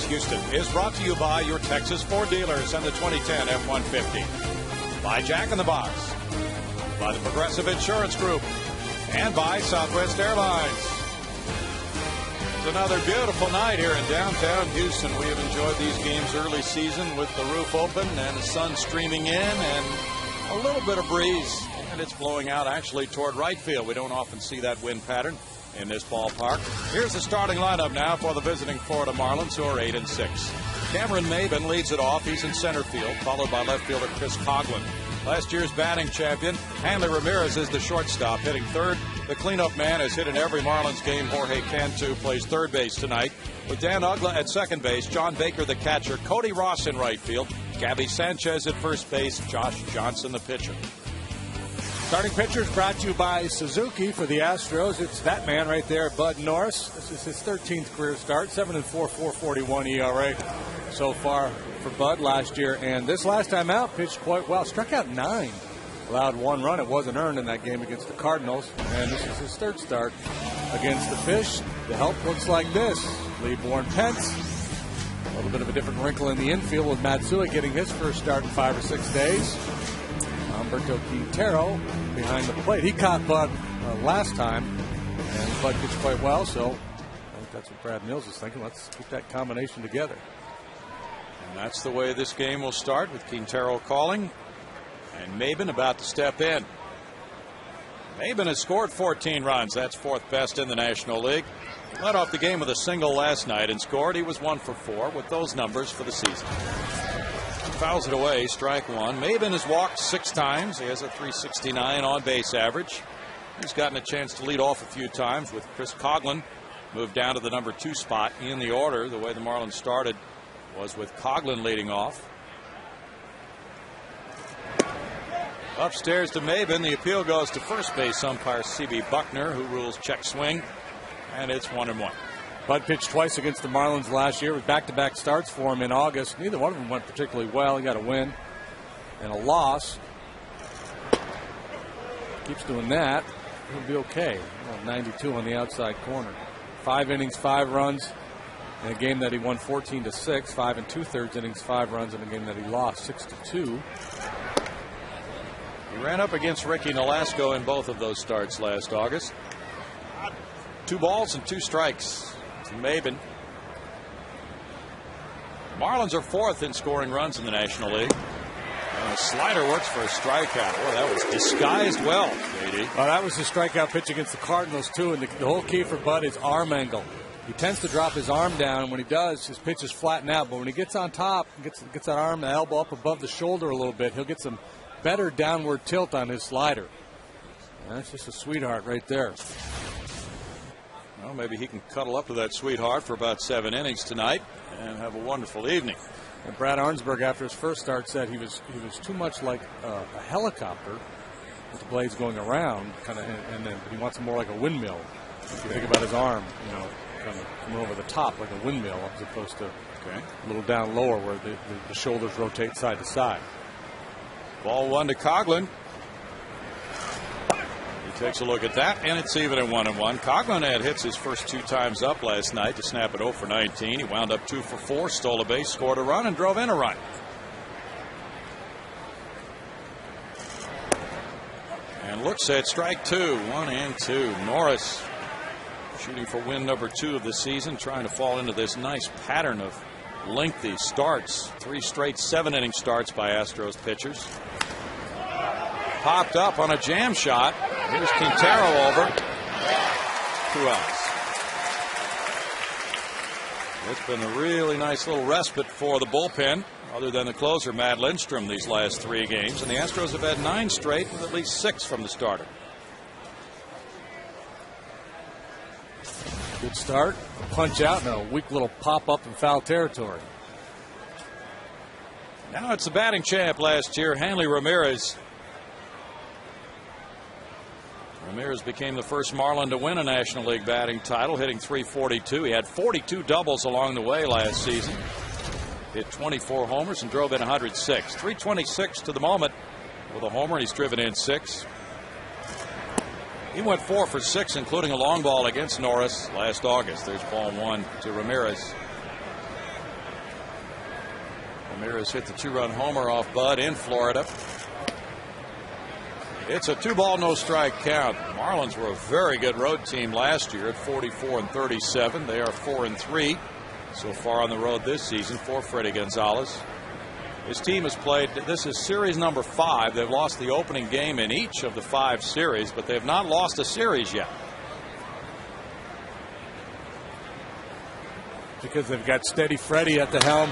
Houston is brought to you by your Texas Ford dealers and the 2010 F-150. By Jack in the Box. By the Progressive Insurance Group. And by Southwest Airlines. It's another beautiful night here in downtown Houston. We have enjoyed these games early season with the roof open and the sun streaming in and a little bit of breeze. And it's blowing out actually toward right field. We don't often see that wind pattern in this ballpark. Here's the starting lineup now for the visiting Florida Marlins, who are 8-6. Cameron Maben leads it off. He's in center field, followed by left fielder Chris Coghlan. Last year's batting champion, Hanley Ramirez, is the shortstop, hitting third. The cleanup man has hit in every Marlins game. Jorge Cantu plays third base tonight, with Dan Uggla at second base, John Baker the catcher, Cody Ross in right field, Gabby Sanchez at first base, Josh Johnson the pitcher. Starting pitchers brought to you by Suzuki for the Astros. It's that man right there, Bud Norris. This is his 13th career start, 7-4, 4.41 ERA so far for Bud last year. And this last time out, pitched quite well. Struck out 9, allowed 1 run. It wasn't earned in that game against the Cardinals. And this is his third start against the Fish. The help looks like this. Lee Bourne-Pence. A little bit of a different wrinkle in the infield with Matsui getting his first start in 5 or 6 days. Humberto Quintero behind the plate. He caught Bud last time, and Bud pitched quite well, so I think that's what Brad Mills is thinking. Let's keep that combination together. And that's the way this game will start, with Quintero calling and Maben about to step in. Maben has scored 14 runs. That's 4th best in the National League. He led off the game with a single last night and scored. He was 1 for 4 with those numbers for the season. Fouls it away, strike 1. Maben has walked 6 times. He has a .369 on base average. He's gotten a chance to lead off a few times, with Chris Coghlan moved down to the number 2 spot in the order. The way the Marlins started was with Coghlan leading off. Upstairs to Maben. The appeal goes to first base umpire C.B. Buckner, who rules check swing, and it's 1-1. Bud pitched twice against the Marlins last year with back-to-back starts for him in August. Neither one of them went particularly well. He got a win and a loss. Keeps doing that, he'll be okay. 92 on the outside corner. 5 innings, 5 runs in a game that he won 14-6. 5 2/3 innings, 5 runs in a game that he lost 6-2. He ran up against Ricky Nolasco in both of those starts last August. 2 balls and 2 strikes. Maben. Marlins are 4th in scoring runs in the National League. And a slider works for a strikeout. Boy, that was disguised well, JD. Well, that was his strikeout pitch against the Cardinals, too. And the whole key for Bud is arm angle. He tends to drop his arm down, and when he does, his pitches flatten out. But when he gets on top, gets that arm, the elbow up above the shoulder a little bit, he'll get some better downward tilt on his slider. And that's just a sweetheart right there. Well, maybe he can cuddle up to that sweetheart for about 7 innings tonight and have a wonderful evening. And Brad Arnsberg, after his first start, said he was too much like a helicopter with the blades going around, kind of, and then he wants it more like a windmill. If you think about his arm, kind of coming over the top like a windmill, as opposed to a little down lower where the shoulders rotate side to side. Ball 1 to Coghlan. Takes a look at that, and it's even at 1-1. Coghlan had hits his first 2 times up last night to snap it 0 for 19. He wound up 2 for 4, stole a base, scored a run, and drove in a run. And looks at strike 2, 1 and 2. Norris shooting for win number 2 of the season, trying to fall into this nice pattern of lengthy starts. 3 straight 7-inning starts by Astros pitchers. Popped up on a jam shot. Here's Quintero over. 2 outs. It's been a really nice little respite for the bullpen, other than the closer, Matt Lindstrom, these last 3 games. And the Astros have had 9 straight with at least 6 from the starter. Good start. A punch out and a weak little pop up in foul territory. Now it's the batting champ last year, Hanley Ramirez. Ramirez became the first Marlin to win a National League batting title, hitting .342. He had 42 doubles along the way last season. Hit 24 homers and drove in 106. .326 to the moment with a homer, and he's driven in 6. He went 4 for 6, including a long ball against Norris last August. There's ball 1 to Ramirez. Ramirez hit the 2-run homer off Bud in Florida. It's a 2-ball, no strike count. Marlins were a very good road team last year at 44-37. They are 4-3 so far on the road this season for Freddie Gonzalez. His team has played, this is series number 5. They've lost the opening game in each of the 5 series, but they have not lost a series yet. Because they've got steady Freddie at the helm.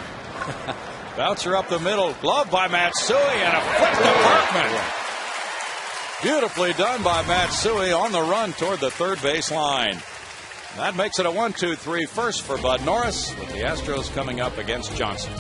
Bouncer up the middle, glove by Matsui, and a flip to Parkman. Beautifully done by Matsui on the run toward the third base line. That makes it a 1-2-3 first for Bud Norris, with the Astros coming up against Johnson.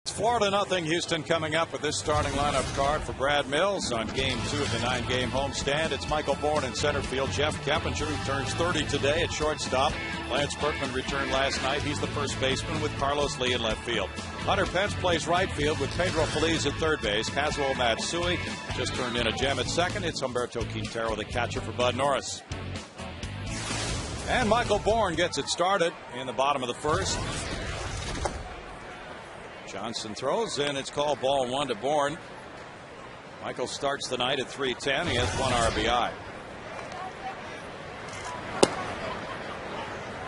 Florida nothing. Houston coming up with this starting lineup card for Brad Mills on game 2 of the 9-game homestand. It's Michael Bourne in center field. Jeff Keppinger, who turns 30 today at shortstop. Lance Berkman returned last night. He's the first baseman with Carlos Lee in left field. Hunter Pence plays right field with Pedro Feliz at third base. Kazuo Matsui just turned in a gem at second. It's Humberto Quintero, the catcher for Bud Norris. And Michael Bourne gets it started in the bottom of the first. Johnson throws, and it's called ball 1 to Bourne. Michael starts the night at 310. He has 1 RBI.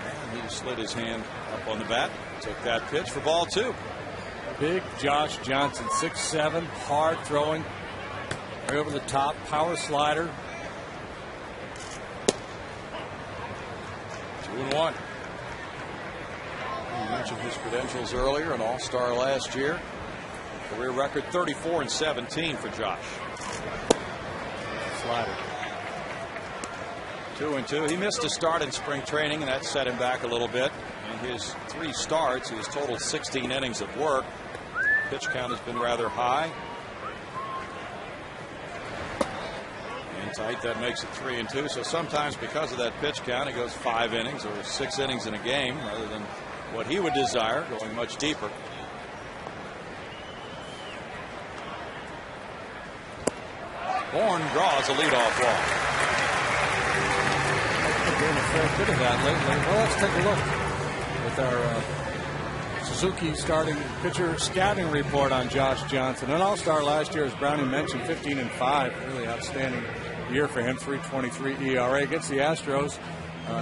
And he slid his hand up on the bat. Took that pitch for ball 2. Big Josh Johnson, 6'7", hard throwing, right over the top, power slider. 2-1. You mentioned his credentials earlier, an all-star last year. Career record 34-17 for Josh. Slider. 2-2. He missed a start in spring training, and that set him back a little bit. In his 3 starts, he has totaled 16 innings of work. Pitch count has been rather high. And tight, that makes it 3-2. So sometimes because of that pitch count, he goes 5 innings or 6 innings in a game rather than what he would desire, going much deeper. Bourne draws a leadoff walk. Doing a fair bit of that lately. Well, let's take a look with our Suzuki starting pitcher scouting report on Josh Johnson. An all-star last year, as Brownie mentioned, 15-5. Really outstanding year for him. 3.23 ERA against the Astros.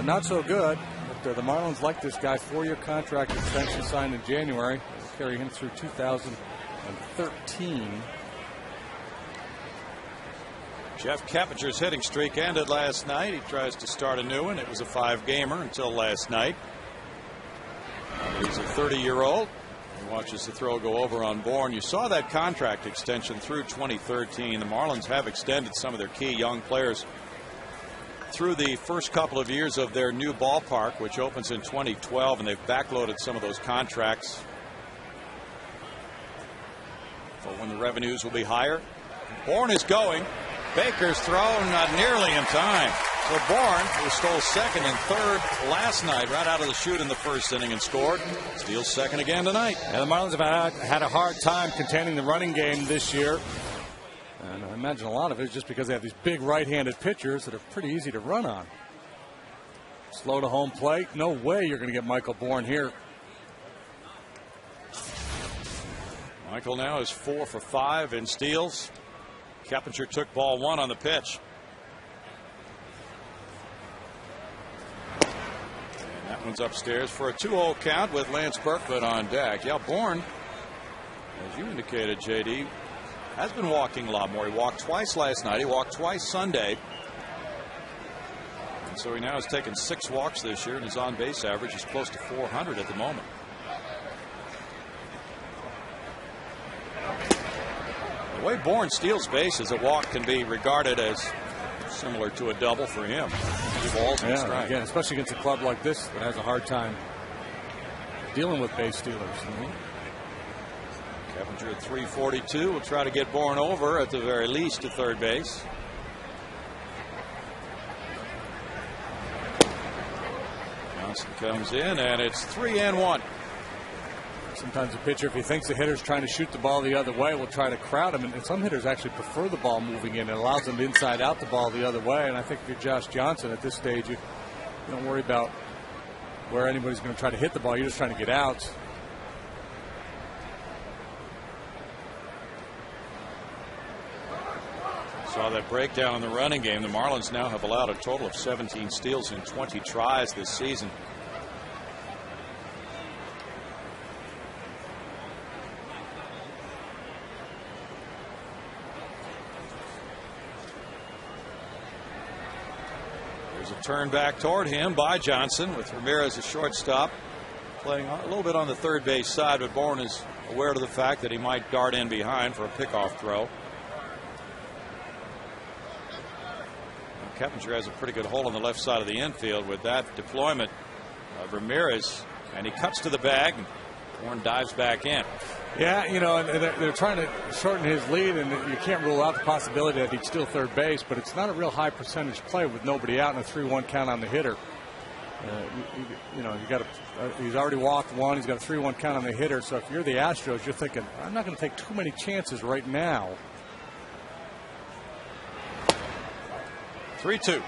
Not so good. But the Marlins like this guy. 4-year contract extension signed in January. They'll carry him through 2013. Jeff Keppinger's hitting streak ended last night. He tries to start a new one. It was a 5-gamer until last night. He's a 30-year-old. He watches the throw go over on Bourne. You saw that contract extension through 2013. The Marlins have extended some of their key young players through the first couple of years of their new ballpark, which opens in 2012, and they've backloaded some of those contracts for when the revenues will be higher. Bourne is going. Baker's throw not nearly in time. So Bourne, who stole second and third last night, right out of the chute in the first inning and scored, steals second again tonight. And the Marlins have had a hard time containing the running game this year. And I imagine a lot of it is just because they have these big right-handed pitchers that are pretty easy to run on. Slow to home plate. No way you're going to get Michael Bourne here. Michael now is 4 for 5 in steals. Keppinger took ball 1 on the pitch. And that one's upstairs for a 2-0 count with Lance Berkman on deck. Yeah, Bourne, as you indicated, JD, has been walking a lot more. He walked twice last night. He walked twice Sunday. And so he now has taken 6 walks this year, and his on-base average is close to 400 at the moment. The way Bourne steals bases, a walk can be regarded as similar to a double for him. 2 balls and a strike. Again, especially against a club like this that has a hard time dealing with base stealers. Keppinger at 342 will try to get Bourne over at the very least to third base. Johnson comes in, and it's 3-1. Sometimes a pitcher, if he thinks the hitter's trying to shoot the ball the other way, will try to crowd him. And some hitters actually prefer the ball moving in. It allows them to inside out the ball the other way. And I think if you're Josh Johnson at this stage, you don't worry about where anybody's going to try to hit the ball. You're just trying to get outs. Saw that breakdown in the running game. The Marlins now have allowed a total of 17 steals in 20 tries this season. A turn back toward him by Johnson with Ramirez a shortstop, playing a little bit on the third base side, but Bourne is aware of the fact that he might dart in behind for a pickoff throw. Keppinger has a pretty good hole on the left side of the infield with that deployment of Ramirez, and he cuts to the bag, and Bourne dives back in. Yeah, you know, they're trying to shorten his lead, and you can't rule out the possibility that he'd steal third base, but it's not a real high percentage play with nobody out and a 3-1 count on the hitter. You know, he's already walked 1. He's got a 3-1 count on the hitter. So if you're the Astros, you're thinking, I'm not going to take too many chances right now. 3-2.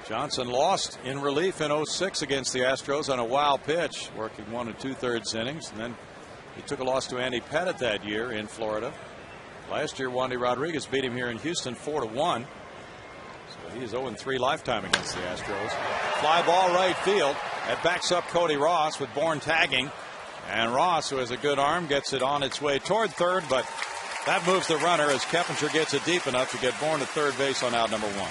Johnson lost in relief in 06 against the Astros on a wild pitch, working 1 2/3 innings, and then he took a loss to Andy Pettit that year in Florida. Last year, Wandy Rodriguez beat him here in Houston 4-1. So he is 0-3 lifetime against the Astros. Fly ball right field. That backs up Cody Ross with Bourne tagging, and Ross, who has a good arm, gets it on its way toward third, but that moves the runner as Keppinger gets it deep enough to get Bourne to third base on out number 1.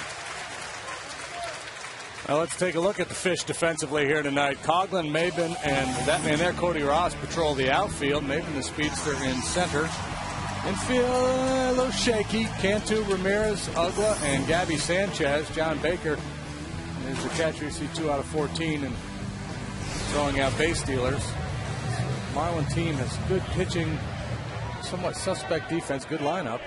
Well, let's take a look at the Fish defensively here tonight. Coughlin, Maben, and that man there, Cody Ross, patrol the outfield. Maben, the speedster, in center. Infield, a little shaky. Cantu, Ramirez, Ugla, and Gabby Sanchez. John Baker is the catcher. You see 2 out of 14 and throwing out base stealers. Marlin team has good pitching, somewhat suspect defense, good lineup.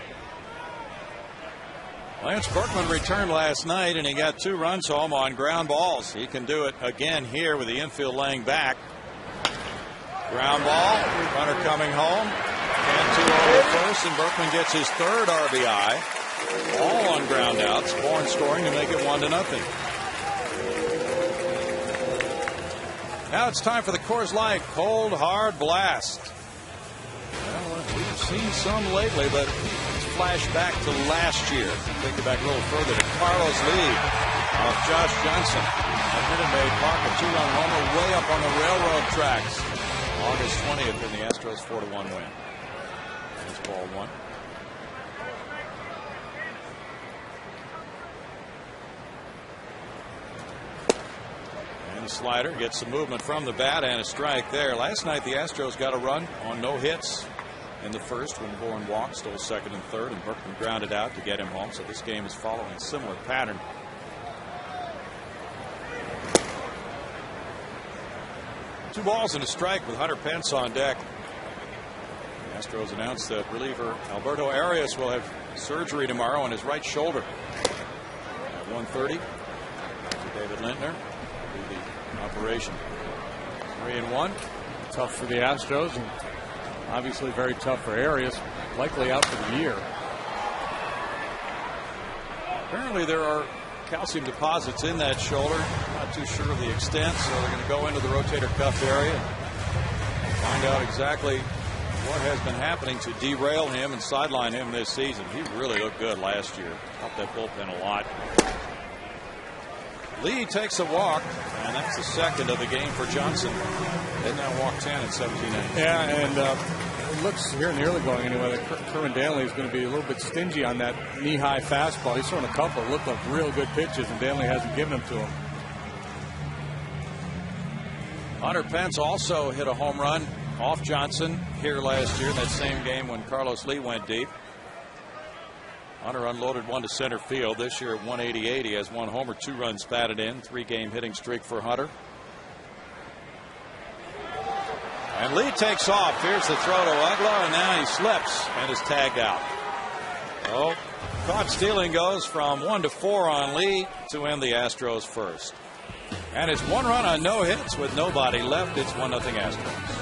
Lance Berkman returned last night, and he got 2 runs home on ground balls. He can do it again here with the infield laying back. Ground ball, runner coming home. And 2 over first, and Berkman gets his 3rd RBI. All on ground outs. Bourne scoring to make it 1-0. Now it's time for the Coors Light Cold Hard Blast. Well, we've seen some lately, but flash back to last year. Take it back a little further to Carlos lead of Josh Johnson. At Minute Maid Park, a 2-run homer way up on the railroad tracks. August 20th in the Astros 4-1 win. There's ball 1. And the slider gets some movement from the bat and a strike there. Last night the Astros got a run on no hits in the first when Bourne walked, stole second and third, and Berkman grounded out to get him home. So this game is following a similar pattern. Two balls and a strike with Hunter Pence on deck. Astros announced that reliever Alberto Arias will have surgery tomorrow on his right shoulder. At 1:30, David Lintner will do the operation. 3-1. Tough for the Astros, and obviously very tough for Arias. Likely out for the year. Apparently there are calcium deposits in that shoulder. Not too sure of the extent, so they're going to go into the rotator cuff area and find out exactly what has been happening to derail him and sideline him this season. He really looked good last year. Helped that bullpen a lot. Lee takes a walk, and that's the second of the game for Johnson. They now walk 10 in 17 innings. Yeah, and it looks here in the early going anyway that Kerwin Danley is going to be a little bit stingy on that knee-high fastball. He's thrown a couple that look like real good pitches, and Danley hasn't given them to him. Hunter Pence also hit a home run off Johnson here last year in that same game when Carlos Lee went deep. Hunter unloaded one to center field. This year at 188, he has 1 homer, 2 runs batted in. 3-game hitting streak for Hunter. And Lee takes off. Here's the throw to Uggla, and now he slips and is tagged out. Oh, caught stealing goes from 1 to 4 on Lee to end the Astros first. And it's 1 run on no hits with nobody left. It's 1-0 Astros.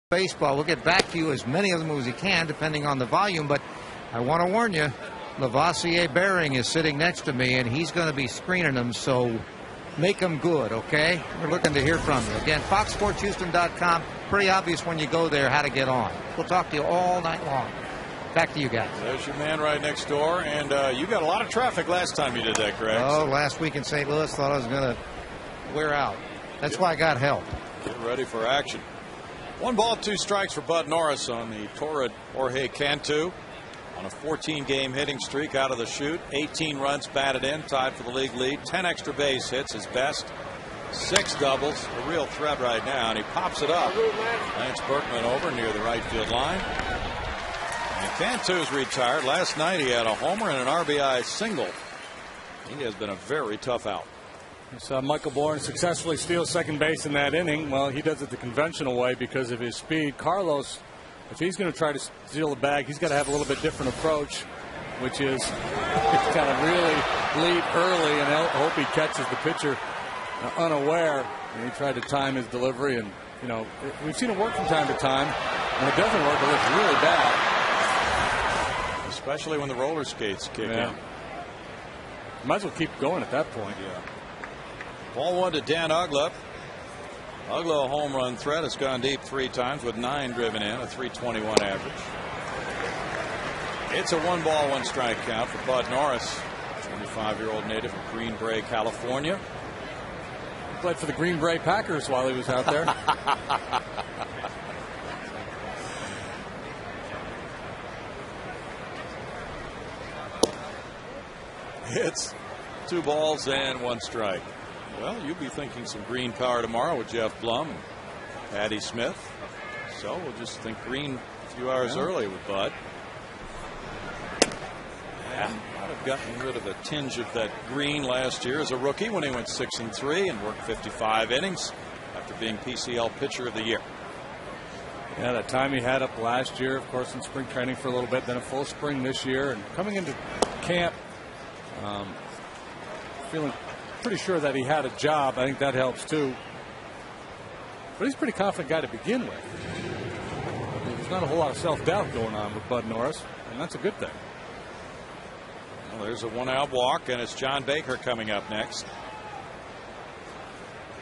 Baseball. We'll get back to you as many of them as we can, depending on the volume. But I want to warn you, Lavoisier Baring is sitting next to me, and he's going to be screening them. So make them good, okay? We're looking to hear from you. Again, FoxSportsHouston.com. Pretty obvious when you go there how to get on. We'll talk to you all night long. Back to you guys. There's your man right next door, and you got a lot of traffic last time you did that, Greg. Oh, last week in St. Louis, thought I was going to wear out. That's why I got help. Get ready for action. 1 ball, 2 strikes for Bud Norris on the torrid Jorge Cantu on a 14-game hitting streak out of the chute. 18 runs batted in, tied for the league lead. 10 extra base hits, his best. 6 doubles, a real threat right now, and he pops it up. Lance Berkman over near the right field line. And Cantu's retired. Last night he had a homer and an RBI single. He has been a very tough out. So Michael Bourne successfully steals second base in that inning. Well, he does it the conventional way because of his speed. Carlos, if he's going to try to steal the bag, he's got to have a little bit different approach, which is kind of really lead early and hope he catches the pitcher unaware. And he tried to time his delivery, and you know we've seen it work from time to time. When it doesn't work, it looks really bad. Especially when the roller skates kick in. Might as well keep going at that point. Yeah. Ball 1 to Dan Ugla. Ugla, a home run threat, has gone deep 3 times with 9 driven in, a .321 average. It's a 1-ball, 1-strike count for Bud Norris, 25-year-old native of Green Bay, California. He played for the Green Bay Packers while he was out there. It's 2 balls and 1 strike. Well, you'll be thinking some green power tomorrow with Jeff Blum and Patty Smith. So we'll just think green a few hours early with Bud. Yeah, might have gotten rid of a tinge of that green last year as a rookie when he went 6-3 and worked 55 innings after being PCL Pitcher of the Year. Yeah, that time he had up last year, of course, in spring training for a little bit, then a full spring this year, and coming into camp, feeling pretty sure that he had a job. I think that helps too. But he's a pretty confident guy to begin with. There's not a whole lot of self-doubt going on with Bud Norris, and that's a good thing. Well, there's a 1-out walk, and it's John Baker coming up next.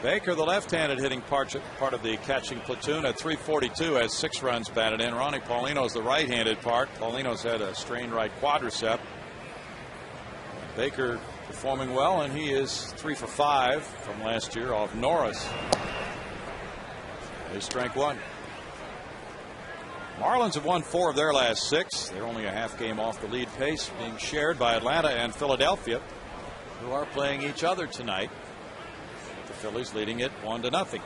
Baker, the left-handed hitting part of the catching platoon at .342, has 6 runs batted in. Ronnie Paulino's the right-handed part. Paulino's had a strained right quadricep. Baker performing well, and he is 3 for 5 from last year off Norris. His strike 1. Marlins have won 4 of their last 6. They're only a half game off the lead pace, being shared by Atlanta and Philadelphia, who are playing each other tonight. The Phillies leading it 1-0.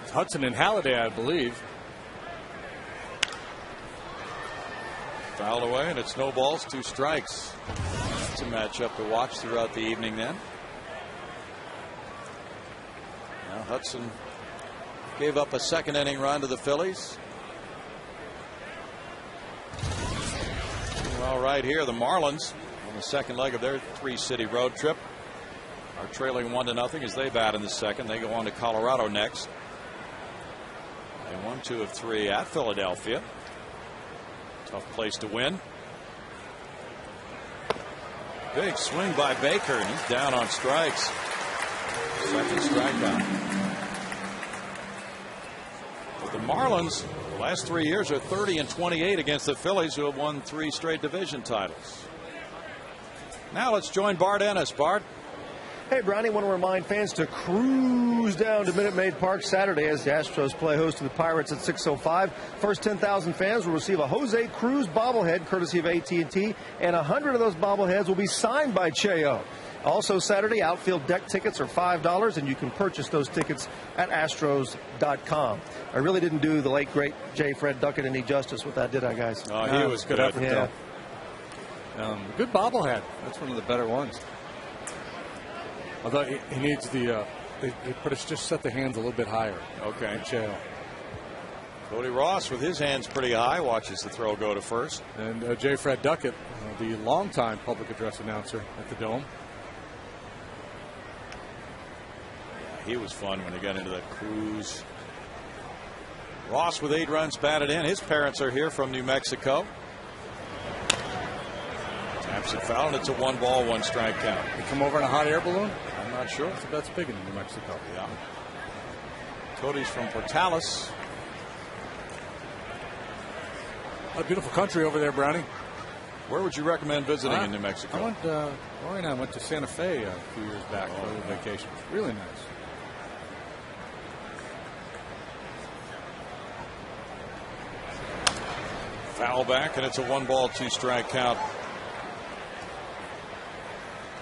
It's Hudson and Halladay, I believe. Fouled away, and it's no balls, 2 strikes. It's a matchup to watch throughout the evening then. Now Hudson gave up a 2nd inning run to the Phillies. Well, right here, the Marlins on the 2nd leg of their 3-city road trip are trailing 1-0 as they bat in the 2nd. They go on to Colorado next. They won 2 of 3 at Philadelphia. Tough place to win. Big swing by Baker, and he's down on strikes. 2nd strikeout. But the Marlins, the last 3 years, are 30-28 against the Phillies, who have won 3 straight division titles. Now let's join Bart Ennis. Bart. Hey, Brownie, want to remind fans to cruise down to Minute Maid Park Saturday as the Astros play host to the Pirates at 6:05. First 10,000 fans will receive a Jose Cruz bobblehead courtesy of AT&T, and 100 of those bobbleheads will be signed by Cheo. Also Saturday, outfield deck tickets are $5, and you can purchase those tickets at Astros.com. I really didn't do the late, great J. Fred Duckett any justice with that, did I, guys? Oh, he was good. Effort, yeah. Good bobblehead. That's one of the better ones. Although he needs the, just set the hands a little bit higher. Okay. Cheo. Cody Ross with his hands pretty high watches the throw go to first. And J. Fred Duckett, the longtime public address announcer at the Dome. Yeah, he was fun when he got into that cruise. Ross with 8 runs batted in. His parents are here from New Mexico. Taps it foul, and it's a 1-ball, 1-strike count. He come over in a hot air balloon? I'm not sure. So that's big in New Mexico. Yeah. Cody's from Portales. A beautiful country over there, Brownie. Where would you recommend visiting in New Mexico? I went, Lori and I went to Santa Fe a few years back for a vacation. Really nice. Foul back, and it's a 1-ball, 2-strike count.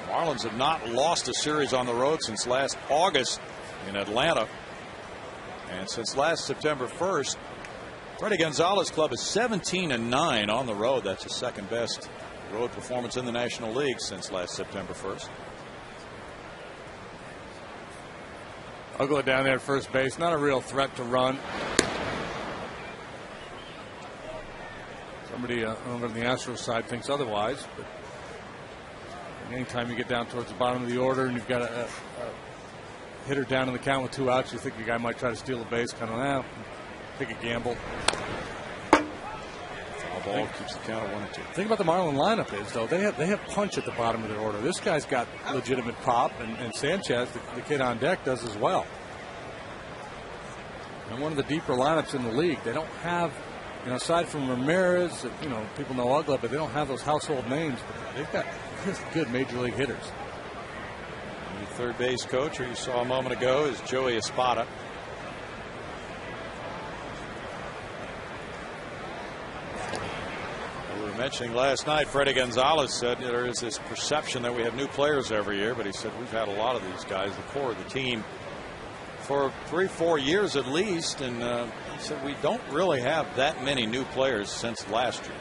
Marlins have not lost a series on the road since last August in Atlanta. And since last September 1st, Freddie Gonzalez club is 17-9 on the road. That's his 2nd best road performance in the National League since last September 1st. I'll go down there at first base. Not a real threat to run. Somebody over on the Astros side thinks otherwise. But anytime you get down towards the bottom of the order and you've got a hitter down in the count with 2 outs, you think the guy might try to steal a base. Kind of take a gamble. Foul A ball keeps the count at 1-2. The thing about the Marlin lineup is, though, they have punch at the bottom of their order. This guy's got legitimate pop, and Sanchez, the kid on deck, does as well. And one of the deeper lineups in the league. They don't have, aside from Ramirez, people know Ugla, but they don't have those household names. But they've got just good major league hitters. The third base coach, who you saw a moment ago, is Joey Espada. We were mentioning last night, Freddie Gonzalez said there is this perception that we have new players every year, but he said we've had a lot of these guys, the core of the team, for 3-4 years at least, and he said we don't really have that many new players since last year.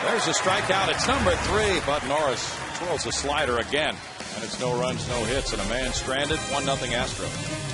There's a strikeout. It's number 3, but Norris twirls a slider again, and it's no runs, no hits, and a man stranded. 1-0 Astros.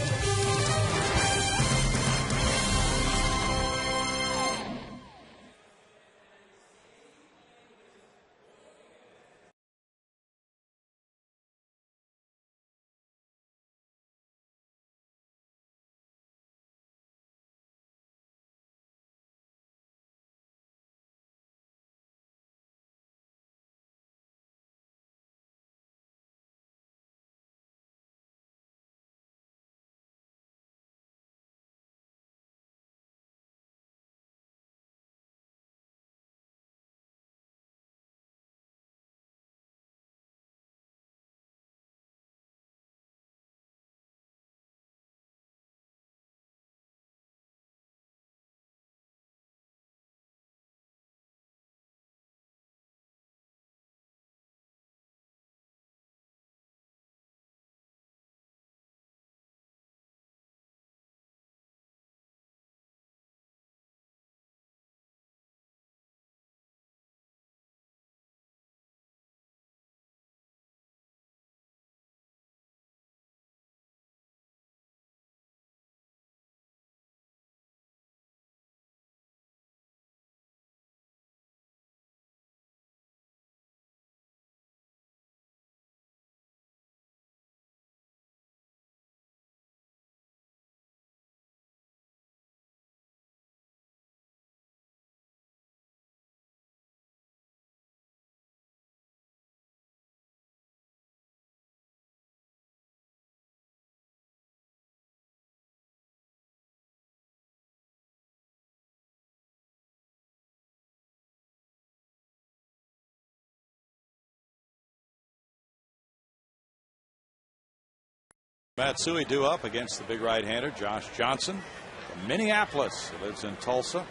Matsui due up against the big right-hander Josh Johnson from Minneapolis. He lives in Tulsa.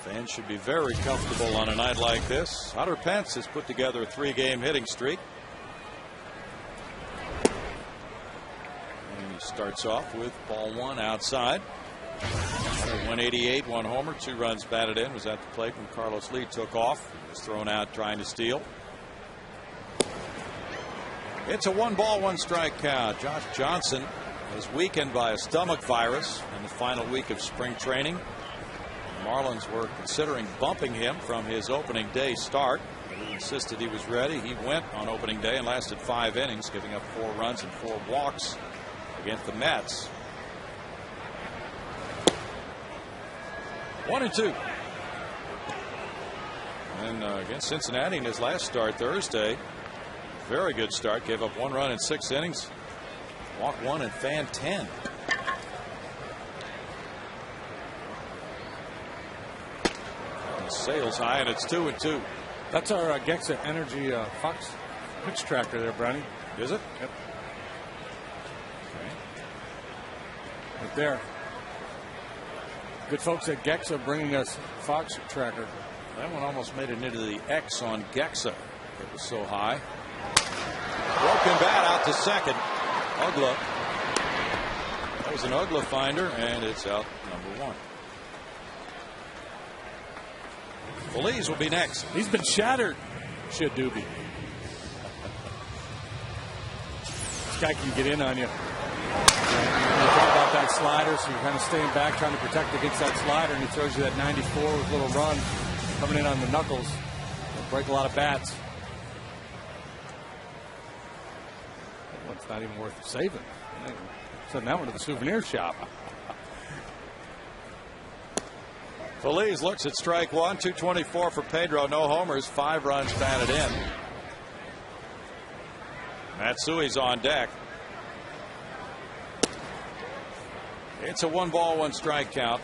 Fans should be very comfortable on a night like this. Hunter Pence has put together a 3-game hitting streak. And he starts off with ball 1 outside. 188, 1 homer, 2 runs batted in. Was at the plate when Carlos Lee took off. He was thrown out trying to steal. It's a 1-ball, 1-strike count. Josh Johnson was weakened by a stomach virus in the final week of spring training. The Marlins were considering bumping him from his opening day start, but he insisted he was ready. He went on opening day and lasted 5 innings, giving up 4 runs and 4 walks against the Mets. 1-2. And against Cincinnati in his last start Thursday. Very good start. Gave up 1 run in 6 innings. Walk 1 and fan 10. And sails high, and it's 2-2. That's our Gexa Energy Fox pitch tracker there, Brownie. Is it? Yep. Okay. Right there. Good folks at Gexa bringing us Fox tracker. That one almost made it into the X on Gexa. It was so high. Broken bat out to second. Ugla. That was an Ugla finder, and it's out number 1. Feliz will be next. He's been shattered. Should Doobie. This guy can get in on you. You talk about that slider, so you're kind of staying back, trying to protect against that slider, and he throws you that 94 with a little run coming in on the knuckles. It'll break a lot of bats. It's not even worth saving. Send that one to the souvenir shop. Feliz looks at strike one. 224 for Pedro. No homers. 5 runs batted in. Matsui's on deck. It's a 1-ball, 1-strike count.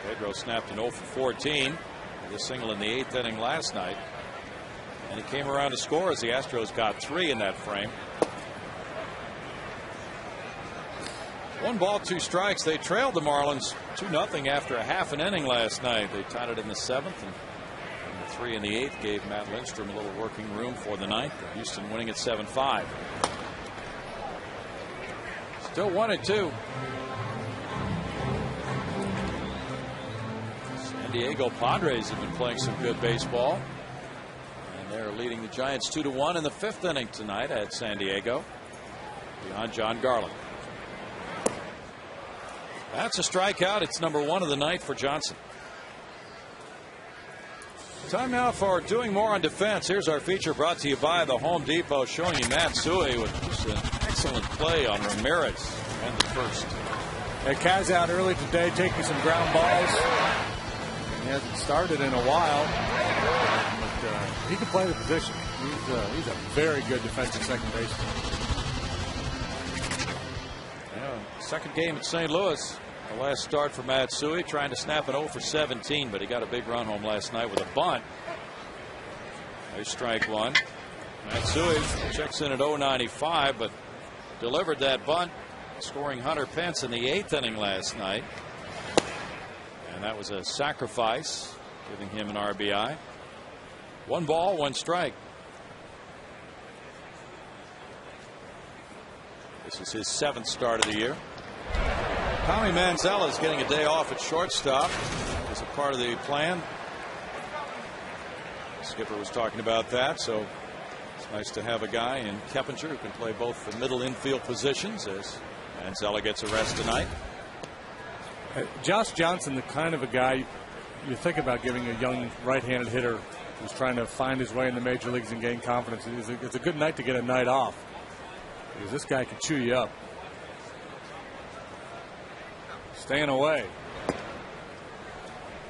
Pedro snapped an 0 for 14 with a single in the 8th inning last night. And he came around to score as the Astros got 3 in that frame. 1 ball, 2 strikes. They trailed the Marlins 2-0 after a half an inning last night. They tied it in the 7th, and the 3 in the 8th gave Matt Lindstrom a little working room for the 9th. Houston winning at 7-5. Still 1-2. San Diego Padres have been playing some good baseball, and they're leading the Giants 2-1 in the 5th inning tonight at San Diego behind John Garland. That's a strikeout. It's number 1 of the night for Johnson. Time now for doing more on defense. Here's our feature brought to you by the Home Depot, showing you Matsui with just an excellent play on Ramirez and the first. Kaz out early today taking some ground balls. He hasn't started in a while, but he can play the position. He's a very good defensive second baseman. Yeah, second game at St. Louis. The last start for Matsui, trying to snap an 0 for 17, but he got a big run home last night with a bunt. Nice strike one. Matsui checks in at 0.95, but delivered that bunt, scoring Hunter Pence in the 8th inning last night. And that was a sacrifice, giving him an RBI. 1 ball, 1 strike. This is his 7th start of the year. Tommy Manziel is getting a day off at shortstop as a part of the plan. The skipper was talking about that, so it's nice to have a guy in Keppinger who can play both the middle infield positions as Manziel gets a rest tonight. Josh Johnson, the kind of a guy you think about giving a young right-handed hitter who's trying to find his way in the major leagues and gain confidence. It's a good night to get a night off, because this guy can chew you up. Staying away.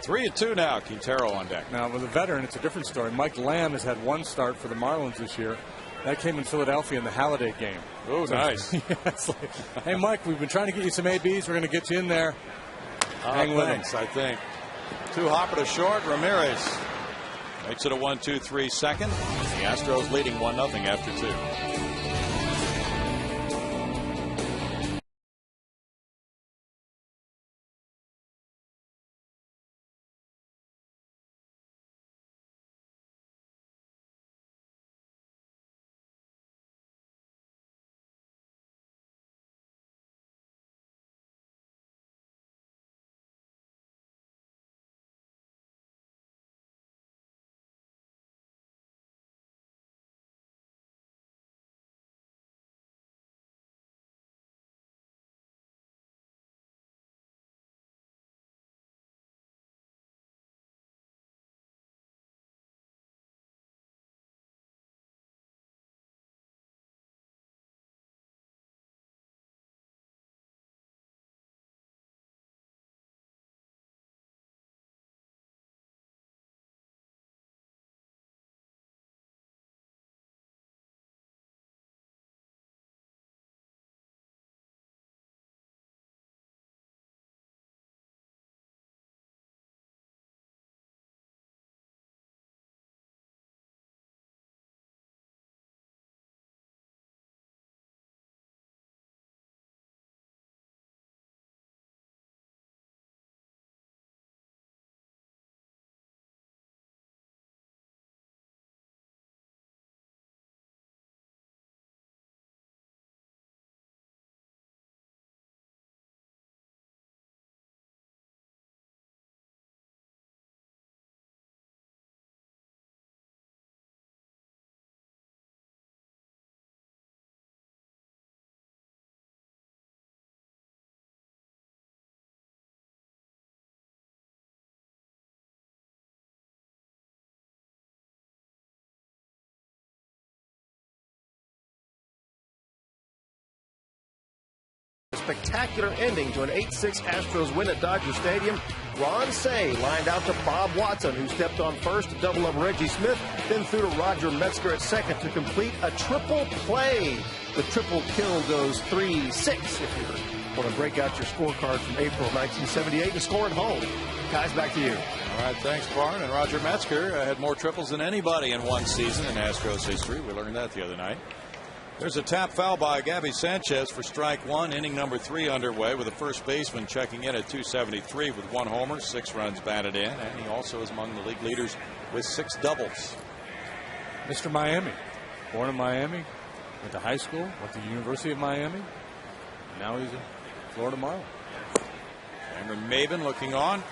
3-2 now. Quintero on deck. Now with a veteran, it's a different story. Mike Lamb has had 1 start for the Marlins this year. That came in Philadelphia in the Halliday game. Oh, nice. Yeah, it's like, hey, Mike, we've been trying to get you some ABs. We're going to get you in there. Hang with thanks, I think. 2 hopper to short. Ramirez makes it a 1-2-3 second. The Astros leading 1-0 after 2. spectacular ending to an 8-6 Astros win at Dodger Stadium. Ron Say lined out to Bob Watson, who stepped on first to double up Reggie Smith, then threw to Roger Metzger at second to complete a triple play. The triple kill goes 3-6 if you want to break out your scorecard from April of 1978 and score at home. Guys, back to you. All right, thanks, Barn. And Roger Metzger had more triples than anybody in one season in Astros history. We learned that the other night. There's a tap foul by Gabby Sanchez for strike one. Inning number 3 underway with the first baseman checking in at 273 with 1 homer, 6 runs batted in. And he also is among the league leaders with 6 doubles. Mr. Miami, born in Miami, went to high school, went to the University of Miami. And now he's a Florida Marlin. Cameron Maben looking on.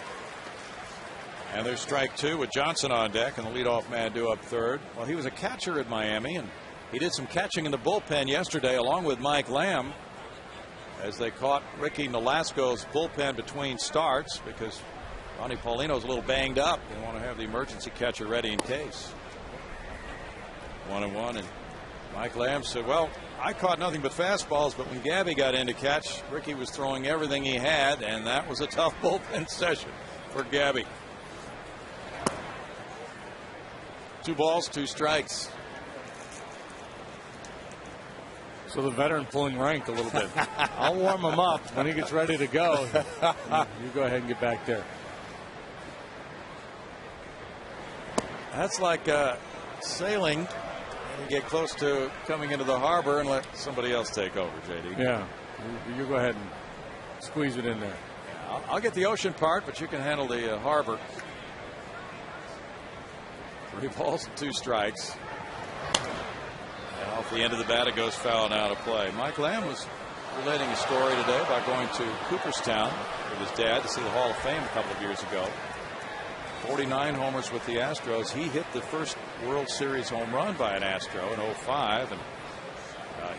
And there's strike 2 with Johnson on deck and the leadoff man due up third. Well, he was a catcher at Miami, and he did some catching in the bullpen yesterday along with Mike Lamb as they caught Ricky Nolasco's bullpen between starts because Ronnie Paulino's a little banged up. They want to have the emergency catcher ready in case. 1-1, and Mike Lamb said, well, I caught nothing but fastballs, but when Gabby got in to catch, Ricky was throwing everything he had, and that was a tough bullpen session for Gabby. 2 balls, 2 strikes. So the veteran pulling rank a little bit. I'll warm him up when he gets ready to go. You go ahead and get back there. That's like sailing and you get close to coming into the harbor and let somebody else take over, JD. Yeah, you go ahead and squeeze it in there. I'll get the ocean part, but you can handle the harbor. 3 balls and 2 strikes. And off the end of the bat, it goes foul and out of play. Mike Lamb was relating a story today about going to Cooperstown with his dad to see the Hall of Fame a couple of years ago. 49 homers with the Astros. He hit the first World Series home run by an Astro in 2005, and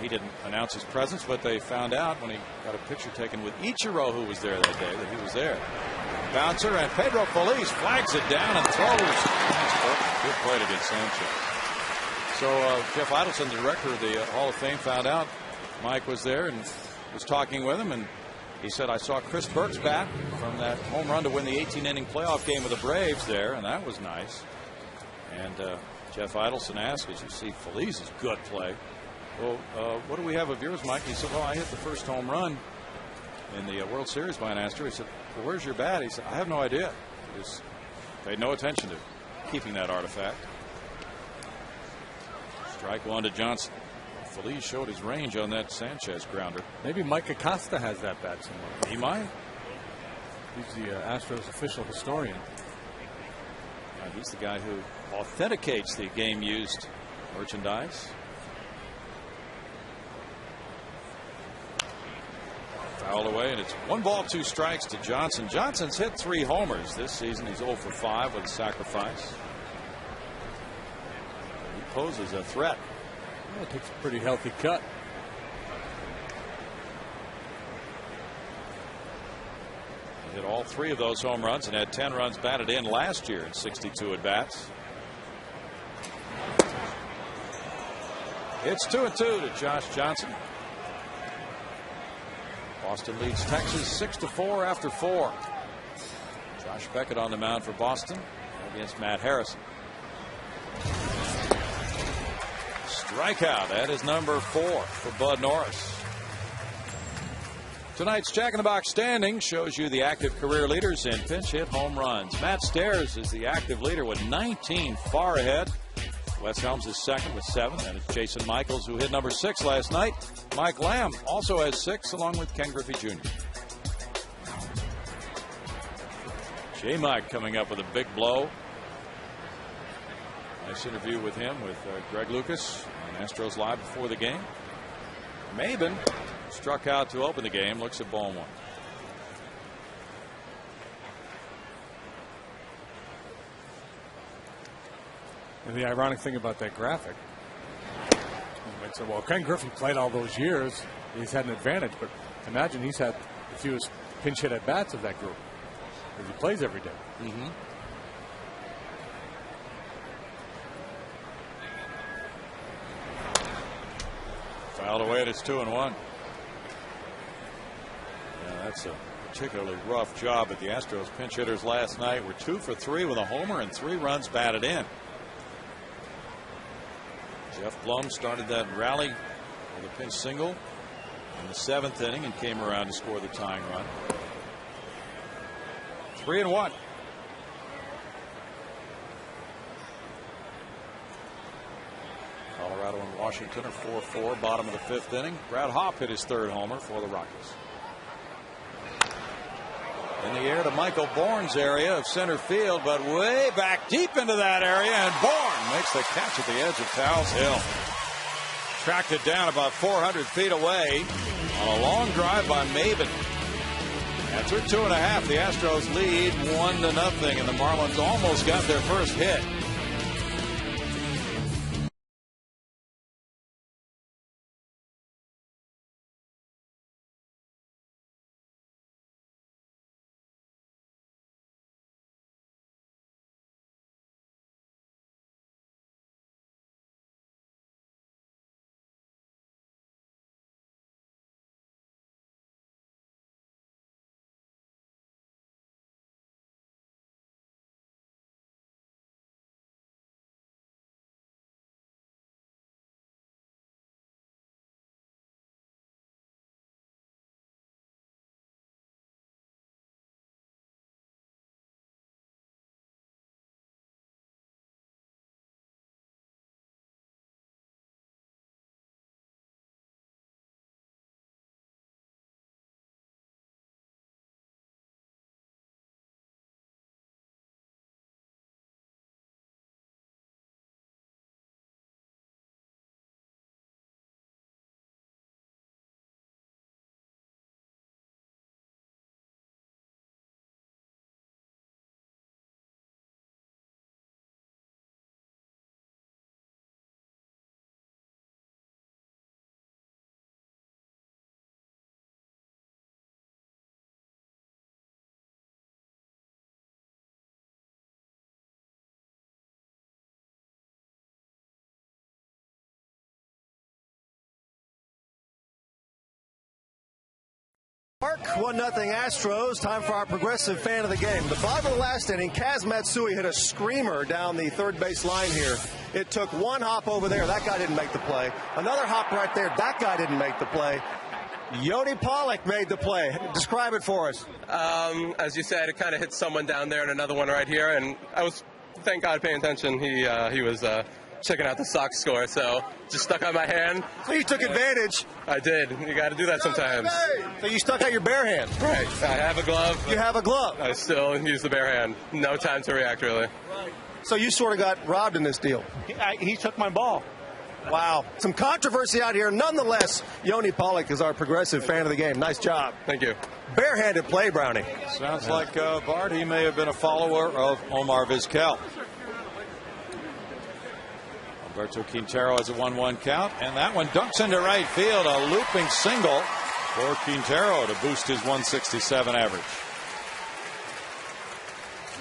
he didn't announce his presence, but they found out when he got a picture taken with Ichiro, who was there that day, that he was there. Bouncer, and Pedro Feliz flags it down and throws. Good play to get Sanchez. So Jeff Idelson, the director of the Hall of Fame, found out Mike was there and was talking with him, and he said, I saw Chris Burke's bat from that home run to win the 18-inning playoff game with the Braves there, and that was nice. And Jeff Idelson asked, as you see Feliz's good play, well, what do we have of yours, Mike? He said, well, I hit the first home run in the World Series by an Astro. He said, well, where's your bat? He said, I have no idea. He just paid no attention to keeping that artifact. Strike 1 to Johnson. Feliz showed his range on that Sanchez grounder. Maybe Mike Acosta has that bat somewhere. He might. He's the Astros official historian. He's the guy who authenticates the game-used merchandise. Foul away, and it's 1 ball, 2 strikes to Johnson. Johnson's hit 3 homers this season. He's 0 for 5 with a sacrifice. He poses a threat. Well, it takes a pretty healthy cut. He hit all 3 of those home runs and had 10 runs batted in last year in 62 at-bats. It's 2-2 to Josh Johnson. Boston leads Texas 6-4 after 4. Josh Beckett on the mound for Boston against Matt Harrison. Strikeout. That is number 4 for Bud Norris. Tonight's Jack in the Box standing shows you the active career leaders in pinch hit home runs. Matt Stairs is the active leader with 19, far ahead. Wes Helms is second with 7, and it's Jason Michaels who hit number 6 last night. Mike Lamb also has 6, along with Ken Griffey Jr. J. Mike coming up with a big blow. Nice interview with him with Greg Lucas on Astros Live before the game. Maben struck out to open the game. Looks at ball 1. And the ironic thing about that graphic, you might say, well, Ken Griffey played all those years. He's had an advantage, but imagine he's had the fewest pinch hit at bats of that group because he plays every day. Mm-hmm. Fouled away, and it's 2-1. That's a particularly rough job at the Astros. Pinch hitters last night were 2 for 3 with a homer and 3 runs batted in. Jeff Blum started that rally with a pinch single in the 7th inning and came around to score the tying run. 3-1. Colorado and Washington are 4-4, bottom of the 5th inning. Brad Hopp hit his 3rd homer for the Rockies. In the air to Michael Bourne's area of center field, but way back deep into that area, and Bourne makes the catch at the edge of Towles Hill. Tracked it down about 400 feet away on a long drive by Maben. And through 2.5, the Astros lead 1-0, and the Marlins almost got their first hit. Mark, 1-0 Astros. Time for our progressive fan of the game. The bottom of the last inning, Kaz Matsui hit a screamer down the third base line here. It took one hop over there. That guy didn't make the play. Another hop right there. That guy didn't make the play. Yoni Pollock made the play. Describe it for us. As you said, it kind of hit someone down there and another one right here. And I was, thank God, paying attention. He was checking out the Sox score, so just stuck out my hand. So you took advantage. I did. You got to do that sometimes. So you stuck out your bare hand. Right. I have a glove. You have a glove. I still use the bare hand. No time to react, really. So you sort of got robbed in this deal. He took my ball. Wow. Some controversy out here. Nonetheless, Yoni Pollock is our progressive fan of the game. Nice job. Thank you. Barehanded play, Brownie. Sounds like Bart, he may have been a follower of Omar Vizquel. Alberto Quintero has a 1-1 count, and that one dunks into right field. A looping single for Quintero to boost his 167 average.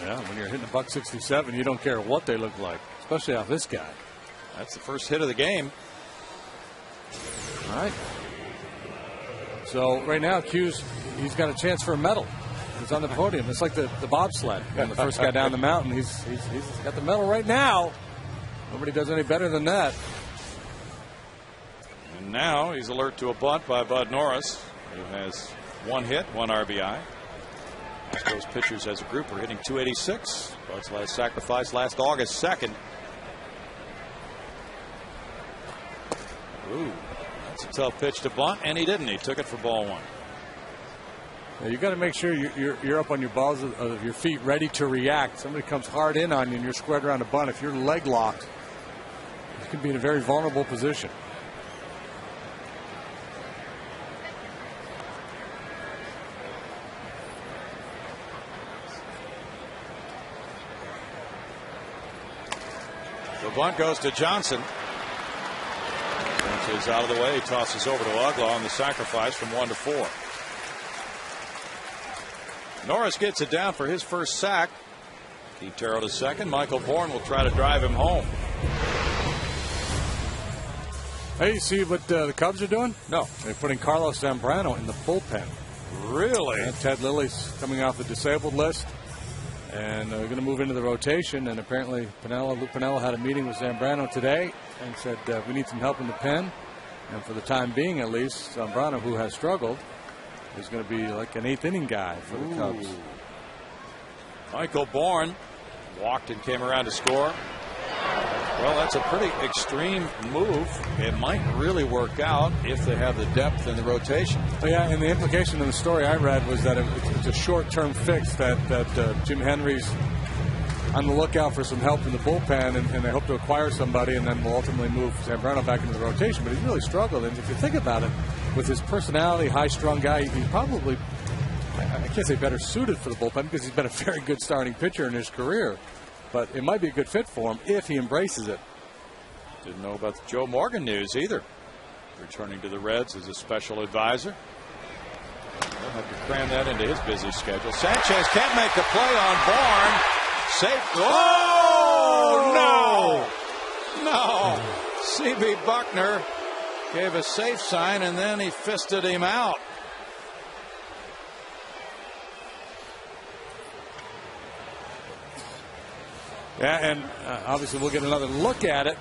Yeah, when you're hitting $167, you don't care what they look like, especially off this guy. That's the first hit of the game. All right. So right now, Q's, he's got a chance for a medal. He's on the podium. It's like the bobsled. When the first guy down the mountain, he's got the medal right now. Nobody does any better than that. And now he's alert to a bunt by Bud Norris, who has 1 hit, 1 RBI. Astros pitchers as a group are hitting .286. Bud's last sacrifice last August 2nd. Ooh, that's a tough pitch to bunt, and he didn't. He took it for ball 1. Yeah, you got to make sure you're up on your balls of your feet, ready to react. Somebody comes hard in on you, and you're squared around a bunt. If you're leg locked, you can be in a very vulnerable position. The bunt goes to Johnson. Is out of the way. He tosses over to Ugla on the sacrifice from 1 to 4. Norris gets it down for his first sack. Quintero to second. Michael Bourne will try to drive him home. Hey, you see what the Cubs are doing? No. They're putting Carlos Zambrano in the bullpen. Really? And Ted Lilly's coming off the disabled list. And they're going to move into the rotation. And apparently Luke Piniella had a meeting with Zambrano today and said we need some help in the pen. And for the time being, at least, Zambrano, who has struggled, is going to be like an 8th inning guy for the Cubs. Michael Bourne walked and came around to score. Well, that's a pretty extreme move. It might really work out if they have the depth in the rotation. Well, yeah, and the implication in the story I read was that it's a short-term fix, that Jim Henry's on the lookout for some help in the bullpen, and they hope to acquire somebody, and then will ultimately move Zambrano back into the rotation. But he's really struggled, and if you think about it, with his personality, high-strung guy, he's probably, I can't say better suited for the bullpen because he's been a very good starting pitcher in his career. But it might be a good fit for him if he embraces it. Didn't know about the Joe Morgan news either. Returning to the Reds as a special advisor. He'll have to cram that into his busy schedule. Sanchez can't make the play on Bourne. Safe. Oh, no. No. C.B. Buckner gave a safe sign, and then he fisted him out. Yeah, and obviously we'll get another look at it.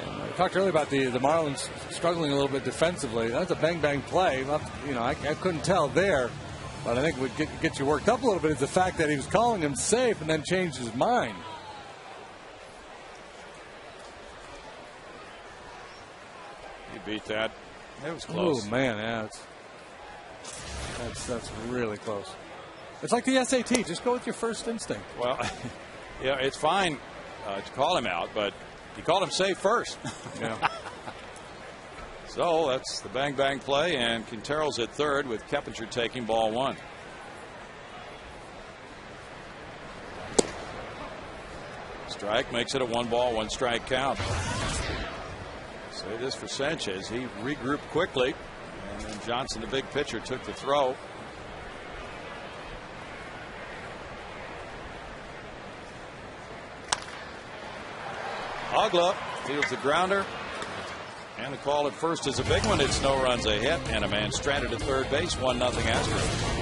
And I talked earlier about the Marlins struggling a little bit defensively. That's a bang-bang play. You know, I couldn't tell there, but I think what gets you worked up a little bit is the fact that he was calling him safe and then changed his mind. He beat that. It was close. Oh, man, yeah. That's really close. It's like the SAT. Just go with your first instinct. Well, yeah, it's fine to call him out, but you called him safe first. Yeah. So that's the bang-bang play, and Quintero's at third with Keppinger taking ball 1. Strike makes it a 1-ball-1-strike count. Say this for Sanchez. He regrouped quickly, and then Johnson, the big pitcher, took the throw. Ogla fields the grounder, and the call at first is a big one. It's no runs, a hit, and a man stranded at third base. 1-0 Astros.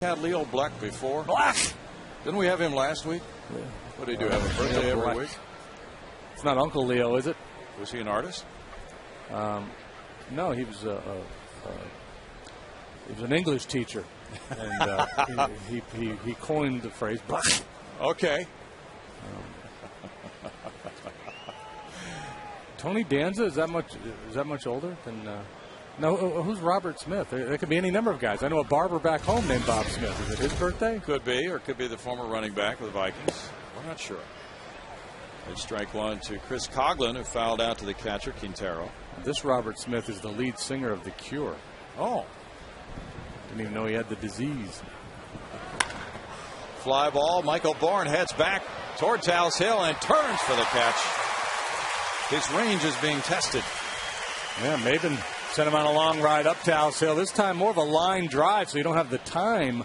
Had Leo Black before. Black! Didn't we have him last week? Yeah. What did he do? Have a birthday every week? It's not Uncle Leo, is it? Was he an artist? No, he was an English teacher, and he coined the phrase "black." Okay. Tony Danza is that much older than? No, who's Robert Smith? There could be any number of guys. I know a barber back home named Bob Smith. Is it his birthday? Could be, or it could be the former running back with the Vikings. We're not sure. It's strike one to Chris Coughlin, who fouled out to the catcher, Quintero. This Robert Smith is the lead singer of The Cure. Oh. Didn't even know he had the disease. Fly ball. Michael Bourne heads back toward Taos Hill and turns for the catch. His range is being tested. Yeah, Maben sent him on a long ride up Taos Hill. This time more of a line drive, so you don't have the time.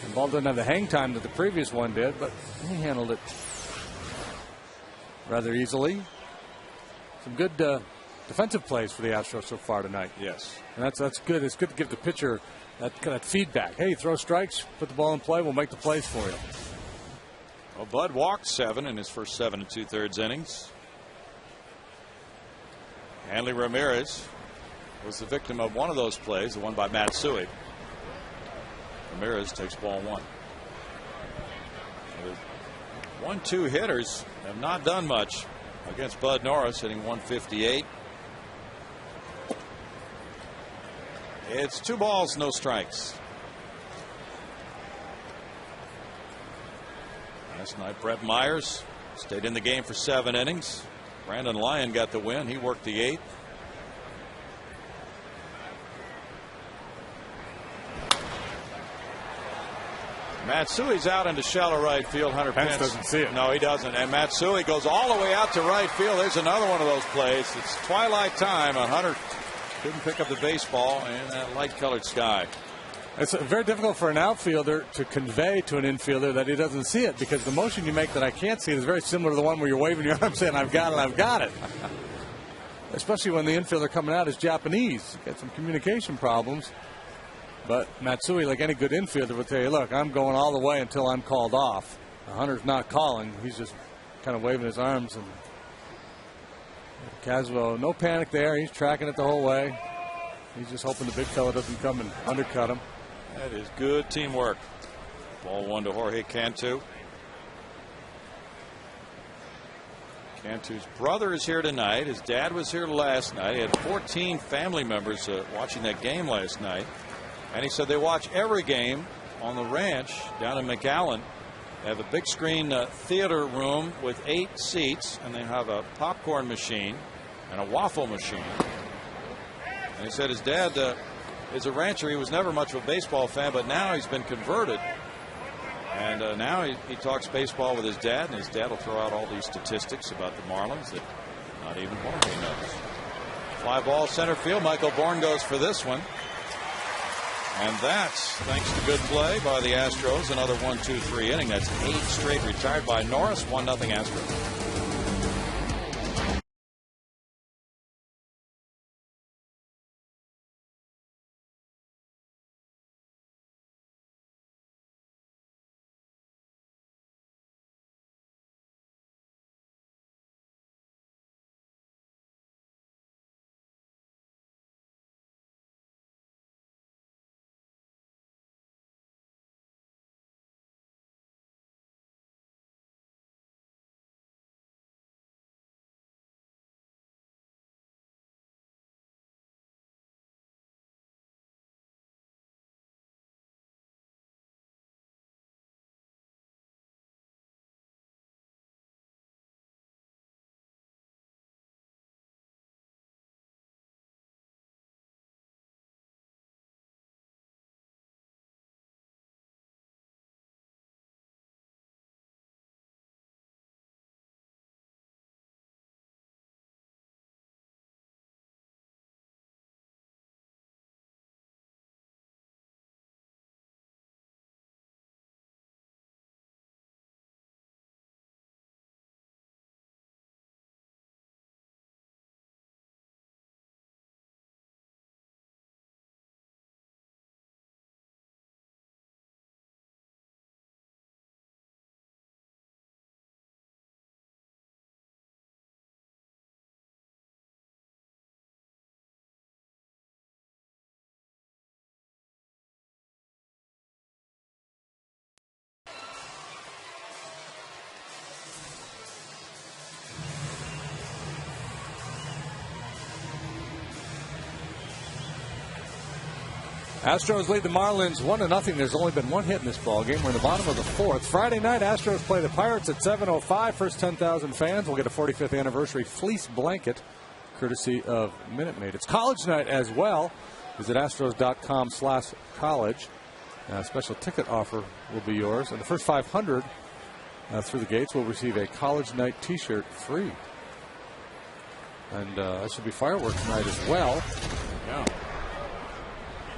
The ball doesn't have the hang time that the previous one did, but he handled it rather easily. Some good defensive plays for the Astros so far tonight. Yes. And that's good. It's good to give the pitcher that feedback. Hey, throw strikes, put the ball in play, we'll make the plays for you. Well, Bud walked 7 in his first 7 2/3 innings. Hanley Ramirez was the victim of one of those plays, the one by Matsui. Ramirez takes ball 1. The 1-2 hitters have not done much against Bud Norris, hitting 158. It's 2 balls, no strikes. Last night, Brett Myers stayed in the game for 7 innings. Brandon Lyon got the win. He worked the 8th. Matsui's out into shallow right field. Hunter Pence doesn't see it. No, he doesn't. And Matsui goes all the way out to right field. There's another one of those plays. It's twilight time, and Hunter couldn't pick up the baseball in that light-colored sky. It's very difficult for an outfielder to convey to an infielder that he doesn't see it, because the motion you make that I can't see is very similar to the one where you're waving your arm saying, I've got it, I've got it. Especially when the infielder coming out is Japanese. Got some communication problems. But Matsui, like any good infielder, will tell you, look, I'm going all the way until I'm called off. Hunter's not calling. He's just kind of waving his arms. And Caswell, no panic there. He's tracking it the whole way. He's just hoping the big fella doesn't come and undercut him. That is good teamwork. Ball 1 to Jorge Cantu. Cantu's brother is here tonight. His dad was here last night. He had 14 family members watching that game last night. And he said they watch every game on the ranch down in McAllen. They have a big screen theater room with 8 seats, and they have a popcorn machine and a waffle machine. And he said his dad is a rancher. He was never much of a baseball fan, but now he's been converted. And now he talks baseball with his dad, and his dad will throw out all these statistics about the Marlins that not even Jorge knows. Fly ball center field. Michael Bourne goes for this one. And that's thanks to good play by the Astros. Another 1-2-3 inning. That's 8 straight retired by Norris. 1-0 Astros. Astros lead the Marlins 1-0. There's only been one hit in this ball game. We're in the bottom of the fourth. Friday night, Astros play the Pirates at 7:05. First 10,000 fans will get a 45th anniversary fleece blanket, courtesy of Minute Maid. It's college night as well. Visit astros.com/college. A special ticket offer will be yours, and the first 500 through the gates will receive a college night T-shirt free. And that should be fireworks night as well. Yeah.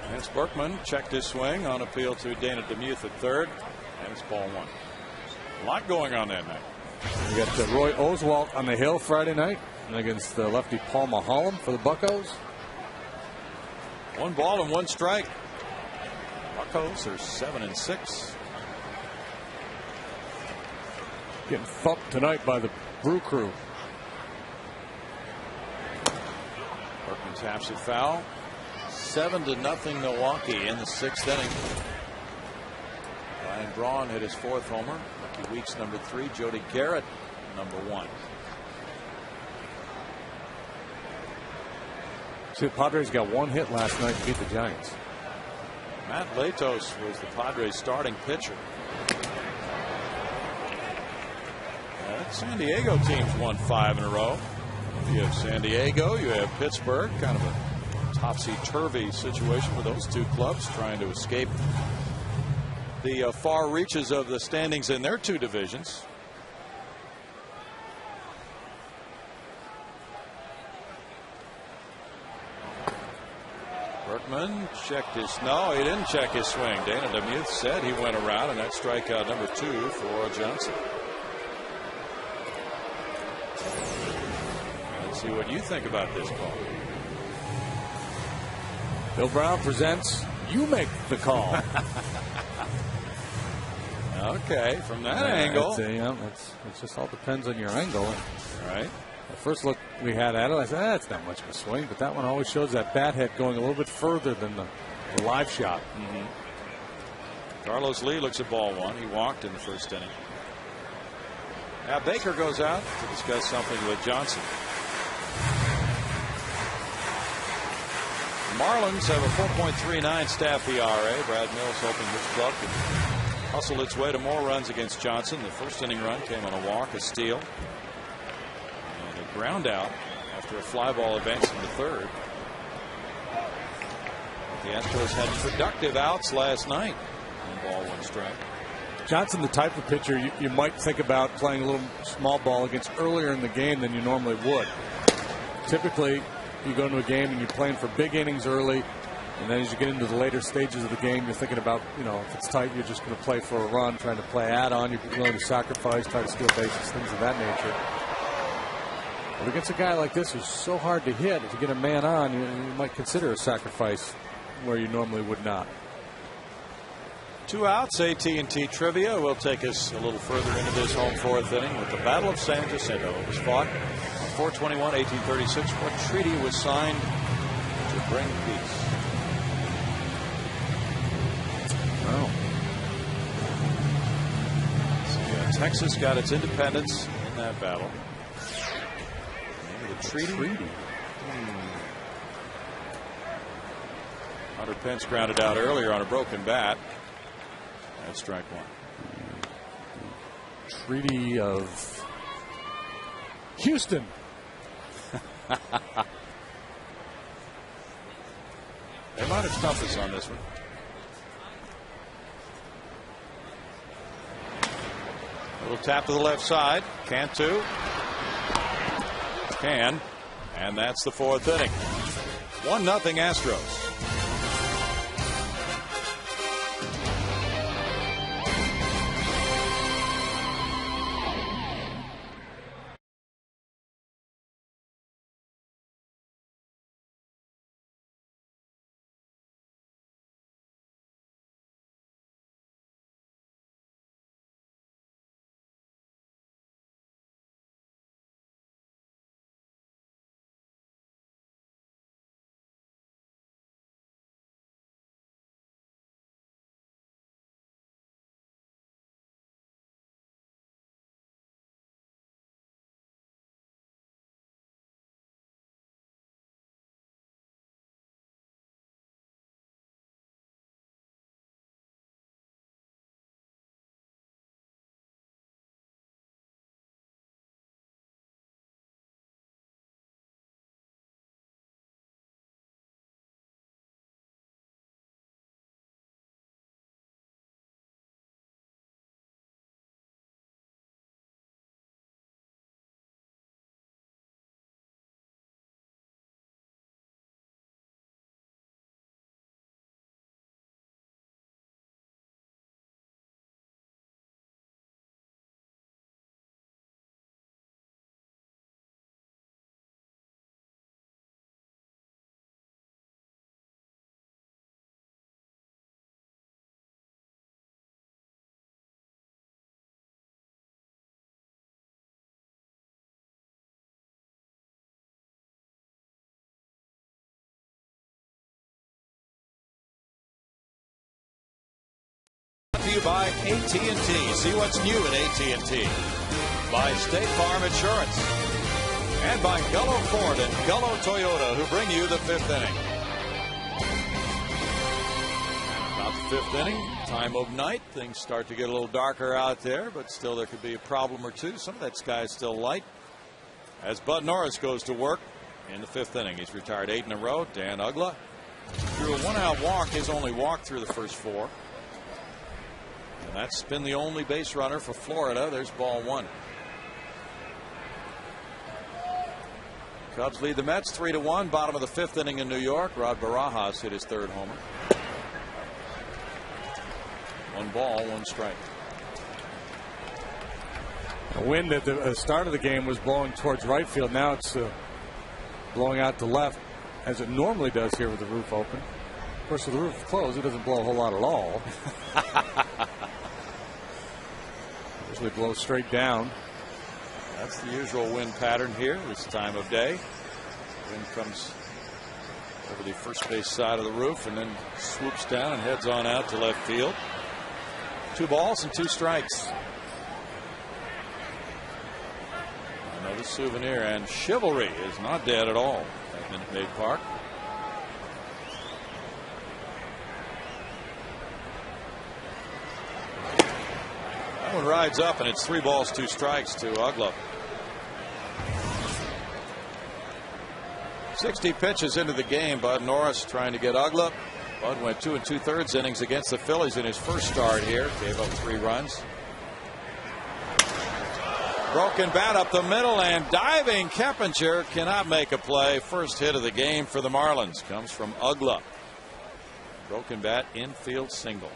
Lance Berkman checked his swing on appeal to Dana DeMuth at third, and it's ball one. A lot going on that night. We got Roy Oswalt on the hill Friday night against the lefty Paul Maholm for the Buccos. 1 ball and 1 strike. Buccos are 7-6. Getting thumped tonight by the Brew Crew. Berkman taps it foul. 7-0 Milwaukee in the 6th inning. Ryan Braun hit his 4th homer. Lucky Weeks number 3. Jody Garrett number 1. See, the Padres got 1 hit last night to beat the Giants. Matt Latos was the Padres starting pitcher. That San Diego team's won 5 in a row. You have San Diego, you have Pittsburgh, kind of a topsy-turvy situation with those two clubs trying to escape the far reaches of the standings in their 2 divisions. Berkman checked his. No, he didn't check his swing. Dana DeMuth said he went around, and that's strikeout number 2 for Johnson. Let's see what you think about this call. Bill Brown presents You Make the Call. Okay, from that angle. It just all depends on your angle. All right. The first look we had at it, I said, that's not much of a swing, but that one always shows that bat head going a little bit further than the live shot. Carlos Lee looks at ball 1. He walked in the 1st inning. Now Baker goes out to discuss something with Johnson. The Marlins have a 4.39 staff ERA. Brad Mills hoping his club can hustle its way to more runs against Johnson. The 1st inning run came on a walk, a steal, and a ground out after a fly ball advancing to 3rd. The Astros had productive outs last night. 1 ball, 1 strike. Johnson, the type of pitcher you might think about playing a little small ball against earlier in the game than you normally would. Typically, you go into a game and you're playing for big innings early, and then as you get into the later stages of the game, you're thinking about, if it's tight, you're just going to play for a run, trying to play add-on, you're willing to sacrifice, try to steal bases, things of that nature. But against a guy like this who's so hard to hit, if you get a man on, you might consider a sacrifice where you normally would not. 2 outs. AT&T Trivia will take us a little further into this home 4th inning with the Battle of San Jacinto. It was fought on 4/21/1836. What treaty was signed to bring peace? Oh. So, Texas got its independence in that battle. The treaty. Hunter Pence grounded out earlier on a broken bat. That's strike 1. Treaty of Houston. They might have stumped us on this one. A little tap to the left side. Can't to. Can. And that's the 4th inning. 1-0 Astros. by AT&T. See what's new at AT&T. By State Farm Insurance. And by Gullo Ford and Gullo Toyota, who bring you the 5th inning. About the 5th inning, time of night. Things start to get a little darker out there, but still there could be a problem or two. Some of that sky is still light. As Bud Norris goes to work in the 5th inning. He's retired 8 in a row. Dan Uggla drew a 1-out walk, his only walk through the first 4. And that's been the only base runner for Florida. There's ball 1. Cubs lead the Mets 3-1. Bottom of the 5th inning in New York. Rod Barajas hit his 3rd homer. 1 ball, 1 strike. The wind at the start of the game was blowing towards right field. Now it's blowing out to left, as it normally does here with the roof open. Of course, with the roof closed, it doesn't blow a whole lot at all. Usually blows straight down. That's the usual wind pattern here this time of day. Wind comes over the first base side of the roof and then swoops down and heads on out to left field. 2 balls and 2 strikes. Another souvenir, and chivalry is not dead at all at Minute Maid Park. That one rides up, and it's 3 balls, 2 strikes to Uggla. 60 pitches into the game. Bud Norris trying to get Uggla. Bud went 2 2/3 innings against the Phillies in his first start here. Gave up 3 runs. Broken bat up the middle, and diving Keppinger cannot make a play. First hit of the game for the Marlins comes from Uggla. Broken bat, infield single.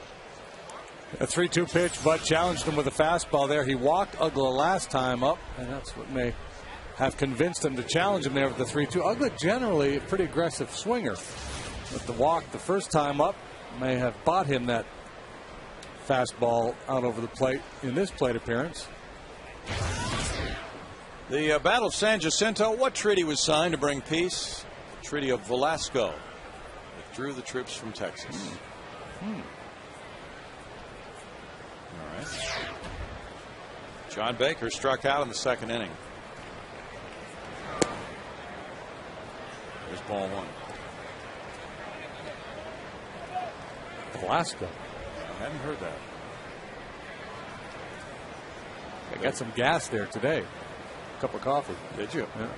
A 3-2 pitch. Bud challenged him with a fastball there. He walked Uggla last time up, and that's what may have convinced him to challenge him there with the 3-2. Uggla generally a pretty aggressive swinger, but the walk the first time up may have bought him that fastball out over the plate in this plate appearance. The Battle of San Jacinto. What treaty was signed to bring peace? The Treaty of Velasco. Withdrew the troops from Texas. All right. John Baker struck out in the 2nd inning. There's ball 1. Velasco. I hadn't heard that. I got some gas there today. Cup of coffee. Did you? Yeah.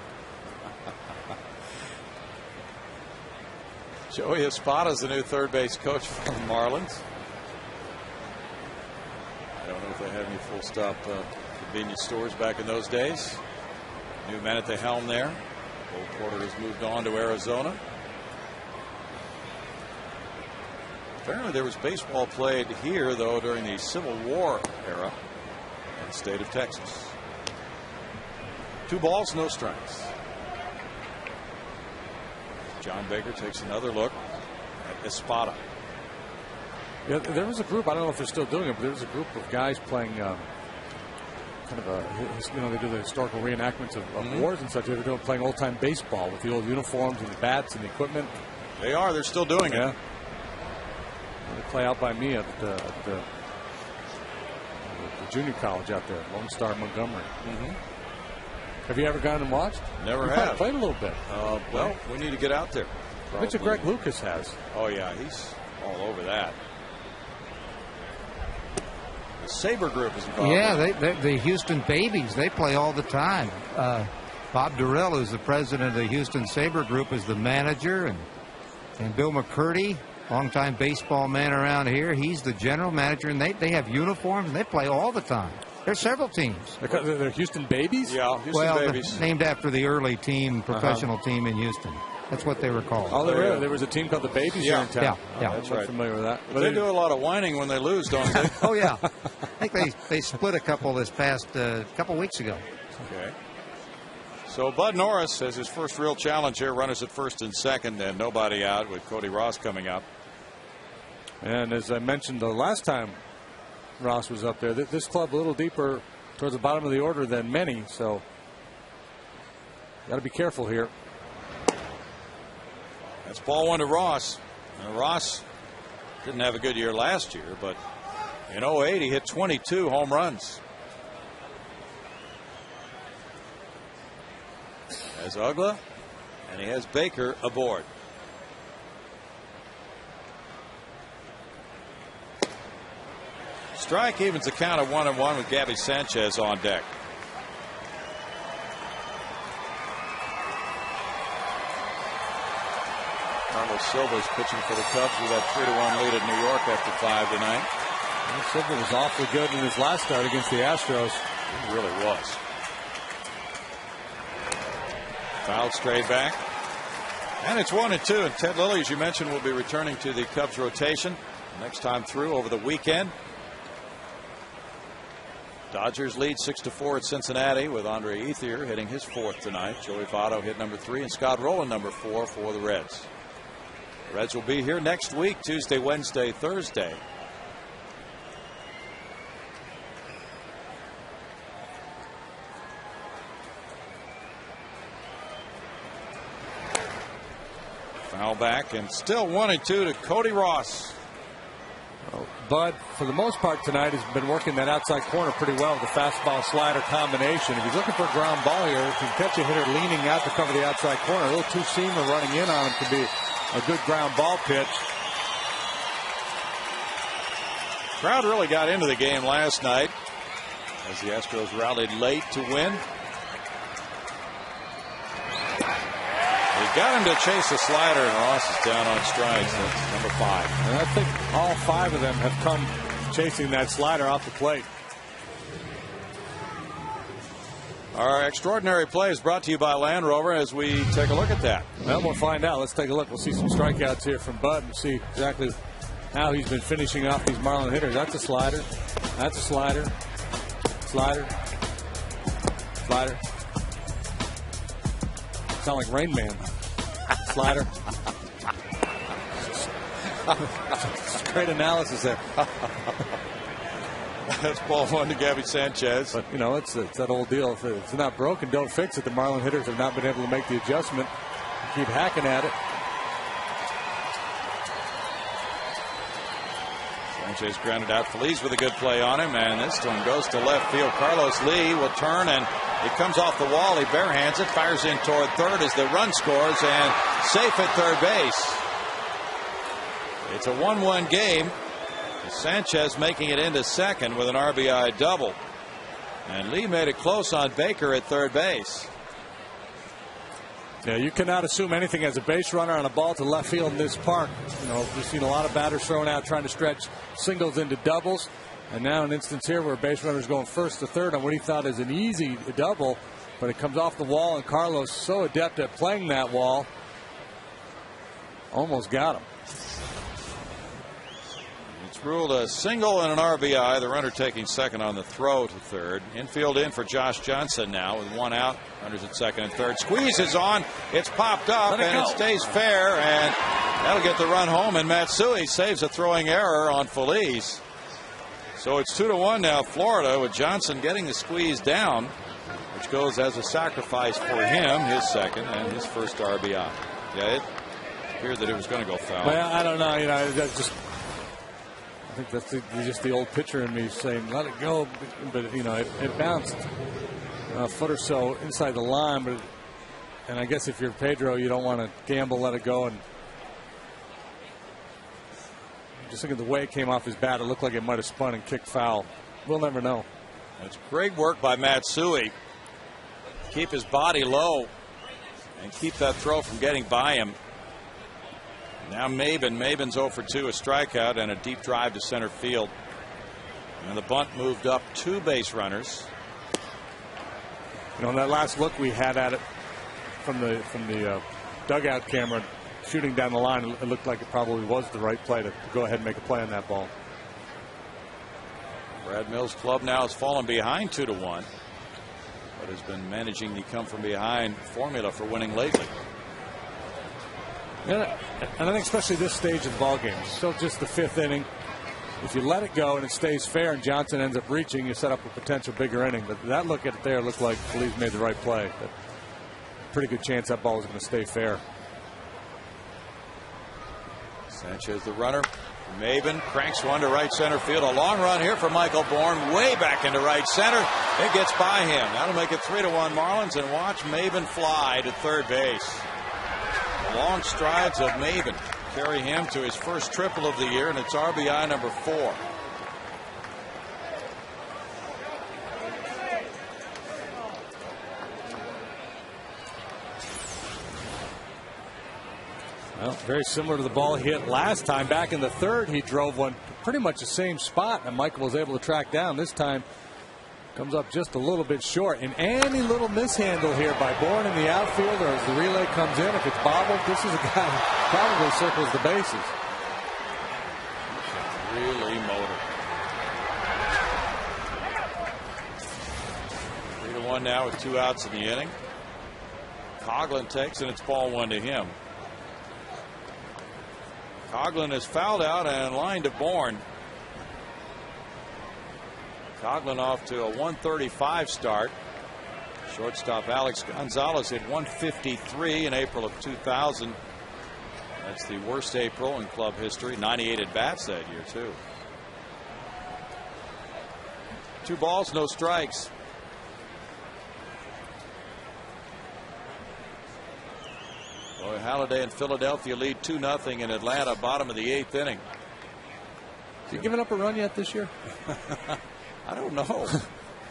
Joey Espada's the new 3rd base coach for the Marlins. I don't know if they had any full stop convenience stores back in those days. New man at the helm there. Cole Porter has moved on to Arizona. Apparently there was baseball played here, though, during the Civil War era in the state of Texas. 2 balls, no strikes. John Baker takes another look at Espada. Yeah, there was a group, I don't know if they're still doing it, but there was a group of guys playing kind of they do the historical reenactments of wars and such. They were playing old time baseball with the old uniforms and the bats and the equipment. They are. They're still doing it. They play out by me at the junior college out there, Lone Star, Montgomery. Have you ever gone and watched? Never have. Played a little bit. Well, we need to get out there. I bet you Greg Lucas has. Oh, yeah. He's all over that. The Sabre Group is involved. Yeah, the Houston Babies, they play all the time. Bob Durrell, who's the president of the Houston Sabre Group, is the manager, and Bill McCurdy, longtime baseball man around here, he's the general manager, and they have uniforms, and they play all the time. There's several teams. They're Houston Babies? Yeah, Houston Babies. Named after the early team, professional team in Houston. That's what they were called. Oh, there was a team called the Babies here in town. Yeah. That's right. I'm familiar with that. But they do a lot of whining when they lose, don't they? Oh, yeah. I think they split a couple this past couple weeks ago. Okay. So Bud Norris has his first real challenge here. Runners at 1st and 2nd, and nobody out with Cody Ross coming up. And as I mentioned the last time Ross was up there, this club a little deeper towards the bottom of the order than many, so got to be careful here. That's ball 1 to Ross. Now, Ross didn't have a good year last year, but In 08, he hit 22 home runs. Has Ugla, and he has Baker aboard. Strike evens the count at 1-1 with Gabby Sanchez on deck. Carlos Silva's pitching for the Cubs with that 3-1 lead at New York after 5 tonight. Well, Silva was awfully good in his last start against the Astros. He really was. Fouled straight back. And it's 1-2. And Ted Lilly, as you mentioned, will be returning to the Cubs rotation next time through over the weekend. Dodgers lead 6-4 at Cincinnati with Andre Ethier hitting his 4th tonight. Joey Votto hit number 3 and Scott Rowland number 4 for the Reds. The Reds will be here next week, Tuesday, Wednesday, Thursday. Foul back and still 1-2 to Cody Ross. Well, Bud, for the most part tonight, has been working that outside corner pretty well with the fastball slider combination. If he's looking for a ground ball here, if he can catch a hitter leaning out to cover the outside corner, a little two-seamer running in on him could be a good ground ball pitch. Crowd really got into the game last night as the Astros rallied late to win. They got him to chase the slider, and Ross is down on strikes. That's number 5. And I think all 5 of them have come chasing that slider off the plate. Our extraordinary play is brought to you by Land Rover as we take a look at that. Well, we'll find out. Let's take a look. We'll see some strikeouts here from Bud and see exactly how he's been finishing off these Marlin hitters. That's a slider. That's a slider. Slider. Slider. Sound like Rain Man. Slider. Great analysis there. That's ball 1 to Gabby Sanchez. But, you know, it's that old deal. If it's not broken, don't fix it. The Marlin hitters have not been able to make the adjustment. Keep hacking at it. Sanchez grounded out. Feliz with a good play on him, and this one goes to left field. Carlos Lee will turn, and it comes off the wall. He barehands it, fires in toward third as the run scores, and safe at third base. It's a 1-1 game. Sanchez making it into second with an RBI double. And Lee made it close on Baker at third base. Yeah, you cannot assume anything as a base runner on a ball to left field in this park. You know, we've seen a lot of batters thrown out trying to stretch singles into doubles. And now an instance here where a base runner is going first to third on what he thought is an easy double. But it comes off the wall, and Carlos, so adept at playing that wall, almost got him. It's ruled a single and an RBI. The runner taking second on the throw to third. Infield in for Josh Johnson now with 1 out. Runners at second and third. Squeeze is on. It's popped up, and it stays fair, and that'll get the run home. And Matsui saves a throwing error on Feliz. So it's 2-1 now, Florida, with Johnson getting the squeeze down, which goes as a sacrifice for him, his second and his first RBI. Yeah, it appeared that it was going to go foul. Well, I don't know. You know, that's just. I think that's just the old pitcher in me saying, let it go. But, you know, it bounced a foot or so inside the line. And I guess if you're Pedro, you don't want to gamble, let it go. And just looking at the way it came off his bat, it looked like it might have spun and kicked foul. We'll never know. That's great work by Matsui. Keep his body low and keep that throw from getting by him. Now Maben's 0 for 2, a strikeout and a deep drive to center field. And the bunt moved up 2 base runners. You know, in that last look we had at it from the dugout camera, shooting down the line, it looked like it probably was the right play to go ahead and make a play on that ball. Brad Mills' club now has fallen behind 2-1, but has been managing the come from behind formula for winning lately. Yeah, and I think especially this stage of the ball game, still just the 5th inning. If you let it go and it stays fair and Johnson ends up reaching, you set up a potential bigger inning. But that look at it there looked like Feliz made the right play. But pretty good chance that ball is going to stay fair. Sanchez the runner. Maben cranks one to right center field. A long run here for Michael Bourne, way back into right center. It gets by him. That'll make it 3-1 Marlins, and watch Maben fly to third base. The long strides of Maben carry him to his first triple of the year, and it's RBI number 4. Well, very similar to the ball he hit last time. Back in the third, he drove one pretty much the same spot, and Michael was able to track down. This time, comes up just a little bit short. And any little mishandle here by Bourne in the outfield, or as the relay comes in, if it's bobbled, this is a guy who probably circles the bases. Really motor. 3-1 now with 2 outs in the inning. Coughlin takes, and it's ball 1 to him. Coughlin is fouled out and lined to Bourne. Coughlin off to a 135 start. Shortstop Alex Gonzalez hit 153 in April of 2000. That's the worst April in club history. 98 at bats that year too. 2 balls, no strikes. Boy, Halladay and Philadelphia lead 2-0 in Atlanta, bottom of the 8th inning. Has he given up a run yet this year? I don't know.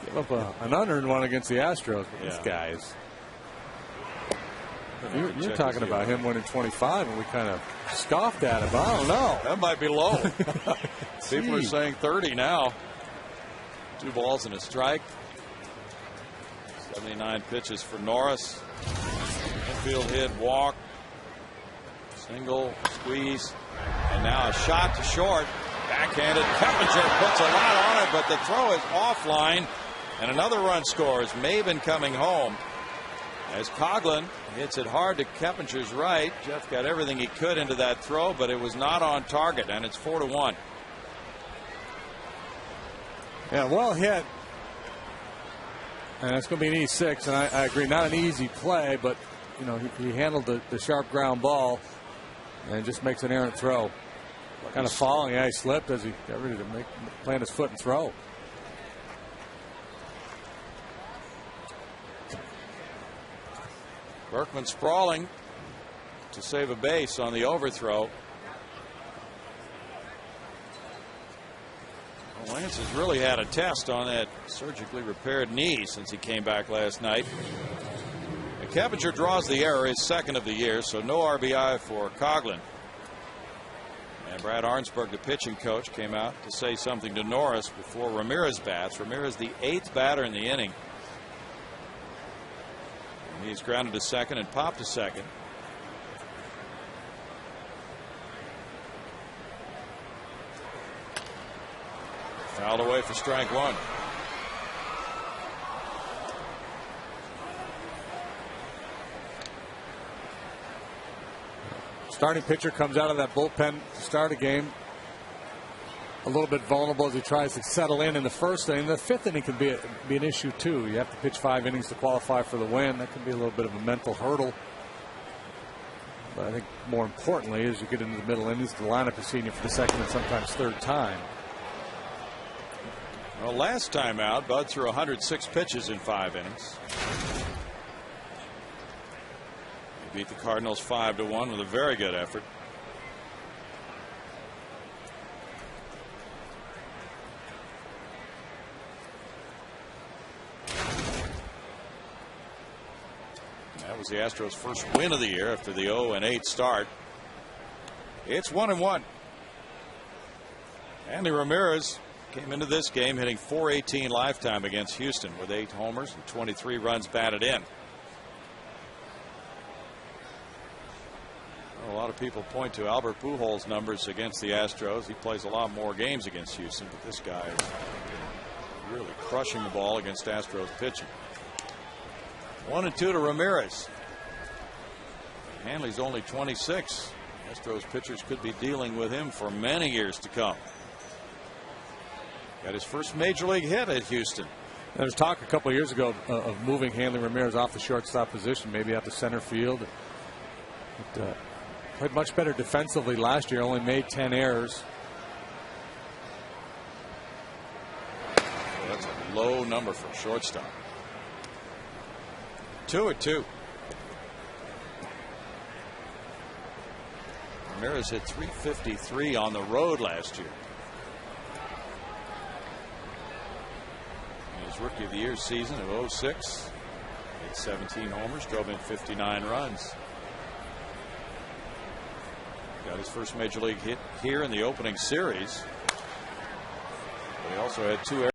Give up an unearned one against the Astros. These guys. You're talking about him winning 25, and we kind of scoffed at him. I don't know. That might be low. People are saying 30 now. 2 balls and a strike. 79 pitches for Norris. Infield hit, walk, single, squeeze, and now a shot to short. Backhanded. Keppinger puts a lot on it, but the throw is offline, and another run scores. Maben coming home as Coughlin hits it hard to Keppinger's right. Jeff got everything he could into that throw, but it was not on target, and it's 4-1. Yeah, well hit. And it's going to be an E6, and I agree, not an easy play, but you know, he handled the sharp ground ball and just makes an errant throw. Kind of falling. Yeah, he slipped as he got ready to plant his foot and throw. Berkman sprawling to save a base on the overthrow. Well, Lance has really had a test on that surgically repaired knee since he came back last night. Keppinger draws the error, his 2nd of the year, so no RBI for Coughlin. And Brad Arnsberg, the pitching coach, came out to say something to Norris before Ramirez bats. Ramirez, the 8th batter in the inning. And he's grounded to second and popped to second. Fouled away for strike 1. Starting pitcher comes out of that bullpen to start a game a little bit vulnerable as he tries to settle in the first inning. The 5th inning can be an issue too. You have to pitch 5 innings to qualify for the win. That can be a little bit of a mental hurdle. But I think more importantly, as you get into the middle innings, the lineup is seeing you for the 2nd and sometimes 3rd time. Well, last time out, Bud threw 106 pitches in 5 innings. He beat the Cardinals 5-1 with a very good effort. That was the Astros' first win of the year after the 0-8 start. It's 1-1. Andy Ramirez came into this game hitting .418 lifetime against Houston with 8 homers and 23 runs batted in. A lot of people point to Albert Pujols' numbers against the Astros. He plays a lot more games against Houston, but this guy is really crushing the ball against Astros pitching. 1-2 to Ramirez. Hanley's only 26. Astros pitchers could be dealing with him for many years to come. Got his first major league hit at Houston. There was talk a couple of years ago of moving Hanley Ramirez off the shortstop position, maybe out to center field. Played much better defensively last year, only made 10 errors. low number for a shortstop. 2-2. Ramirez hit .353 on the road last year. In his Rookie of the Year season of 06, hit 17 homers, drove in 59 runs. Got his first major league hit here in the opening series. But he also had 2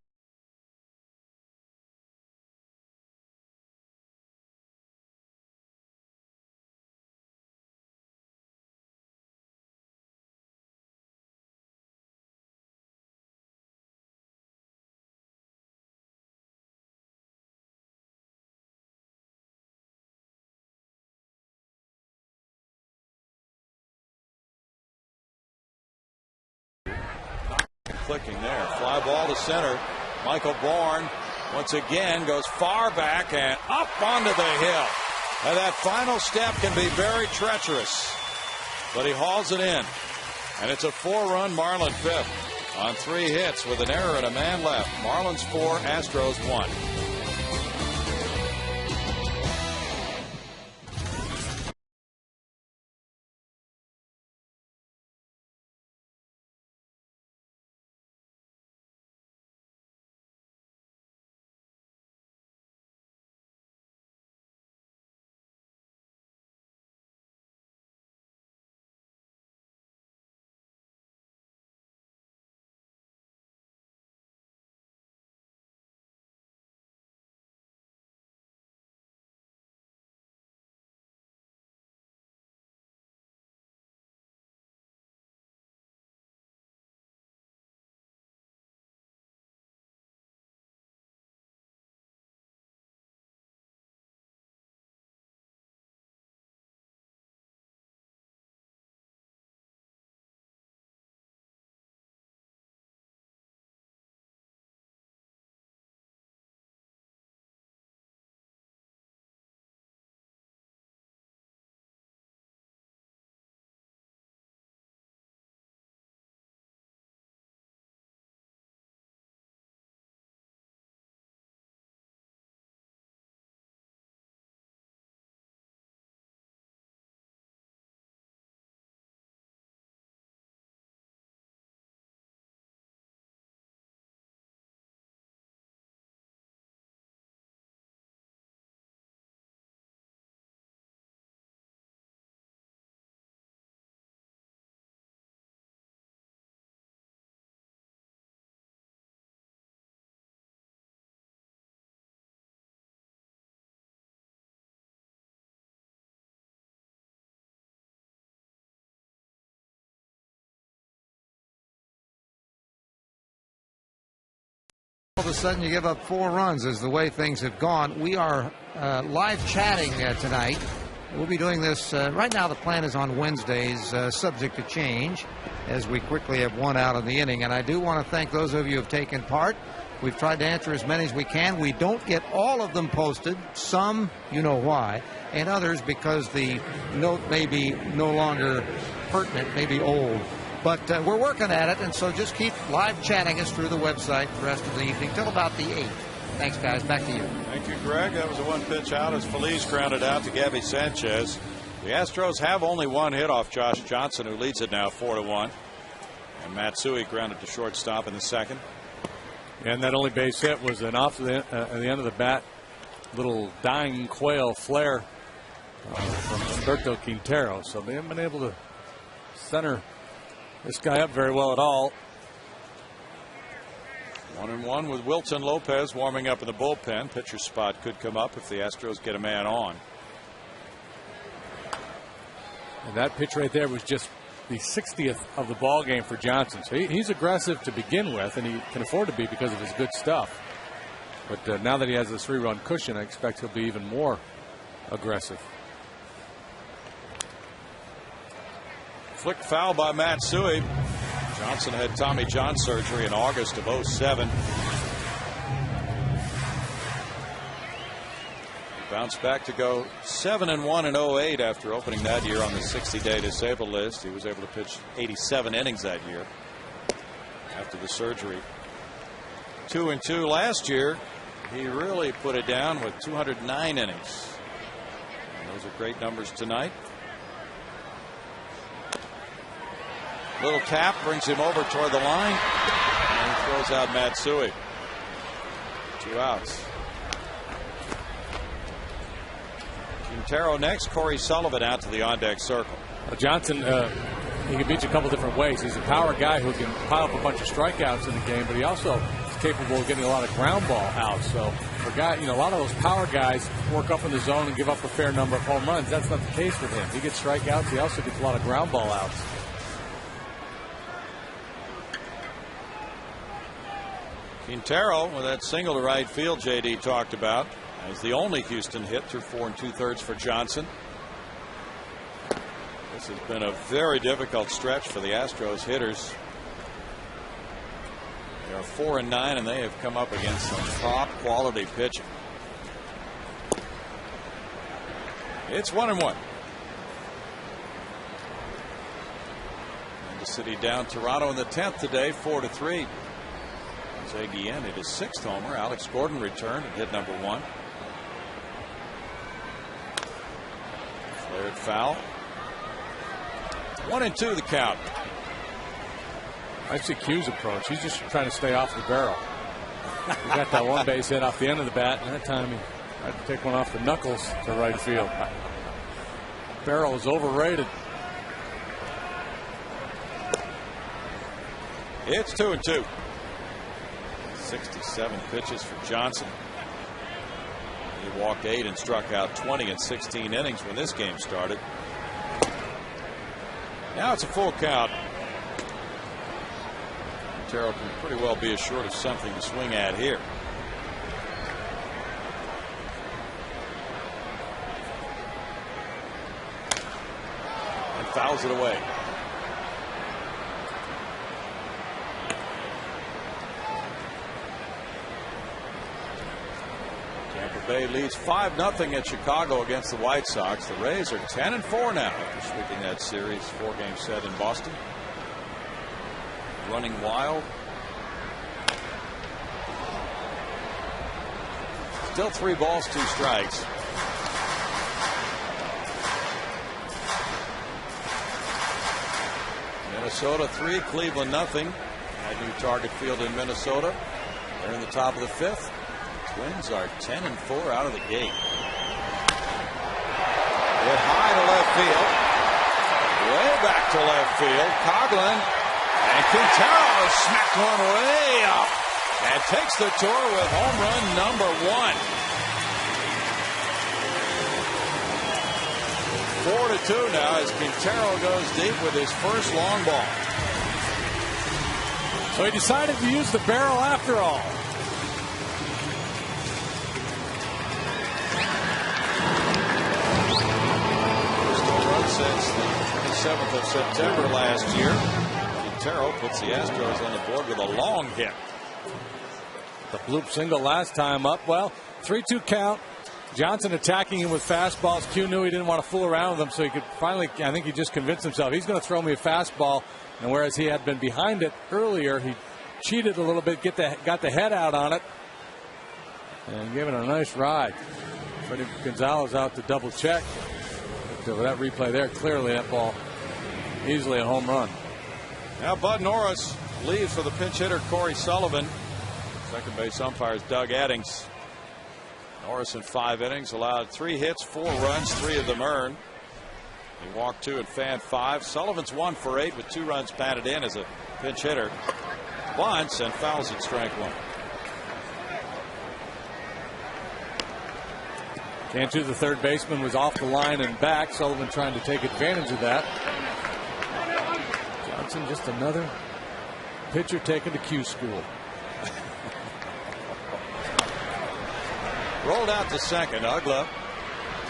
clicking there. Fly ball to center. Michael Bourne once again goes far back and up onto the hill. And that final step can be very treacherous, but he hauls it in. And it's a 4-run Marlin fifth on 3 hits with an error and a man left. Marlins 4, Astros 1. All of a sudden you give up 4 runs is the way things have gone. We are live chatting tonight. We'll be doing this right now. The plan is on Wednesdays, subject to change, as we quickly have 1 out in the inning. And I do want to thank those of you who have taken part. We've tried to answer as many as we can. We don't get all of them posted. Some, you know why, and others because the note may be no longer pertinent, maybe old. But we're working at it, and so just keep live chatting us through the website the rest of the evening till about the 8th. Thanks, guys. Back to you. Thank you, Greg. That was a 1-pitch out as Feliz grounded out to Gabby Sanchez. The Astros have only 1 hit off Josh Johnson, who leads it now 4-1. And Matsui grounded to shortstop in the second. And that only base hit was an off the end of the bat, little dying quail flare from Humberto Quintero. So they haven't been able to center this guy up very well at all. 1-1 with Wilton Lopez warming up in the bullpen. Pitcher spot could come up if the Astros get a man on. And that pitch right there was just the 60th of the ball game for Johnson. So he's aggressive to begin with, and he can afford to be because of his good stuff. But now that he has a 3-run cushion, I expect he'll be even more aggressive. Flicked foul by Matsui. Johnson had Tommy John surgery in August of 07. Bounced back to go 7-1 in 08 after opening that year on the 60-day disabled list. He was able to pitch 87 innings that year after the surgery. 2-2 last year. He really put it down with 209 innings. And those are great numbers tonight. Little tap brings him over toward the line, and he throws out Matsui. 2 outs. Quintero next. Corey Sullivan out to the on-deck circle. Well, Johnson, he can beat you a couple different ways. He's a power guy who can pile up a bunch of strikeouts in the game, but he also is capable of getting a lot of ground ball outs. So for a guy, a lot of those power guys work up in the zone and give up a fair number of home runs. That's not the case with him. He gets strikeouts. He also gets a lot of ground ball outs. Quintero with that single to right field JD talked about is the only Houston hit through 4 2/3 for Johnson. This has been a very difficult stretch for the Astros hitters. They are 4-9 and they have come up against some top quality pitching. It's 1-1. Kansas City down Toronto in the 10th today, 4-3. Jose Guillen hit his 6th homer. Alex Gordon returned and hit number 1. Flared foul. 1-2 the count. I see Q's approach. He's just trying to stay off the barrel. He got that one base hit off the end of the bat, and that time he tried to take one off the knuckles to right field. Barrel is overrated. It's 2-2. 67 pitches for Johnson. He walked 8 and struck out 20 in 16 innings when this game started. Now it's a full count. Quintero can pretty well be assured of something to swing at here. And fouls it away. Bay leads 5-0 at Chicago against the White Sox. The Rays are 10-4 now after sweeping that series 4-game set in Boston. Running wild. Still 3 balls, 2 strikes. Minnesota 3, Cleveland nothing. At new Target Field in Minnesota. They're in the top of the 5th. Twins are 10-4 out of the gate. Hit high to left field. Way back to left field. Coughlin and Quintero smacked one way up and takes the tour with home run number 1. 4-2 now as Quintero goes deep with his first long ball. So he decided to use the barrel after all. Since the 27th of September last year. Quintero puts the Astros on the board with a long hit. The bloop single last time up. Well, 3-2 count. Johnson attacking him with fastballs. Q knew he didn't want to fool around with him, so he could finally, I think he just convinced himself he's going to throw me a fastball. And whereas he had been behind it earlier, he cheated a little bit, got the head out on it, and gave it a nice ride. Freddie Gonzalez out to double check. With that replay there, clearly that ball easily a home run. Now Bud Norris leaves for the pinch hitter Corey Sullivan. Second base umpire is Doug Addings. Norris in 5 innings allowed 3 hits, 4 runs, 3 of them earned. He walked 2 and fanned 5. Sullivan's 1 for 8 with 2 runs batted in as a pinch hitter. Bunts and fouls at strike 1. Cantu, the third baseman, was off the line and back. Sullivan trying to take advantage of that. Johnson just another pitcher taken to Q school. Rolled out to second. Ugla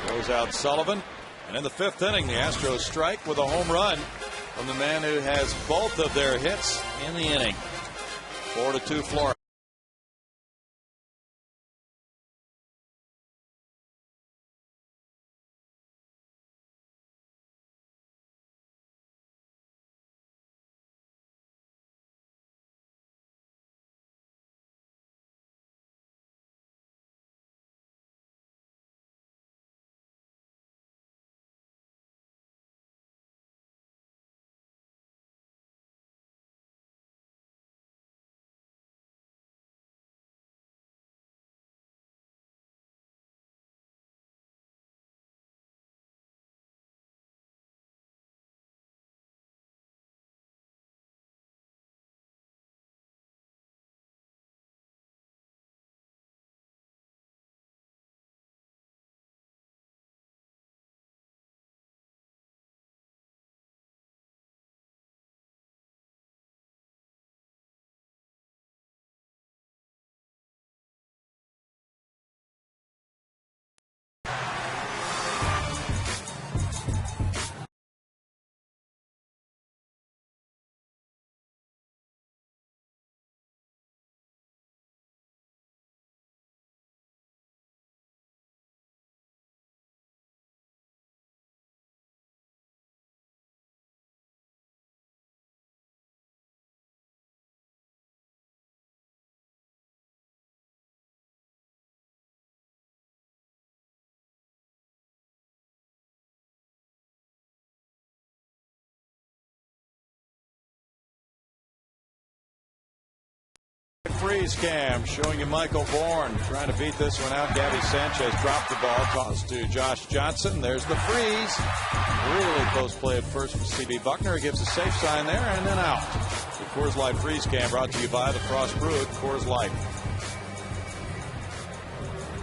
throws out Sullivan. And in the 5th inning, the Astros strike with a home run from the man who has both of their hits in the inning. 4-2 Florida. freeze cam showing you Michael Bourne trying to beat this one out. Gabby Sanchez dropped the ball, tossed to Josh Johnson. There's the freeze. Really close play at first for C.B. Buckner. He gives a safe sign there and then out. The Coors Light freeze cam brought to you by the Frost Brewed Coors Light.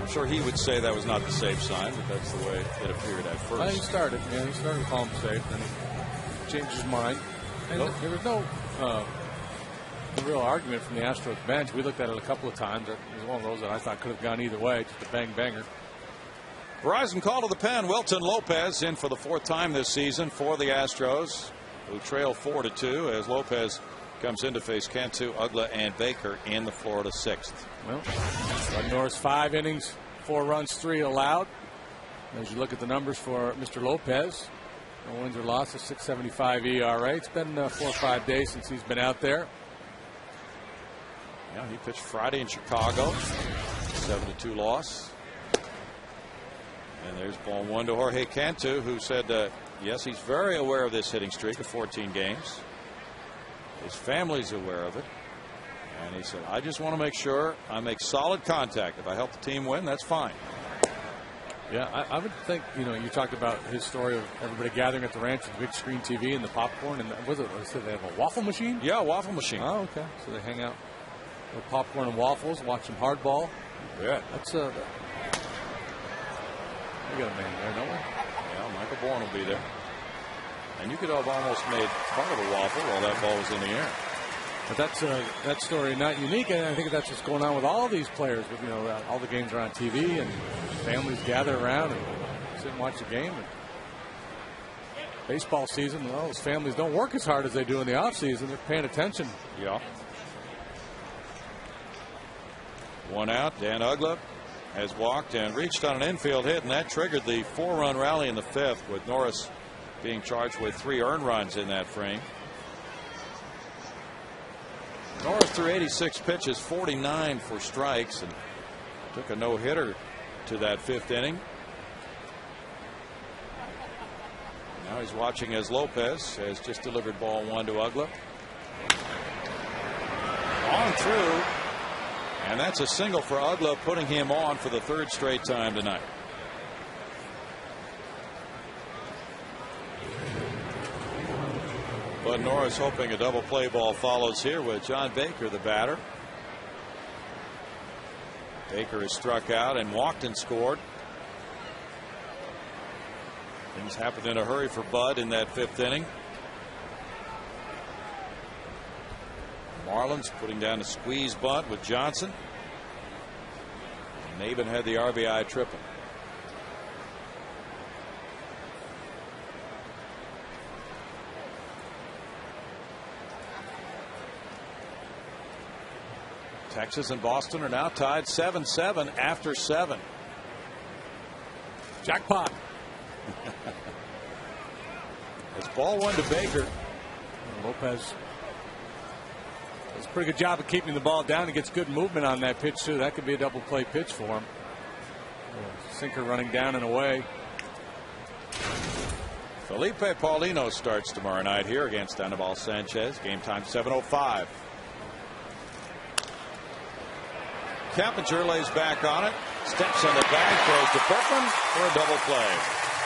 I'm sure he would say that was not the safe sign, but that's the way it appeared at first. Well, he started to call him safe, and he changed his mind. And there was no real argument from the Astros bench. We looked at it a couple of times. It was one of those that I thought could have gone either way, just a bang-banger. Verizon call to the pen. Wilton Lopez in for the 4th time this season for the Astros, who trail 4-2 as Lopez comes in to face Cantu, Ugla, and Baker in the Florida 6th. Well, Bud Norris 5 innings, 4 runs, 3 allowed. As you look at the numbers for Mr. Lopez, no wins or losses, 6.75 ERA. It's been 4 or 5 days since he's been out there. Yeah, he pitched Friday in Chicago, 7-2 loss. And there's ball 1 to Jorge Cantu, who said, yes, he's very aware of this hitting streak of 14 games. His family's aware of it. And he said, I just want to make sure I make solid contact. If I help the team win, that's fine. Yeah, I would think, you talked about his story of everybody gathering at the ranch with the big screen TV and the popcorn. And so they have a waffle machine? Yeah, a waffle machine. Oh, okay. So they hang out with popcorn and waffles, watch some hardball. Yeah. That's we got a man there, don't we? Yeah, Michael Bourne will be there. And you could have almost made part of a waffle while that ball was in the air. But that's that story not unique, and I think that's what's going on with all these players. With all the games are on TV, and families gather around and sit and watch the game. And baseball season, well, those families don't work as hard as they do in the off season. They're paying attention. Yeah. 1 out. Dan Ugla has walked and reached on an infield hit, and that triggered the 4-run rally in the 5th, with Norris being charged with 3 earned runs in that frame. Norris threw 86 pitches, 49 for strikes, and took a no-hitter to that 5th inning. Now he's watching as Lopez has just delivered ball 1 to Ugla. On through, and that's a single for Ugla, putting him on for the 3rd straight time tonight. But Norris hoping a double play ball follows here with John Baker, the batter. Baker has struck out and walked and scored. Things happened in a hurry for Bud in that 5th inning. Marlins putting down a squeeze bunt with Johnson. Maben had the RBI triple. Texas and Boston are now tied 7-7 after 7. Jackpot. It's ball 1 to Baker. Lopez does a pretty good job of keeping the ball down. He gets good movement on that pitch too. That could be a double play pitch for him. Sinker running down and away. Felipe Paulino starts tomorrow night here against Anibal Sanchez. Game time 7:05. Kempinger lays back on it, steps on the bag, throws to Berkman for a double play.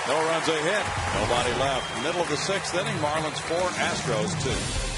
No runs, a hit, nobody left. Middle of the 6th inning, Marlins 4, Astros 2.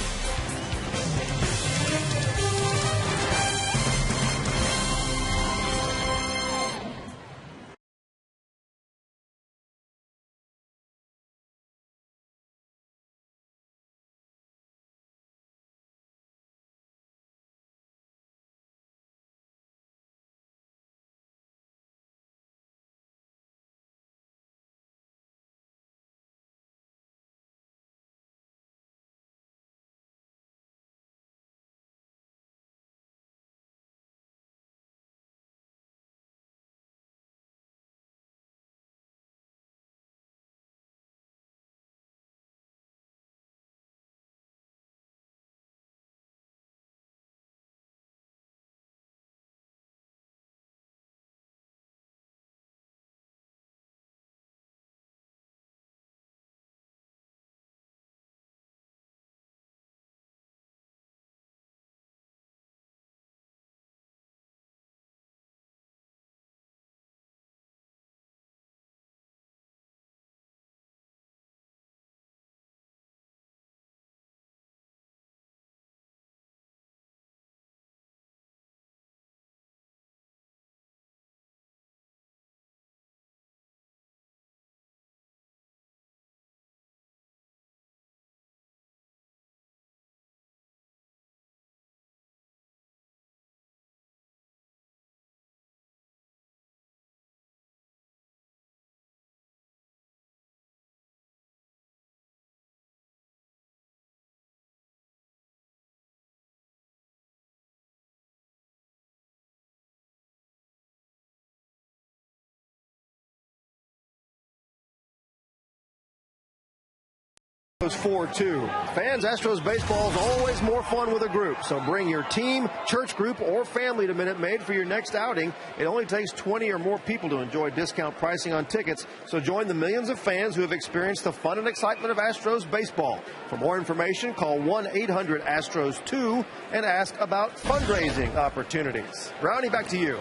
4-2. Fans, Astros baseball is always more fun with a group, so bring your team, church group, or family to Minute Maid for your next outing. It only takes 20 or more people to enjoy discount pricing on tickets, so join the millions of fans who have experienced the fun and excitement of Astros baseball. For more information, call 1-800-ASTROS-2 and ask about fundraising opportunities. Brownie, back to you.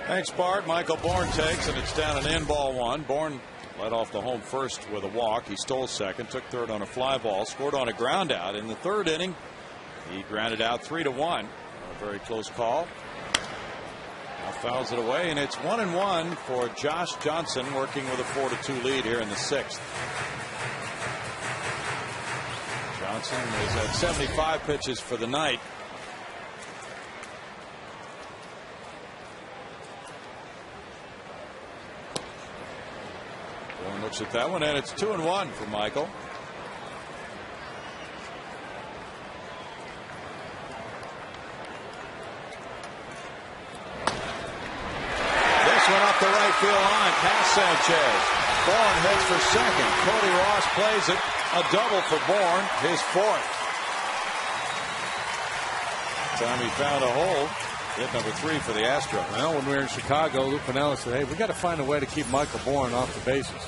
Thanks, Bart. Michael Bourne takes, and it's down an end, ball one. Bourne led off the home first with a walk. He stole second, took third on a fly ball, scored on a ground out. In the third inning, he grounded out 3-1. A very close call. Now fouls it away, and it's 1-1 for Josh Johnson, working with a 4-2 lead here in the sixth. Johnson is at 75 pitches for the night. Looks at that one, and it's 2-1 for Michael. This one up the right field line, past Sanchez. Bourne heads for second. Cody Ross plays it. A double for Bourne, his fourth. Time he found a hole. Hit number 3 for the Astros. Well, when we were in Chicago, Lou Piniella said, hey, we got to find a way to keep Michael Bourne off the bases.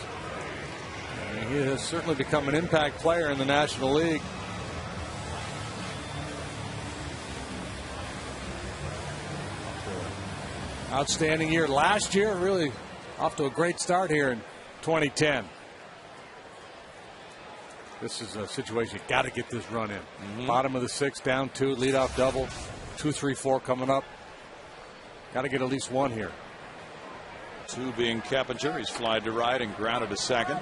He has certainly become an impact player in the National League. Outstanding year last year, really off to a great start here in 2010. This is a situation you got to get this run in. Bottom of the sixth, down 2, leadoff double, 2-3-4 coming up. Got to get at least one here. 2 being Keppinger. He's flied to right and grounded to second.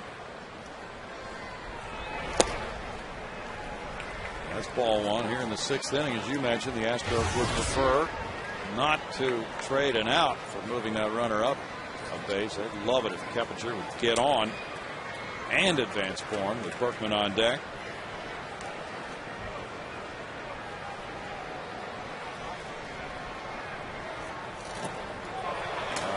That's ball one here in the sixth inning. As you mentioned, the Astros would prefer not to trade an out for moving that runner up a base. They'd love it if Keppinger would get on and advance Bourne with Berkman on deck.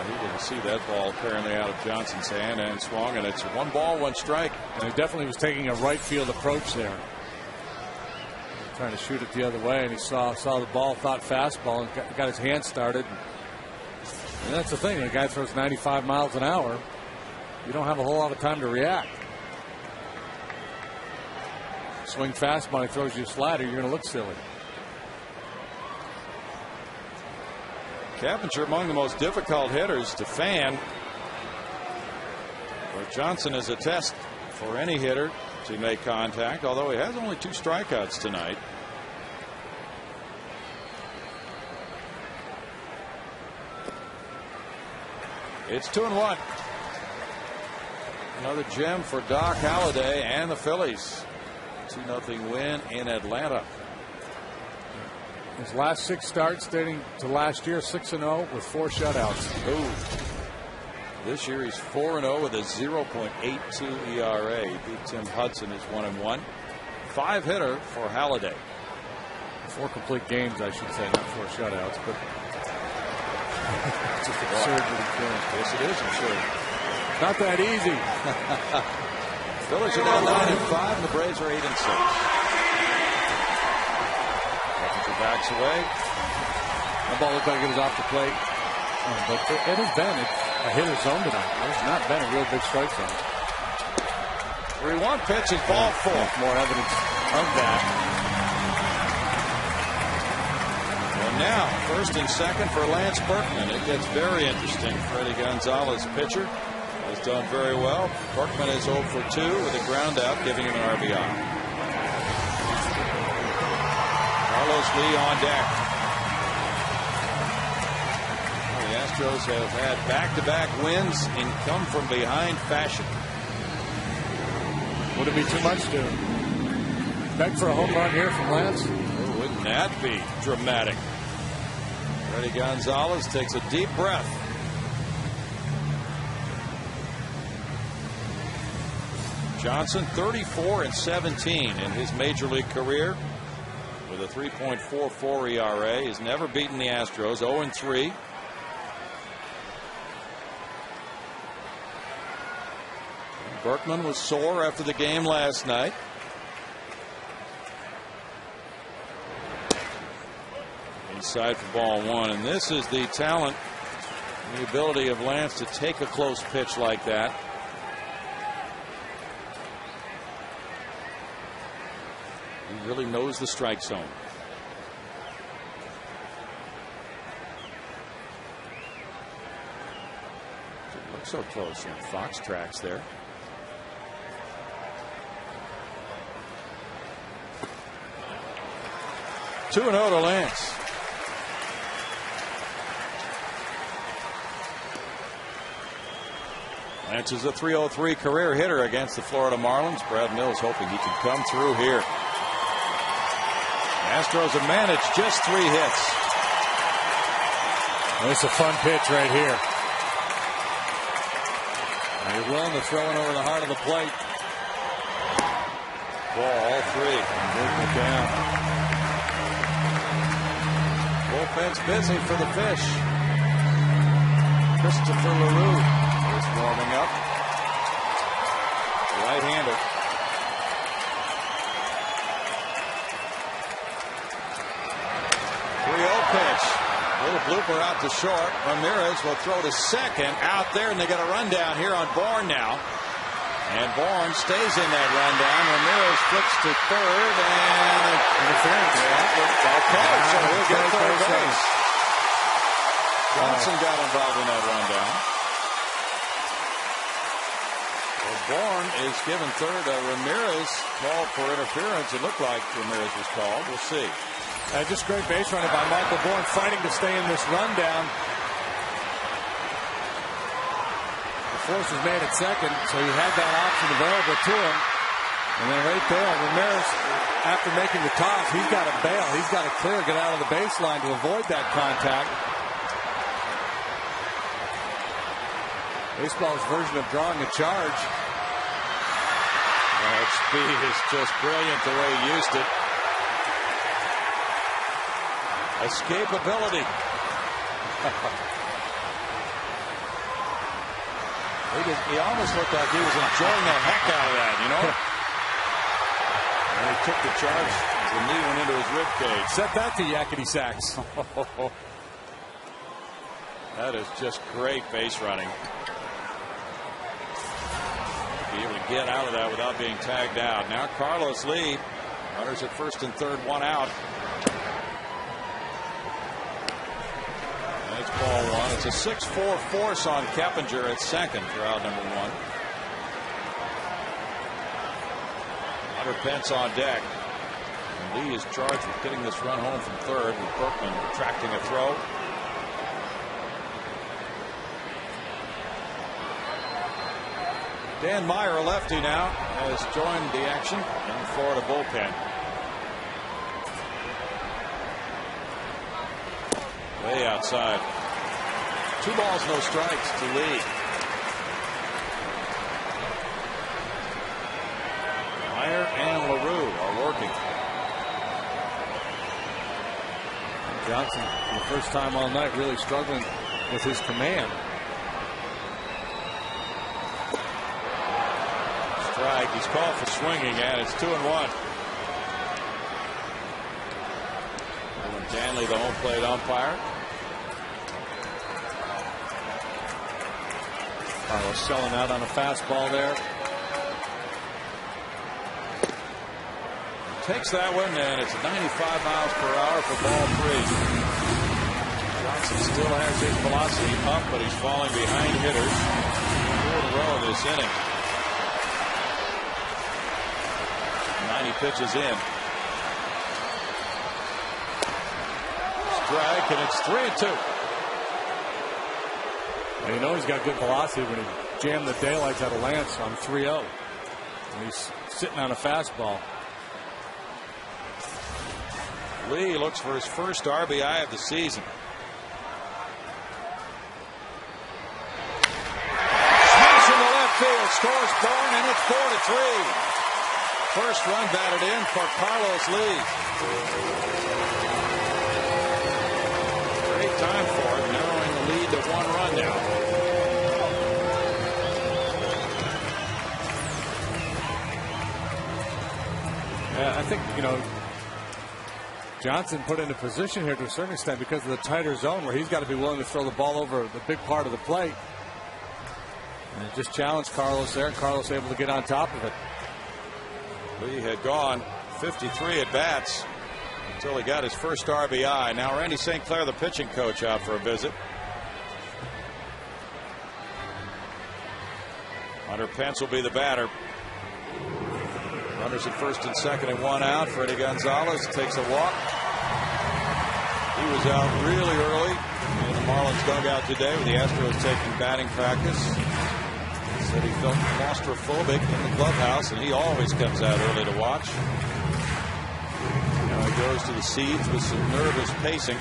He didn't see that ball apparently out of Johnson's hand and swung, and it's 1 ball, 1 strike. And he definitely was taking a right field approach there. Trying to shoot it the other way, and he saw the ball, thought fastball, and got his hand started. And that's the thing, the guy throws 95 miles an hour. You don't have a whole lot of time to react. Swing fastball, he throws you a slider, you're going to look silly. Keppinger among the most difficult hitters to fan. Where Johnson is a test for any hitter to make contact, although he has only 2 strikeouts tonight. It's 2-1. Another gem for Doc Halladay and the Phillies. 2-0 win in Atlanta. His last 6 starts dating to last year, 6-0 with 4 shutouts. Ooh. This year he's 4-0 with a 0.82 ERA. He beat Tim Hudson as 1-1. 5-hitter for Halladay. 4 complete games, I should say, not 4 shutouts, but it's just absurd what he's doing. Yes, it is absurd. Not that easy. Phillies are now 9-5, and the Braves are 8-6. Keppinger backs away. That ball looked like it was off the plate. But it has been a hitter's zone tonight. There's not been a real big strike zone. 3-1 pitch is ball 4. More evidence of that. And now, first and second for Lance Berkman. It gets very interesting. Freddie Gonzalez, pitcher, has done very well. Berkman is 0 for 2 with a ground out, giving him an RBI. Carlos Lee on deck. The Astros have had back-to-back wins in come from behind fashion. Would it be too much to beg for a home run here from Lance? Oh, wouldn't that be dramatic? Freddie Gonzalez takes a deep breath. Johnson 34-17 in his major league career with a 3.44 ERA. He's never beaten the Astros. 0-3. Berkman was sore after the game last night. Inside for ball one, and this is the talent and the ability of Lance to take a close pitch like that. He really knows the strike zone. Didn't look so close in Fox tracks there. Two and 0 to Lance. Lance is a .303 career hitter against the Florida Marlins. Brad Mills hoping he can come through here. Astros have managed just 3 hits. It's a fun pitch right here. And he's willing to throw it over the heart of the plate. Ball, all 3. Moving it down. Bullpen's busy for the fish. Christopher LaRue is warming up. Right-hander. 3-0 pitch. Little blooper out to short. Ramirez will throw to second. Out there, and they got a rundown here on Bourne now. And Bourne stays in that rundown. Ramirez flips to third, and interference. Okay, so we'll get third base. Johnson got involved in that rundown. Well, Bourne is given third. Ramirez called for interference. It looked like Ramirez was called. We'll see. Just great base running by Michael Bourne, fighting to stay in this rundown. The force was made at second, so he had that option available to him. And then right there, Ramirez, after making the toss, he's got to bail. He's got to clear, get out of the baseline to avoid that contact. Baseball's version of drawing a charge. That speed is just brilliant the way he used it. Escapability. He almost looked like he was enjoying the heck out of that, you know? And he took the charge. The knee went into his rib cage. Set that to yakety sax. That is just great base running. Be able to get out of that without being tagged out. Now Carlos Lee. Runners at first and third, 1 out. That's ball one. It's a 6-4 force on Keppinger at second for out number 1. Hunter Pence on deck. And Lee is charged with getting this run home from third, with Berkman retracting a throw. Dan Meyer, a lefty now, has joined the action in the Florida bullpen. Way outside. 2 balls, no strikes to Lee. Meyer and LaRue are working. Johnson, for the first time all night, really struggling with his command. Strike. He's called for swinging, and it's 2-1. Danley, the home plate umpire. Carlos selling out on a fastball there. Takes that one, and it's 95 miles per hour for ball 3. Johnson still has his velocity up, but he's falling behind hitters. 4 in a row this inning. 90 pitches in. Strike, and it's 3-2. And you know he's got good velocity when he jammed the daylights out of Lance on 3-0. And he's sitting on a fastball. Lee looks for his first RBI of the season. Smash in the left field, scores Bourne, and it's 4-3. First run batted in for Carlos Lee. Great time for him, narrowing the lead to 1 run now. Yeah, I think, you know, Johnson put into position here to a certain extent because of the tighter zone where he's got to be willing to throw the ball over the big part of the plate. And it just challenged Carlos there, and Carlos able to get on top of it. Lee had gone 53 at bats until he got his first RBI. Now Randy St. Clair, the pitching coach, out for a visit. Hunter Pence will be the batter. Runners at first and second and 1 out. Freddie Gonzalez takes a walk. He was out really early in the Marlins dugout today with the Astros taking batting practice. Said he felt claustrophobic in the clubhouse, and he always comes out early to watch. Now he goes to the seeds with some nervous pacing.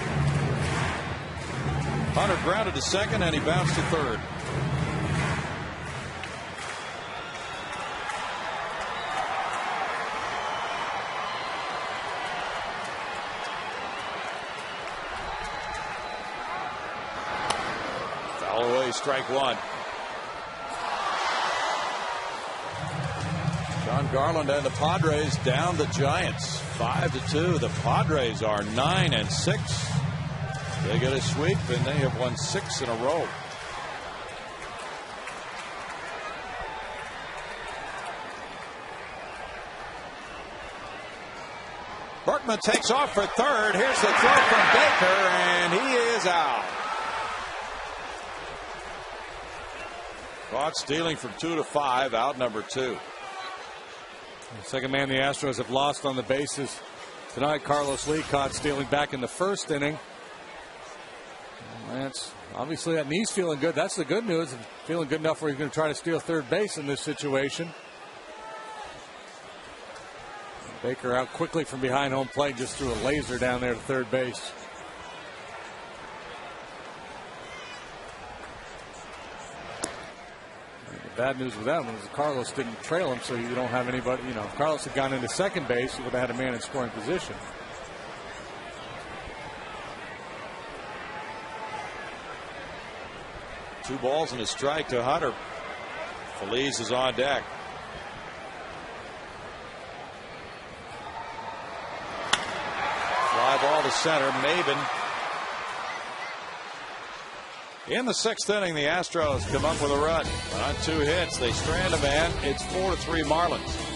Hunter grounded to second, and he bounced to third. Strike one. John Garland and the Padres down the Giants 5-2. The Padres are 9-6. They get a sweep, and they have won 6 in a row. Berkman takes off for third. Here's the throw from Baker, and he is out. Caught stealing from 2 to 5, out number 2. The second man the Astros have lost on the bases tonight. Carlos Lee caught stealing back in the first inning. That's obviously that knee's feeling good. That's the good news. Feeling good enough where he's going to try to steal third base in this situation. Baker out quickly from behind home plate, just threw a laser down there to third base. Bad news with that one is Carlos didn't trail him, so you don't have anybody. You know, if Carlos had gone into second base, he would have had a man in scoring position. Two balls and a strike to Hunter. Feliz is on deck. Fly ball to center. Maben. In the 6th inning, the Astros come up with a run. On 2 hits, they strand a man. It's 4-3 Marlins.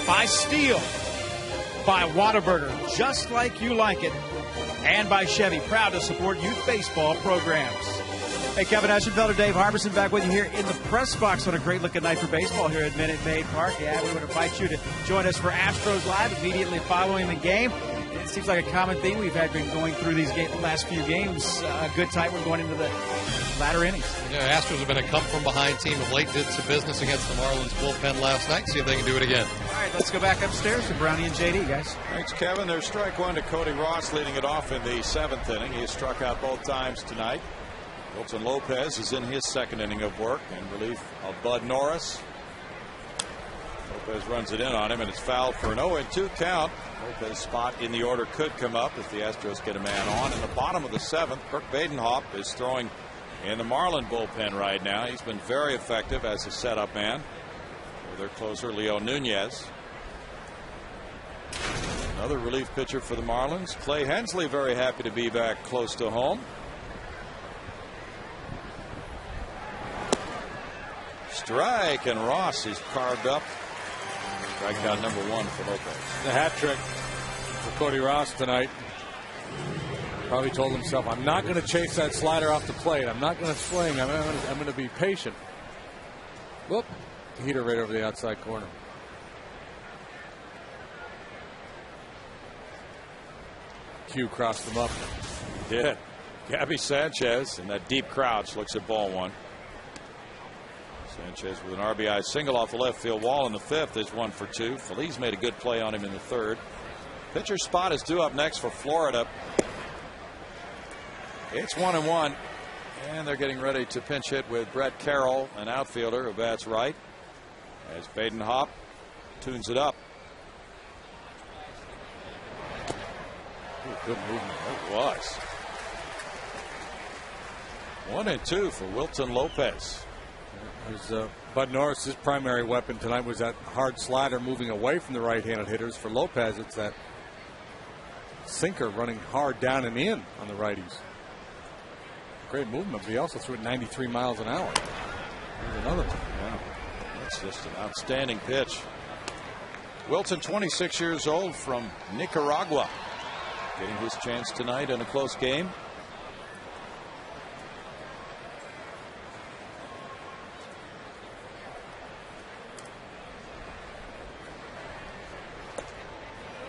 By Steel, by Whataburger, just like you like it, and by Chevy, proud to support youth baseball programs. Hey, Kevin Eschenfelder, Dave Harbison back with you here in the press box on a great-looking night for baseball here at Minute Maid Park. Yeah, we would invite you to join us for Astros Live immediately following the game. it seems like a common theme we've had been going through these last few games. A good tight one going into the latter innings. Yeah, Astros have been a come-from-behind team of late. Did some business against the Marlins bullpen last night. See if they can do it again. All right, let's go back upstairs to Brownie and JD, guys. Thanks, Kevin. There's strike one to Cody Ross, leading it off in the 7th inning. He has struck out both times tonight. Wilson Lopez is in his 2nd inning of work in relief of Bud Norris. Lopez runs it in on him, and it's fouled for an 0-2 count. Lopez's spot in the order could come up if the Astros get a man on. In the bottom of the 7th, Kirk Badenhop is throwing in the Marlin bullpen right now. He's been very effective as a setup man for their closer, Leo Nunez. Another relief pitcher for the Marlins, Clay Hensley, very happy to be back close to home. Strike, and Ross is carved up. Strikeout number 1 for Lopez. The hat trick for Cody Ross tonight. Probably told himself, I'm not going to chase that slider off the plate. I'm not going to swing. I'm going to be patient. Whoop. Heater right over the outside corner. Q crossed him up. He did. Gabby Sanchez in that deep crouch looks at ball 1. Sanchez with an RBI single off the left field wall in the 5th is 1 for 2. Feliz made a good play on him in the 3rd. Pitcher spot is due up next for Florida. It's 1-1, and they're getting ready to pinch hit with Brett Carroll, an outfielder who bats right, as Badenhop tunes it up. Ooh, good movement. It was. 1-2 for Wilton Lopez. Bud Norris' primary weapon tonight was that hard slider moving away from the right-handed hitters. For Lopez, it's that sinker running hard down and in on the righties. Great movement, but he also threw it 93 miles an hour. Here's another one. Yeah, that's just an outstanding pitch. Wilton, 26 years old, from Nicaragua, getting his chance tonight in a close game.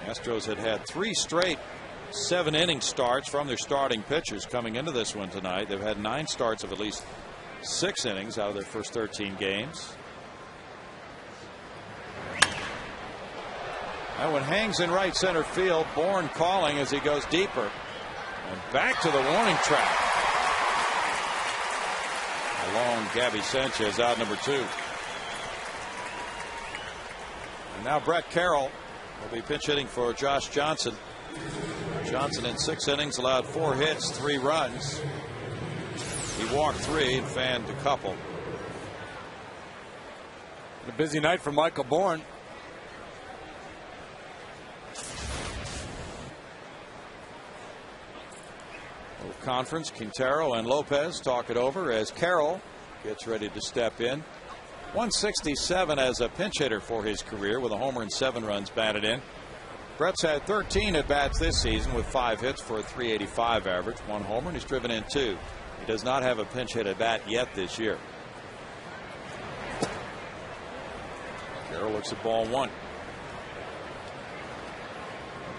Astros had 3 straight 7-inning starts from their starting pitchers coming into this one tonight. They've had 9 starts of at least 6 innings out of their first 13 games. That one hangs in right center field. Bourne calling as he goes deeper. And back to the warning track. Along Gabby Sanchez, out number 2. And now Brett Carroll will be pinch hitting for Josh Johnson. Johnson in 6 innings allowed 4 hits, 3 runs. He walked 3 and fanned a couple. A busy night for Michael Bourne. Conference, Quintero and Lopez talk it over as Carroll gets ready to step in. 167 as a pinch hitter for his career, with a homer and 7 runs batted in. Brett's had 13 at bats this season with 5 hits for a .385 average, 1 homer, and he's driven in 2. He does not have a pinch hit at bat yet this year. Carroll looks at ball 1.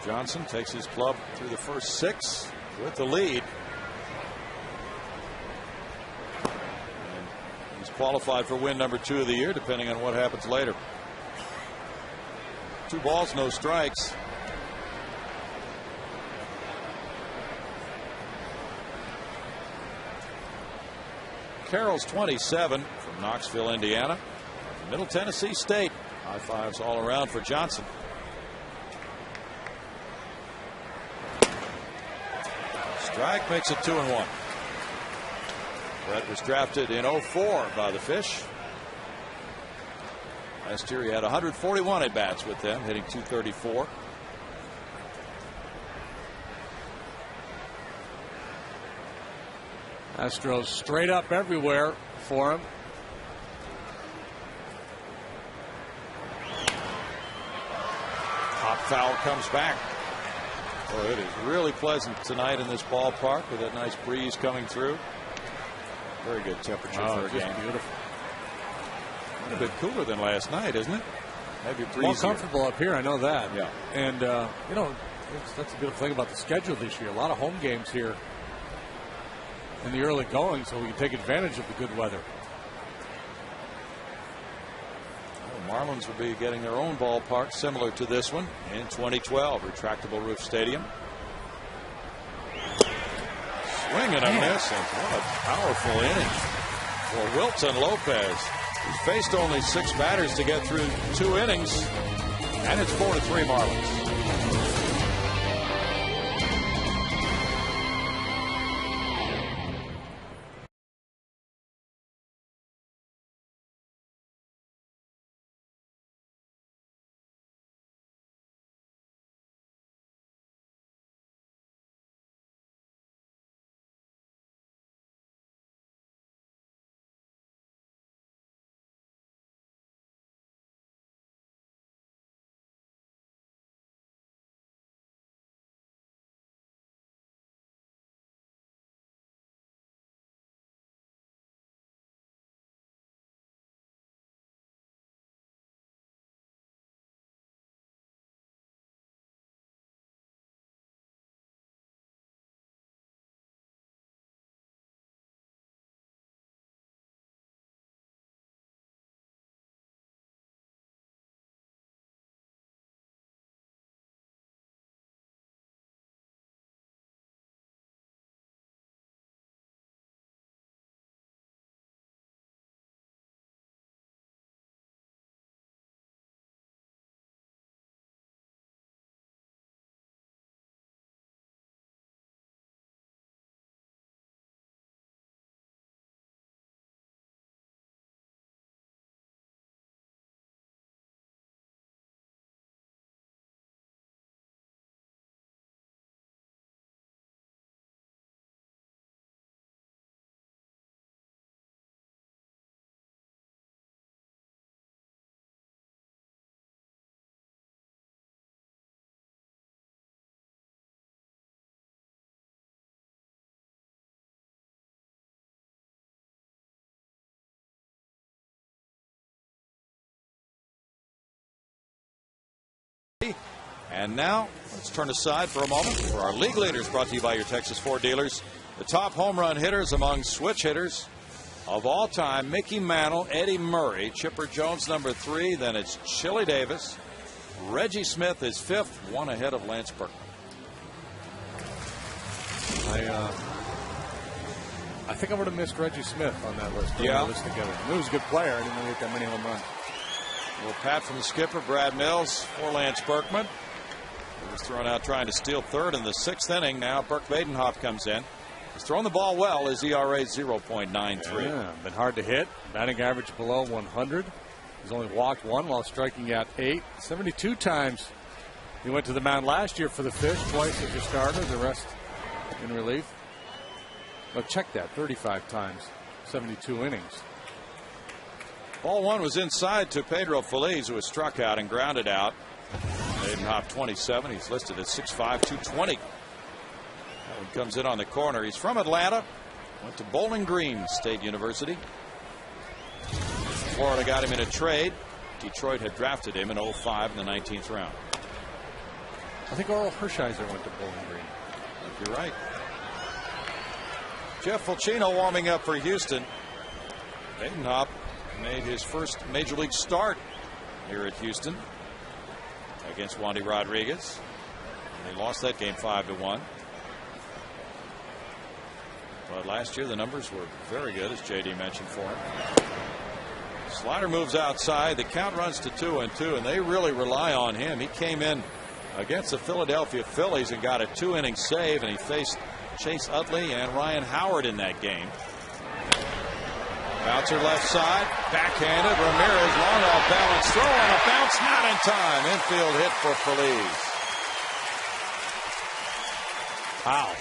Johnson takes his club through the first 6 with the lead. Qualified for win number 2 of the year, depending on what happens later. 2 balls, no strikes. Carroll's 27, from Knoxville, Indiana. Middle Tennessee State. High fives all around for Johnson. Strike makes it 2-1. Brett was drafted in 04 by the Fish. Last year he had 141 at bats with them, hitting .234. Astros straight up everywhere for him. Hot foul comes back. Boy, it is really pleasant tonight in this ballpark with that nice breeze coming through. Very good temperature for a game. Beautiful. A bit cooler than last night, isn't it? Maybe more comfortable up here. I know that. Yeah. And you know, That's the good thing about the schedule this year. A lot of home games here in the early going, so we can take advantage of the good weather. The Marlins will be getting their own ballpark similar to this one in 2012, retractable roof stadium. Swing and a miss, and what a powerful inning for Wilton Lopez. He faced only 6 batters to get through 2 innings, and it's 4-3 Marlins. And now let's turn aside for a moment for our league leaders, brought to you by your Texas Ford dealers. The top home run hitters among switch hitters of all time: Mickey Mantle, Eddie Murray, Chipper Jones number 3, then it's Chili Davis. Reggie Smith is 5th, 1 ahead of Lance Berkman. I think I would have missed Reggie Smith on that list. Yeah. List together. He was a good player. I didn't know he hit that many home runs. Well, pat from the skipper, Brad Mills, for Lance Berkman. He was thrown out trying to steal 3rd in the 6th inning. Now Burke Badenhoff comes in. He's thrown the ball well. His ERA 0.93. Yeah, been hard to hit. Batting average below 100. He's only walked 1 while striking out 8. 72 times he went to the mound last year for the Fish, twice as a starter, the rest in relief. But check that, 35 times, 72 innings. Ball 1 was inside to Pedro Feliz, who was struck out and grounded out. Badenhoff 27. He's listed at 6'5", 220. That one comes in on the corner. He's from Atlanta. Went to Bowling Green State University. Florida got him in a trade. Detroit had drafted him in 05 in the 19th round. I think Oral Hershiser went to Bowling Green. I think you're right. Jeff Fulcino warming up for Houston. Badenhoff made his first major league start here at Houston against Wandy Rodriguez. They lost that game 5-1. But last year the numbers were very good, as JD mentioned for him. Slider moves outside. The count runs to 2-2, and they really rely on him. He came in against the Philadelphia Phillies and got a 2-inning save, and he faced Chase Utley and Ryan Howard in that game. Bouncer left side, backhanded. Ramirez, long off balance, throw on a bounce, not in time. Infield hit for Feliz. Wow.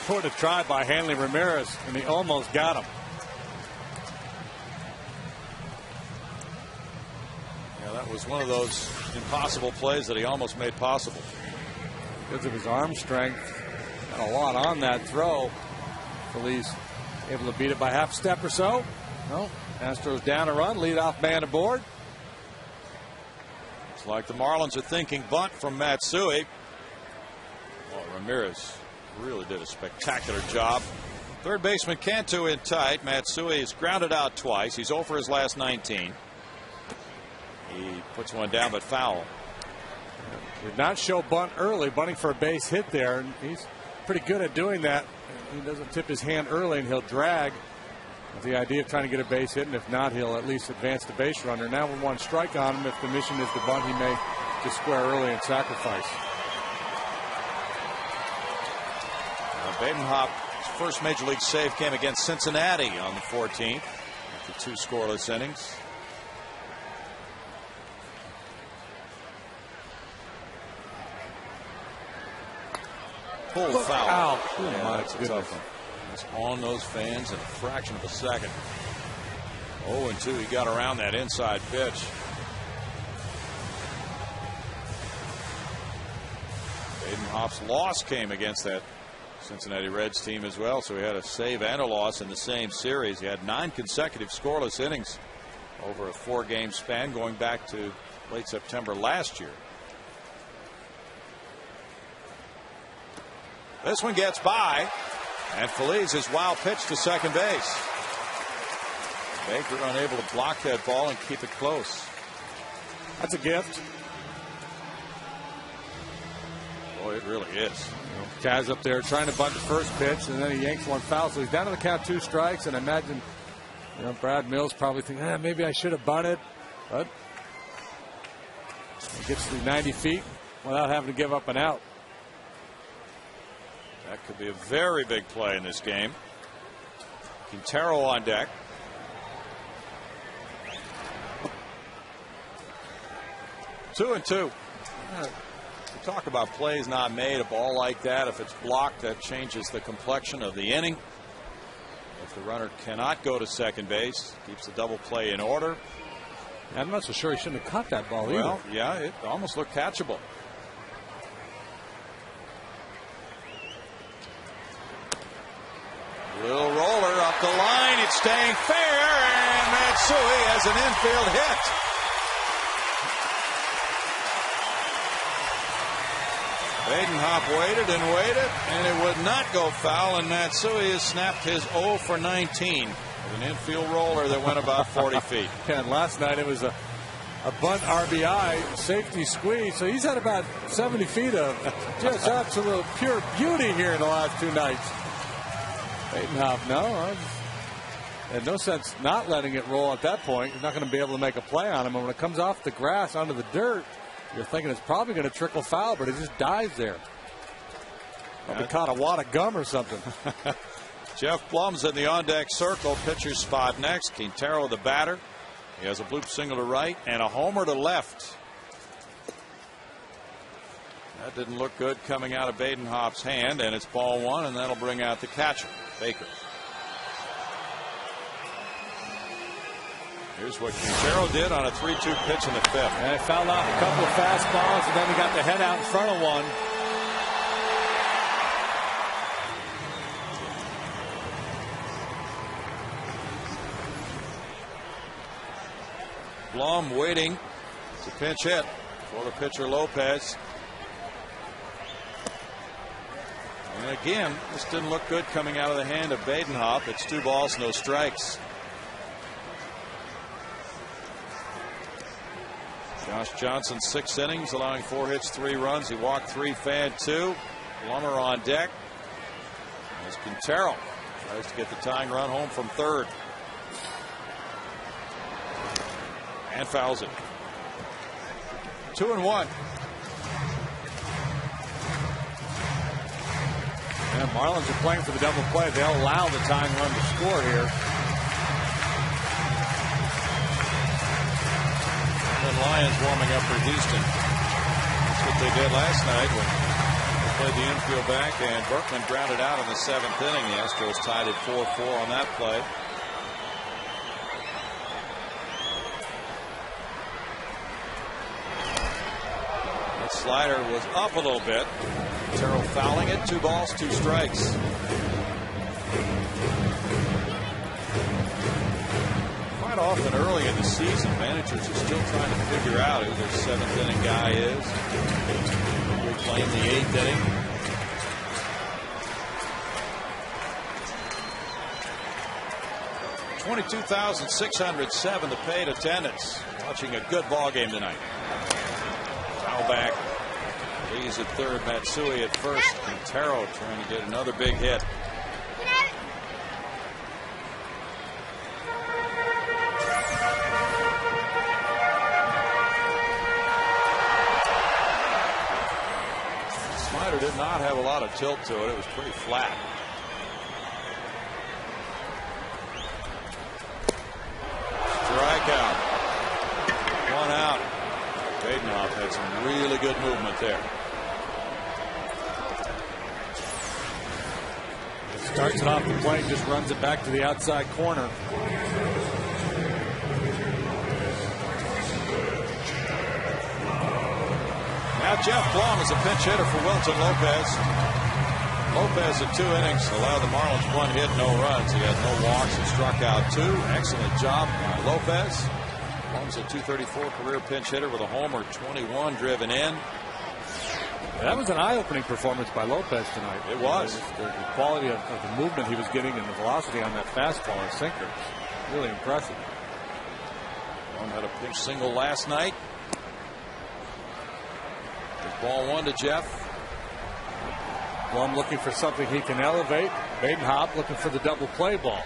What a try by Hanley Ramirez, and he almost got him. Yeah, that was one of those impossible plays that he almost made possible. Because of his arm strength, got a lot on that throw. Feliz able to beat it by half step or so. No, Astros down a run, leadoff man aboard. It's like the Marlins are thinking bunt from Matsui. Ramirez really did a spectacular job. Third baseman Cantu in tight. Matsui is grounded out twice. He's over his last 19. He puts one down, but foul. Did not show bunt early, bunting for a base hit there, and he's pretty good at doing that. He doesn't tip his hand early, and he'll drag with the idea of trying to get a base hit, and if not, he'll at least advance the base runner. Now with one strike on him, if the mission is to bunt, he may just square early and sacrifice. Badenhop's first major league save came against Cincinnati on the 14th after 2 scoreless innings. Full foul. Yeah, that's a tough one. It's on those fans in a fraction of a second. 0-2. He got around that inside pitch. Badenhop's loss came against that Cincinnati Reds team as well, so he had a save and a loss in the same series. He had 9 consecutive scoreless innings over a 4-game span going back to late September last year. This one gets by, and Feliz his wild pitch to second base. Baker unable to block that ball and keep it close. That's a gift. Boy, it really is. Kaz up there trying to bunt the first pitch, and then he yanks one foul, so he's down to the count 2 strikes. And I imagine, Brad Mills probably thinking, maybe I should have bunted, but he gets to 90 feet without having to give up an out. That could be a very big play in this game. Quintero on deck. Two and two. We talk about plays not made. A ball like that, if it's blocked, that changes the complexion of the inning. If the runner cannot go to second base, keeps the double play in order. I'm not so sure he shouldn't have caught that ball either. Well, yeah, it almost looked catchable. Little roller up the line. It's staying fair, and Matsui has an infield hit. Badenhop waited and waited, and it would not go foul, and Matsui has snapped his 0 for 19 with an infield roller that went about 40 feet. And last night it was a bunt RBI safety squeeze, so he's had about 70 feet of just absolute pure beauty here in the last 2 nights. Badenhop, no, had no sense not letting it roll at that point. You're not going to be able to make a play on him, and when it comes off the grass onto the dirt, you're thinking it's probably going to trickle foul, but it just dies there. Probably caught a wad of gum or something. Jeff Blum's in the on-deck circle. Pitcher's spot next. Quintero the batter. He has a bloop single to right and a homer to left. That didn't look good coming out of Badenhop's hand, and it's ball 1, and that'll bring out the catcher, Baker. Here's what Quintero did on a 3-2 pitch in the 5th. And it fouled off a couple of fastballs, and then he got the head out in front of one. Blum waiting to pinch hit for the pitcher Lopez. And again, this didn't look good coming out of the hand of Badenhop. It's 2 balls, no strikes. Josh Johnson 6 innings, allowing 4 hits, 3 runs. He walked 3, fanned 2. Plummer on deck. As Quintero tries to get the tying run home from third. And fouls it. 2-1. And Marlins are playing for the double play. They'll allow the tying run to score here. The Lions warming up for Houston. That's what they did last night when they played the infield back, and Berkman grounded out in the 7th inning. The Astros tied it 4-4 on that play. That slider was up a little bit. Terrell fouling it. 2 balls, 2 strikes. Quite often early in the season, managers are still trying to figure out who their 7th inning guy is. We're playing the 8th inning. 22,607 to paid attendance. Watching a good ball game tonight. Foul back. Lee's at third. Matsui at first. Quintero trying to get another big hit. Slider did not have a lot of tilt to it. It was pretty flat. Strikeout. One out. Badenhoff had some really good movement there. Starts it off the plate, just runs it back to the outside corner. Now Jeff Blum is a pinch hitter for Wilton Lopez. Lopez in 2 innings allowed the Marlins 1 hit, no runs. He had no walks and struck out 2. Excellent job by Lopez. Blum's a .234 career pinch hitter with a homer, 21 driven in. That was an eye-opening performance by Lopez tonight. It was. The quality of the movement he was getting and the velocity on that fastball and sinker. Really impressive. Blum had a pinch single last night. Ball 1 to Jeff. Blum looking for something he can elevate. Badenhoff looking for the double play ball.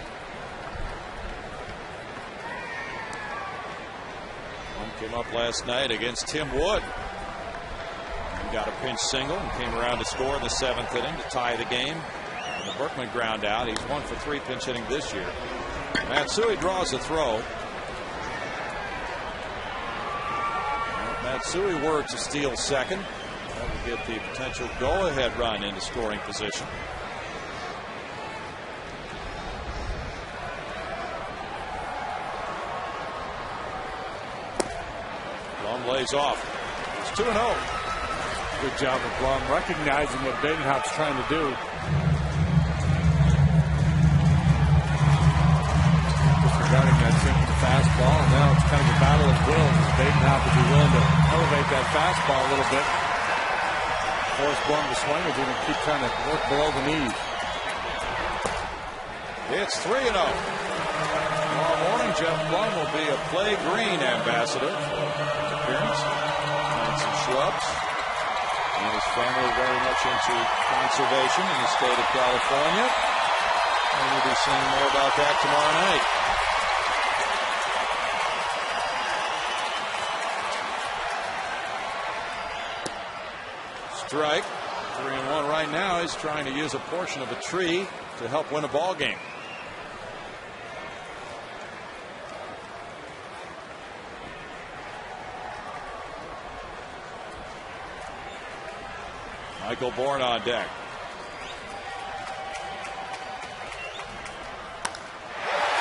Blum came up last night against Tim Wood. He got a pinch single and came around to score in the 7th inning to tie the game. And the Berkman ground out. He's 1 for 3 pinch hitting this year. Matsui draws a throw. Matsui were to steal second. That would get the potential go-ahead run into scoring position. Blum lays off. It's 2-0. Good job of Blum recognizing what Badenhoff's trying to do. Disregarding that single fastball, and now it's kind of a battle of wills. Badenhoff would be willing to elevate that fastball a little bit. Force Blum to swing, or going to keep trying to work below the knees. It's 3-0. Tomorrow morning, Jeff Blum will be a Play Green ambassador for his appearance. And some shrubs. And his family very much into conservation in the state of California. And we'll be seeing more about that tomorrow night. Strike. 3-1 right now. He's trying to use a portion of a tree to help win a ball game. Michael Bourne on deck.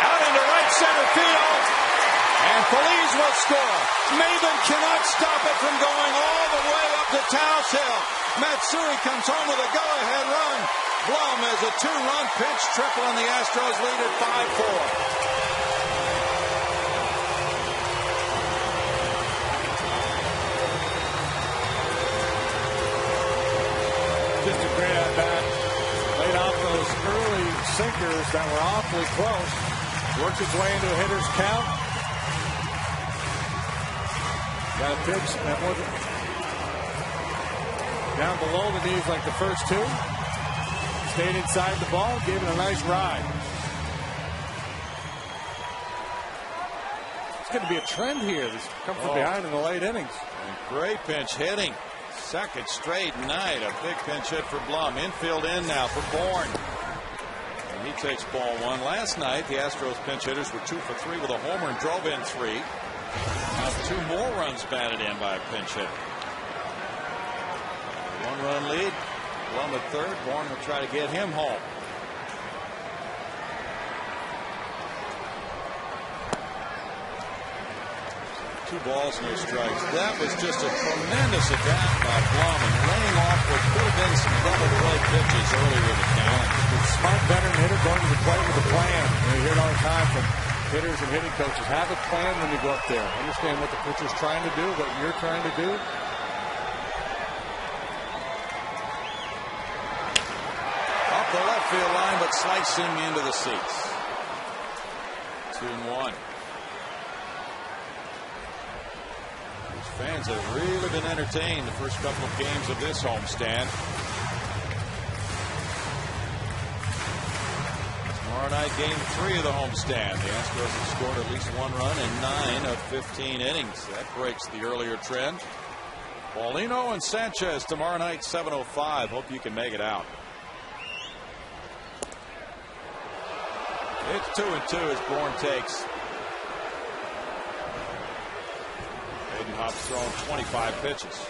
Out into right center field. And Feliz will score. Maven cannot stop it from going all the way up to Taos Hill. Matsui comes home with a go-ahead run. Blum is a 2-run pinch triple, and the Astros lead at 5-4. Just a great at-bat. Laid off those early sinkers that were awfully close. Worked its way into a hitter's count. Got a pitch that wasn't down below the knees like the first 2. Stayed inside the ball, gave it a nice ride. It's going to be a trend here. This comes from behind in the late innings. And great pinch hitting. Second straight night. A big pinch hit for Blum. Infield in now for Bourne. And he takes ball 1. Last night, the Astros pinch hitters were 2 for 3 with a homer and drove in 3. Now 2 more runs batted in by a pinch hitter. 1-run lead. Blum at third. Bourne will try to get him home. Two balls, no strikes. That was just a tremendous attack by Blum, and laying off what could have been some double play pitches earlier in the count. Smart veteran hitter going to the plate with a plan. You hear it all the time from hitters and hitting coaches. Have a plan when you go up there. Understand what the pitcher's trying to do, what you're trying to do. Up the left field line, but slicing into the seats. 2-1. These fans have really been entertained the first couple of games of this homestand. Tomorrow night, game 3 of the homestand. The Astros have scored at least 1 run in 9 of 15 innings. That breaks the earlier trend. Paulino and Sanchez tomorrow night, 7:05. Hope you can make it out. It's 2-2 as Bourne takes. Badenhop's thrown 25 pitches.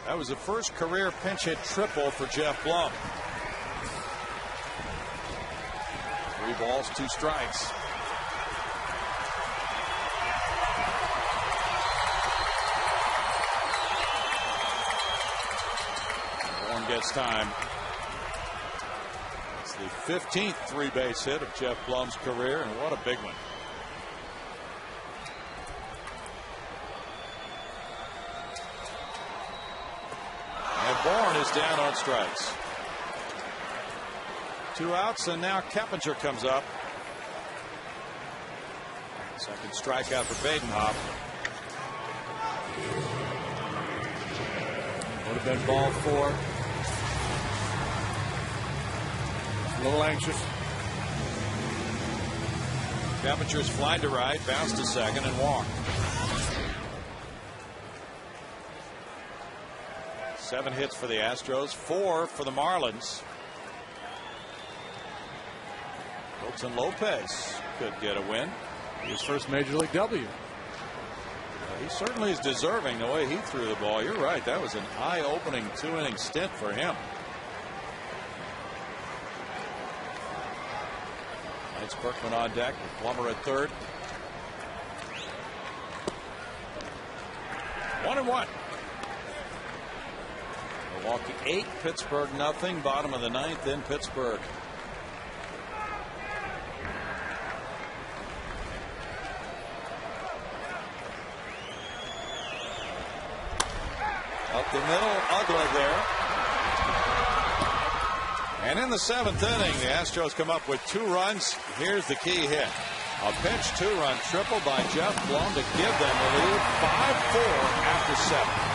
That was the first career pinch hit triple for Jeff Blum. 3 balls, 2 strikes. Bourne gets time. It's the 15th 3-base hit of Jeff Blum's career, and what a big one. Bourne is down on strikes. 2 outs, and now Keppinger comes up. Second strikeout for Badenhop. Would have been ball 4. A little anxious. Keppinger's fly to right, bounced to second, and walked. 7 hits for the Astros, 4 for the Marlins. Wilson Lopez could get a win. His first major league W. He certainly is deserving the way he threw the ball. You're right. That was an eye-opening 2-inning stint for him. Knights Berkman on deck with Plummer at third. 1-1. Milwaukee 8, Pittsburgh nothing. Bottom of the 9th in Pittsburgh. Up the middle, ugly there. And in the 7th inning, the Astros come up with 2 runs. Here's the key hit. A pinch 2-run triple by Jeff Blum to give them the lead 5-4 after 7.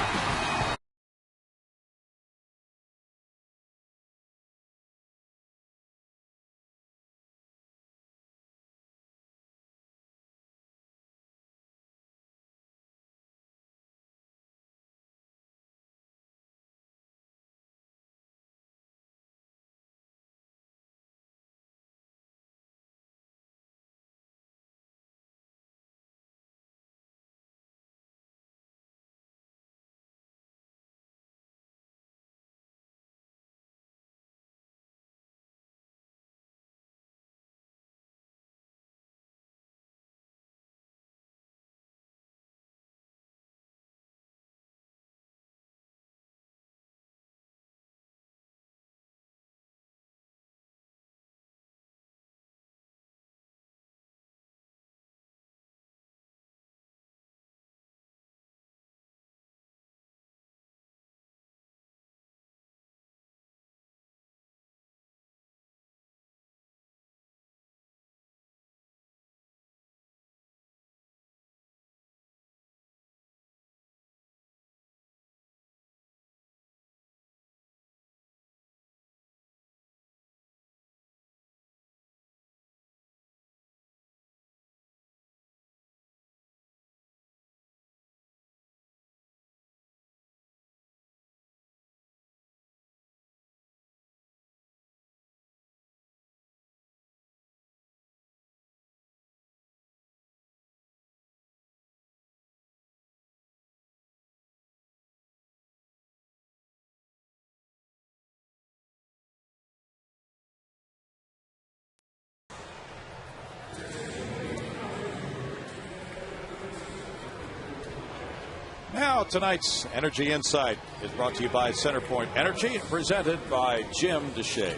Now tonight's Energy Insight is brought to you by Centerpoint Energy, presented by Jim DeShea.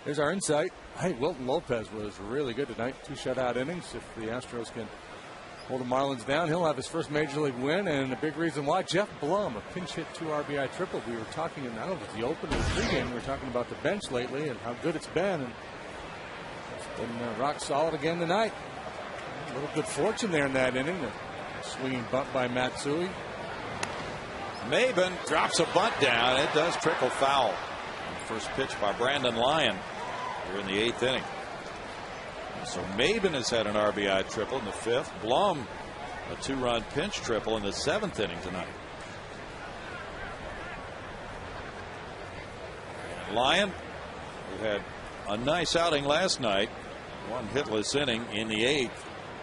There's our insight. Hey, Wilton Lopez was really good tonight. 2 shutout innings. If the Astros can hold the Marlins down. He'll have his first Major League win, and a big reason why. Jeff Blum, a pinch hit 2 RBI triple. We were talking, and I don't know if it's the open or the pregame, we were talking about the bench lately and how good it's been. And it's been rock solid again tonight. A little good fortune there in that inning. A swinging bunt by Matsui. Maben drops a bunt down. It does trickle foul. First pitch by Brandon Lyon here in the 8th inning. So Maben has had an RBI triple in the 5th. Blum a 2-run pinch triple in the 7th inning tonight. And Lyon, who had a nice outing last night, 1 hitless inning in the 8th,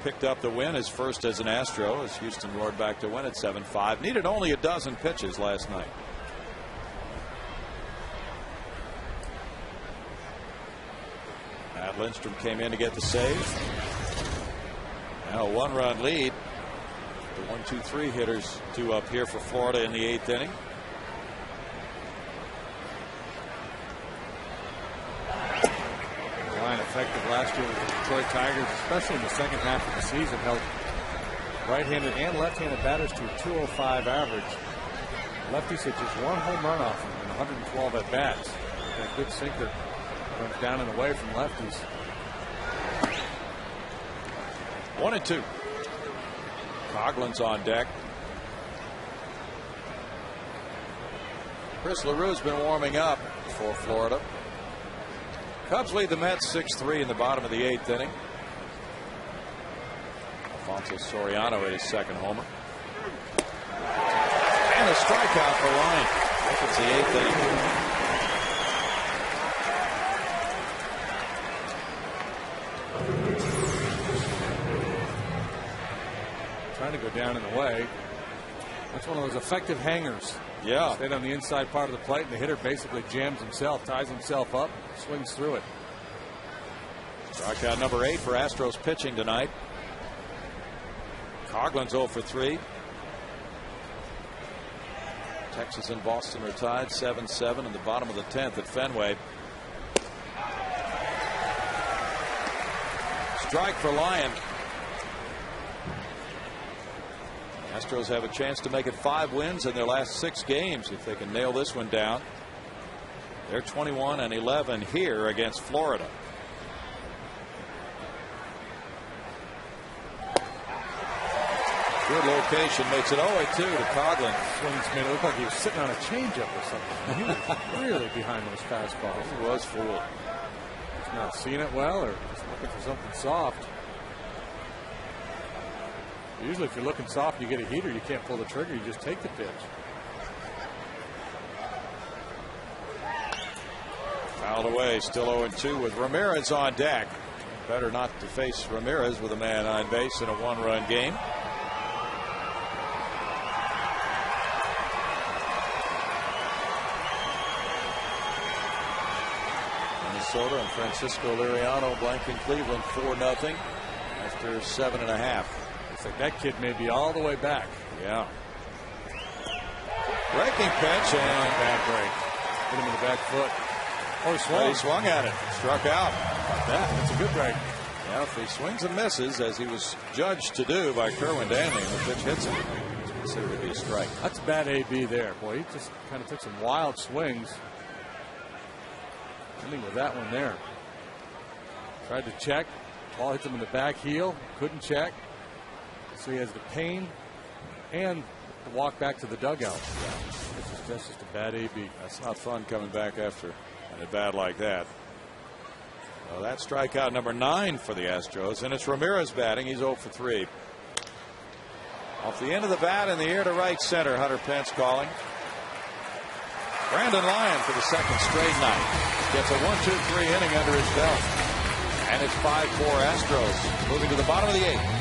picked up the win, his first as an Astro, as Houston roared back to win at 7-5. Needed only a dozen pitches last night. Lindstrom came in to get the save. Now a 1-run lead. The 1-2-3 hitters 2 up here for Florida in the 8th inning. Line effective last year with the Detroit Tigers, especially in the second half of the season, held right-handed and left-handed batters to a 205 average. Lefties hit just 1 home run off him in 112 at bats. That good sinker runs down and away from lefties. 1-2. Coughlin's on deck. Chris LaRue's been warming up for Florida. Cubs lead the Mets 6-3 in the bottom of the 8th inning. Alfonso Soriano at his 2nd homer. And a strikeout for Lyon. It's the 8th inning. Trying to go down in the way. That's one of those effective hangers. Yeah. Stayed on the inside part of the plate, and the hitter basically jams himself, ties himself up, swings through it. Strikeout number 8 for Astros pitching tonight. Coughlin's 0 for 3. Texas and Boston are tied 7-7 in the bottom of the 10th at Fenway. Strike for Lyon. Astros have a chance to make it 5 wins in their last 6 games if they can nail this one down. They're 21-11 here against Florida. Good location, makes it 0-2 to Coughlin. Swings made it look like he was sitting on a changeup or something. He was really behind those fastballs. He was fooled. He's not seeing it well, or just looking for something soft. Usually if you're looking soft, you get a heater, you can't pull the trigger, you just take the pitch. Fouled away, still 0-2 with Ramirez on deck. Better not to face Ramirez with a man on base in a 1-run game. Minnesota and Francisco Liriano blanking Cleveland 4-0 after 7.5. It's like that kid may be all the way back. Yeah. Breaking pitch and bad break. Hit him in the back foot. Oh, he swung. He swung at it. Struck out. That's a good break. Yeah, if he swings and misses, as he was judged to do by Kerwin Danley, and the pitch hits him, it's considered to be a strike. That's bad AB there. Boy, he just kind of took some wild swings. Ending with that one there. Tried to check. Ball hits him in the back heel. Couldn't check. So he has the pain and the walk back to the dugout. That's just a bad AB. That's not fun coming back after a bat like that. Well, that's strikeout number 9 for the Astros, and it's Ramirez batting. He's 0 for 3. Off the end of the bat in the air to right center. Hunter Pence calling. Brandon Lyon for the 2nd straight night gets a 1-2-3 inning under his belt, and it's 5-4 Astros moving to the bottom of the 8th.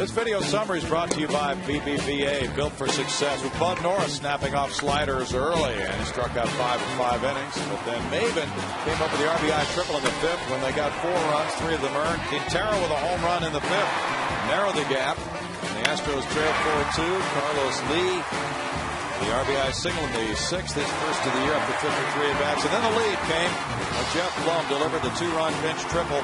This video summary is brought to you by BBVA, built for success, with Bud Norris snapping off sliders early, and he struck out 5 in 5 innings. But then Maven came up with the RBI triple in the 5th when they got 4 runs, 3 of them earned. Quintero with a home run in the 5th, narrowed the gap. And the Astros trailed 4-2. Carlos Lee, the RBI single in the 6th, his first of the year after 53 at-bats. And then the lead came when Jeff Blum delivered the 2-run pinch triple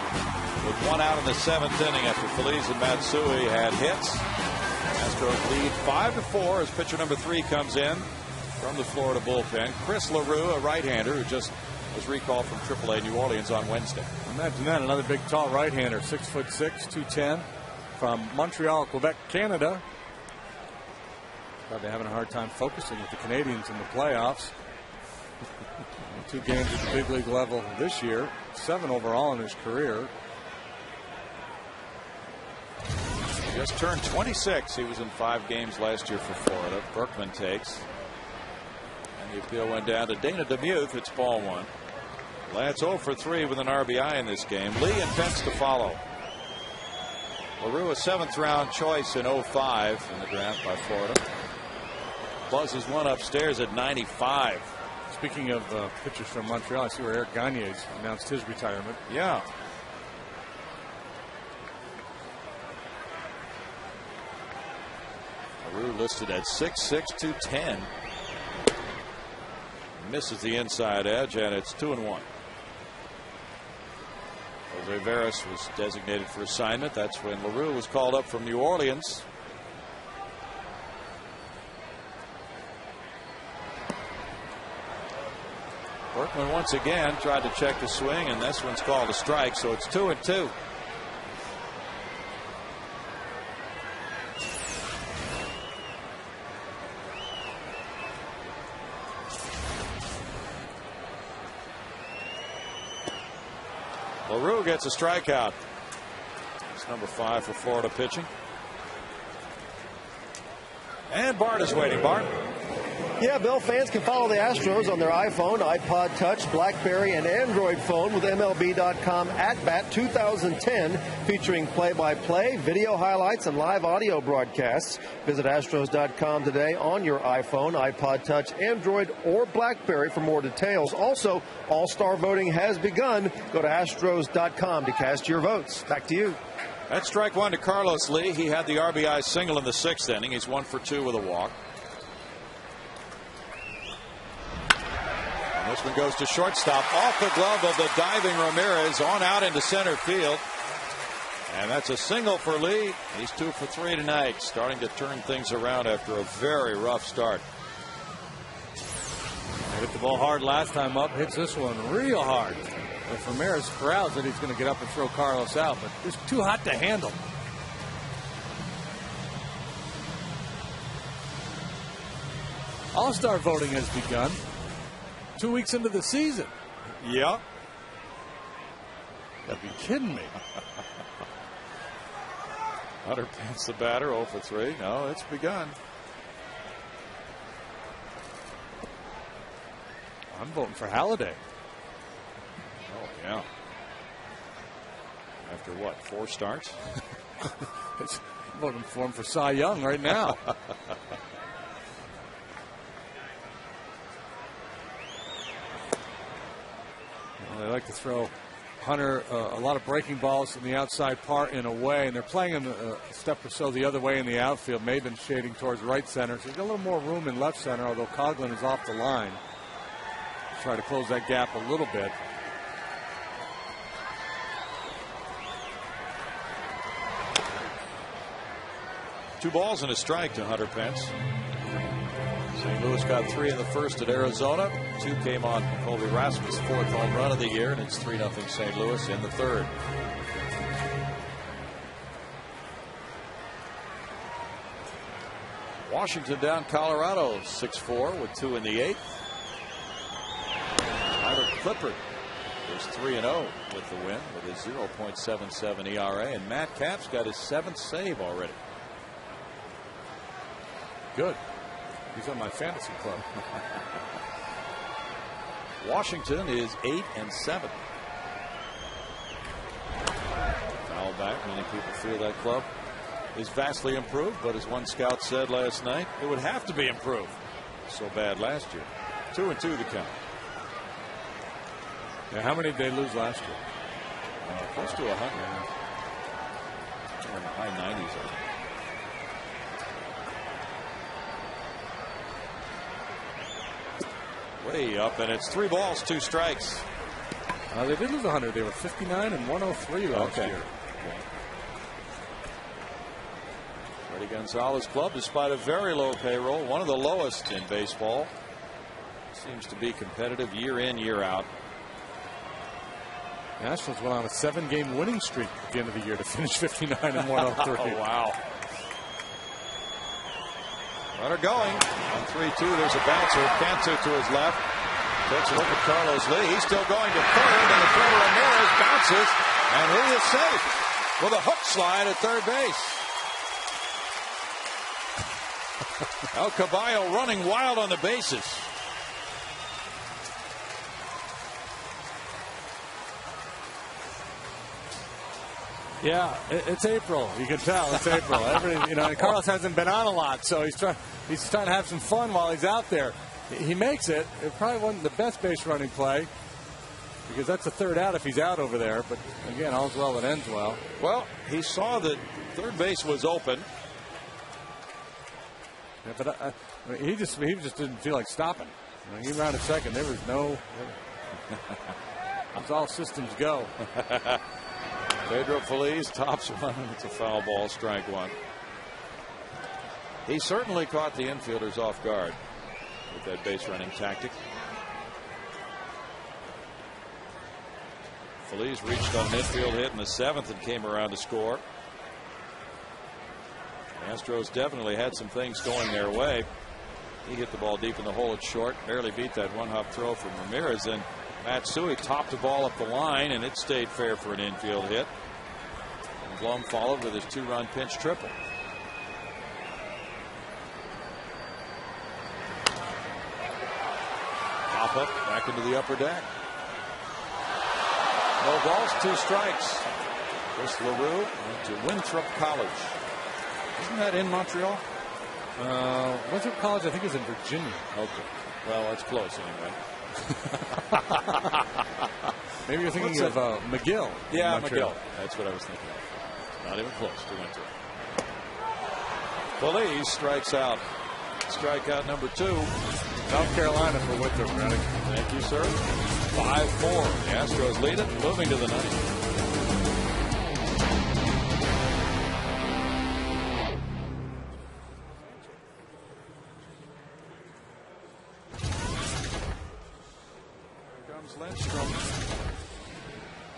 with 1 out in the 7th inning after Feliz and Matsui had hits. Astros lead 5-4 as pitcher number 3 comes in from the Florida bullpen. Chris LaRue, a right-hander who just was recalled from AAA New Orleans on Wednesday. Imagine that, another big, tall right-hander, 6'6", 210, from Montreal, Quebec, Canada. Probably having a hard time focusing with the Canadians in the playoffs. 2 games at the big league level this year, 7 overall in his career. Just turned 26. He was in 5 games last year for Florida. Berkman takes. And the appeal went down to Dana DeMuth. It's ball 1. Lance 0 for 3 with an RBI in this game. Lee intends to follow. LaRue, a 7th round choice in 05 in the draft by Florida. Buzzes one upstairs at 95. Speaking of pitchers from Montreal, I see where Eric Gagne's announced his retirement. Yeah. LaRue listed at 6'6", 210. Misses the inside edge, and it's 2-1. Jose Veras was designated for assignment. That's when LaRue was called up from New Orleans. Berkman once again tried to check the swing, and this one's called a strike, so it's 2-2. LaRue gets a strikeout. It's number 5 for Florida pitching. And Bart is waiting. Bart. Yeah, Bill, fans can follow the Astros on their iPhone, iPod Touch, BlackBerry, and Android phone with MLB.com At-Bat 2010, featuring play-by-play, video highlights, and live audio broadcasts. Visit Astros.com today on your iPhone, iPod Touch, Android, or BlackBerry for more details. Also, All-Star voting has begun. Go to Astros.com to cast your votes. Back to you. That's strike 1 to Carlos Lee. He had the RBI single in the 6th inning. He's 1 for 2 with a walk. And this one goes to shortstop, off the glove of the diving Ramirez, on out into center field. And that's a single for Lee. He's 2 for 3 tonight, starting to turn things around after a very rough start. Hit the ball hard last time up, hits this one real hard. If Ramirez corrals it, he's going to get up and throw Carlos out, but it's too hot to handle. All-Star voting has begun. 2 weeks into the season. Yeah. Gotta be kidding me. Hunter Pence, the batter, 0 for 3. No, it's begun. I'm voting for Halladay. Oh, yeah. After what, 4 starts? I'm voting for him for Cy Young right now. They like to throw Hunter a lot of breaking balls in the outside part in a way, and they're playing him a step or so the other way in the outfield. Maven shading towards right center, so he's got a little more room in left center, although Coughlin is off the line. Try to close that gap a little bit. Two balls and a strike to Hunter Pence. St. Louis got 3 in the first at Arizona. 2 came on Colby Rasmus' 4th home run of the year, and it's 3-0 St. Louis in the 3rd. Washington down Colorado 6-4 with 2 in the 8th. Tyler Clippard is 3-0 with the win with his 0.77 ERA, and Matt Capps got his 7th save already. Good. He's on my fantasy club. Washington is 8-7. Foul back. Many people feel that club. is vastly improved, but as one scout said last night, it would have to be improved. So bad last year. 2-2 the count. Yeah, how many did they lose last year? Close to 100. In the high 90s. Way up, and it's 3 balls, 2 strikes. They did lose 100. They were 59 and 103 last year. Freddie Gonzalez club, despite a very low payroll, one of the lowest in baseball. Seems to be competitive year in, year out. The Astros went on a 7-game winning streak at the end of the year to finish 59 and 103. Oh, wow. Runner going. On 3-2, there's a bouncer. Cantu to his left. Takes a look at Carlos Lee. He's still going to third, and the fielder Ramirez bounces, and he is safe with a hook slide at third base. El Caballo running wild on the bases. Yeah, it's April. You can tell it's April. And Carlos hasn't been on a lot, so he's trying to have some fun while he's out there. He makes it. It probably wasn't the best base running play because that's a third out if he's out over there. But again, all's well that ends well. Well, he saw that third base was open. Yeah, but he just didn't feel like stopping. He ran at second. There was no. It was all systems go. Pedro Feliz tops one. It's a foul ball, strike one. He certainly caught the infielders off guard with that base running tactic. Feliz reached on midfield hit in the 7th and came around to score. The Astros definitely had some things going their way. He hit the ball deep in the hole at short, barely beat that one-hop throw from Ramirez, and Matsui topped the ball up the line, and it stayed fair for an infield hit. And Blum followed with his 2-run pinch triple. Pop up back into the upper deck. No balls, 2 strikes. Chris LaRue went to Winthrop College. Isn't that in Montreal? Winthrop College, I think, is in Virginia. Okay. Well, that's close anyway. Maybe you're thinking of McGill. Yeah, McGill. That's what I was thinking of. Not even close to Winthrop. Feliz strikes out. Strikeout number 2. South Carolina for Winthrop, Ready? Thank you, sir. 5-4. The Astros lead it, moving to the 9th.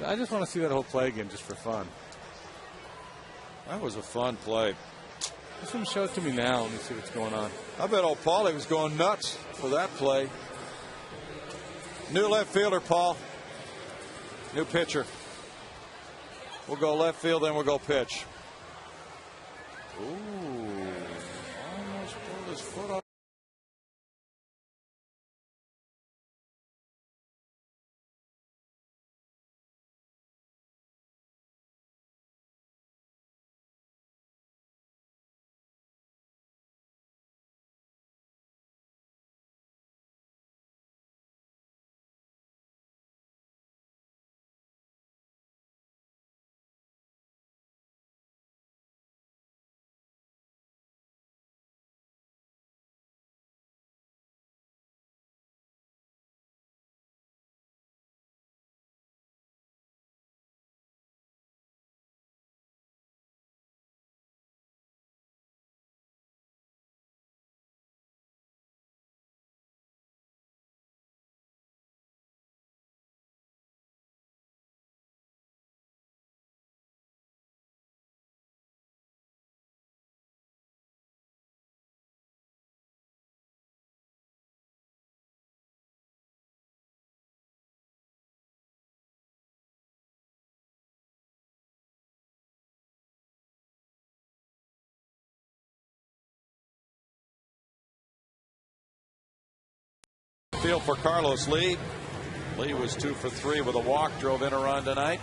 I just want to see that whole play again just for fun. That was a fun play. Just want to show it to me now. Let me see what's going on. I bet old Paulie was going nuts for that play. New left fielder, Paul. New pitcher. We'll go left field, then we'll go pitch. Ooh. Almost pulled his foot off. Field for Carlos Lee. Lee was 2 for 3 with a walk, drove in a run tonight.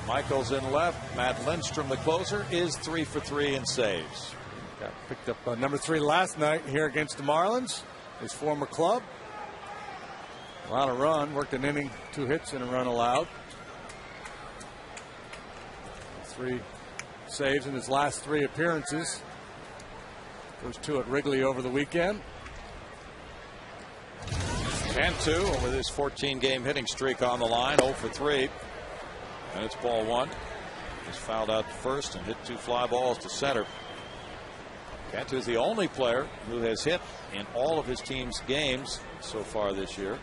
Michaels in left. Matt Lindstrom, the closer, is 3 for 3 in saves. Got picked up number 3 last night here against the Marlins, his former club. A lot of run, worked an inning, 2 hits and a run allowed. 3 saves in his last 3 appearances. First 2 at Wrigley over the weekend. Cantu with his 14-game hitting streak on the line, 0 for 3. And it's ball 1. He's fouled out to first and hit 2 fly balls to center. Cantu is the only player who has hit in all of his team's games so far this year.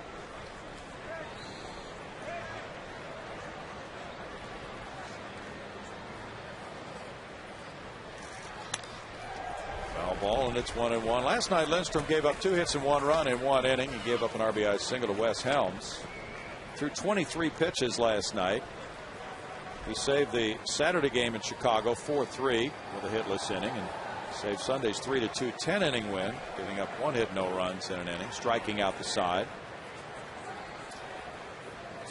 Foul ball, and it's 1-1. Last night, Lindstrom gave up 2 hits and 1 run in 1 inning. He gave up an RBI single to Wes Helms. Threw 23 pitches last night. He saved the Saturday game in Chicago 4-3 with a hitless inning, and saved Sunday's 3-2 10-inning win, giving up 1 hit, no runs in an inning, striking out the side.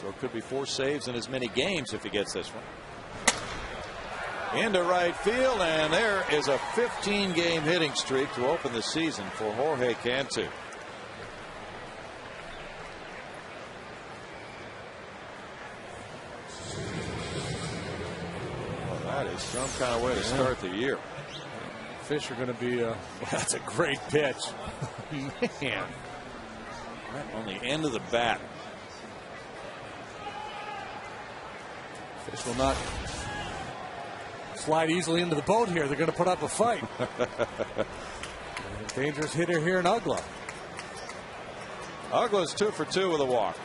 So it could be 4 saves in as many games if he gets this one. Into right field, and there is a 15-game hitting streak to open the season for Jorge Cantu. That is some kind of way to start the year. Fish are going to be that's a great pitch. Man. Right on the end of the bat. Fish will not slide easily into the boat here. They're going to put up a fight. Dangerous hitter here in Ugla. Ugla's 2 for 2 with a walk.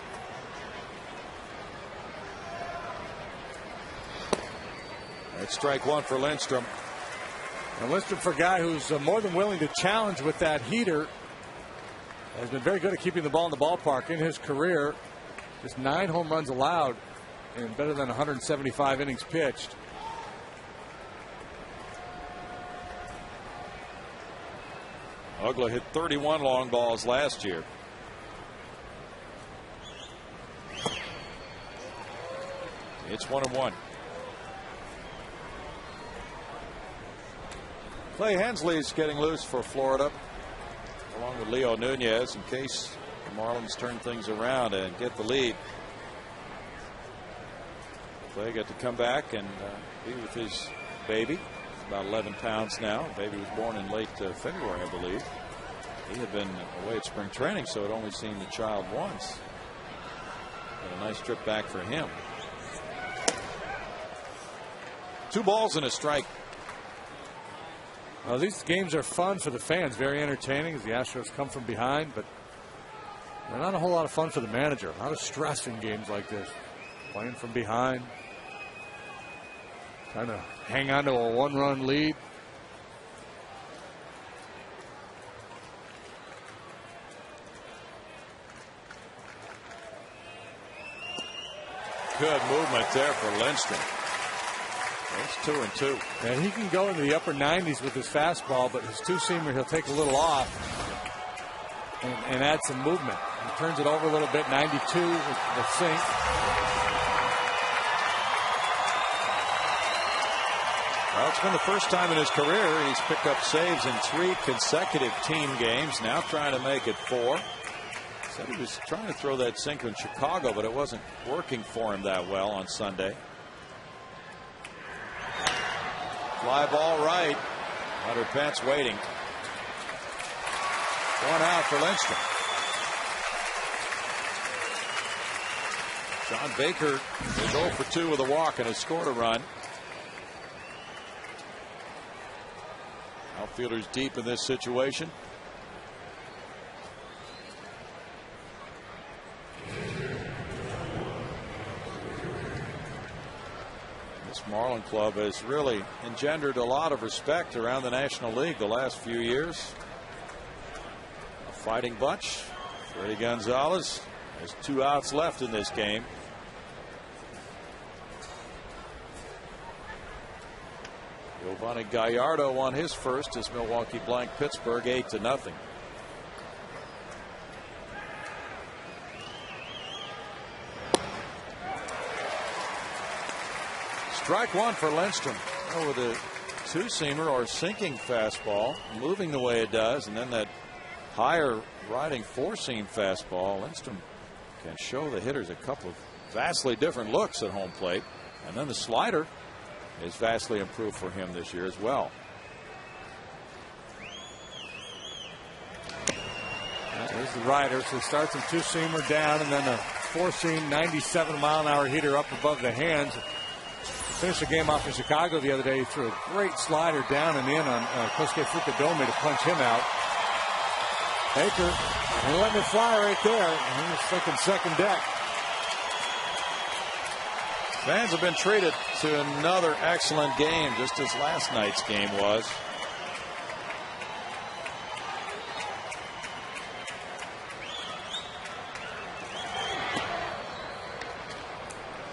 It's strike 1 for Lindstrom. And Lindstrom, for a guy who's more than willing to challenge with that heater, has been very good at keeping the ball in the ballpark in his career. Just 9 home runs allowed and better than 175 innings pitched. Ugla hit 31 long balls last year. It's 1-1. Clay Hensley's getting loose for Florida, along with Leo Nunez, in case the Marlins turn things around and get the lead. Clay got to come back and be with his baby. He's about 11 pounds now. The baby was born in late February, I believe. He had been away at spring training, so had only seen the child once. But a nice trip back for him. 2 balls and a strike. Well, these games are fun for the fans, very entertaining as the Astros come from behind, but they're not a whole lot of fun for the manager. A lot of stress in games like this. Playing from behind, trying to hang on to a 1-run lead. Good movement there for Lindstrom. It's 2-2. And he can go into the upper 90s with his fastball, but his 2-seamer, he'll take a little off and add some movement. He turns it over a little bit, 92 with the sink. Well, it's been the first time in his career he's picked up saves in 3 consecutive team games. Now trying to make it 4. Said he was trying to throw that sinker in Chicago, but it wasn't working for him that well on Sunday. Fly ball right. Hunter Pence waiting. 1 out for Lindstrom. John Baker is 0 for 2 with a walk and has scored a run. Outfielders deep in this situation. Marlin club has really engendered a lot of respect around the National League the last few years. A fighting bunch. Freddie Gonzalez has 2 outs left in this game. Giovanni Gallardo won his first as Milwaukee blanked Pittsburgh 8-0. Strike one for Lindstrom. Oh, with a two-seamer or sinking fastball, moving the way it does, and then that higher riding four-seam fastball. Lindstrom can show the hitters a couple of vastly different looks at home plate. And then the slider is vastly improved for him this year as well. There's the rider. So he starts a two-seamer down and then a four-seam 97-mile-an-hour heater up above the hands. Finished the game off in Chicago the other day. He threw a great slider down and in on Kosuke Fukudome to punch him out. Baker, and letting it fly right there. He was thinking second deck. Fans have been treated to another excellent game, just as last night's game was.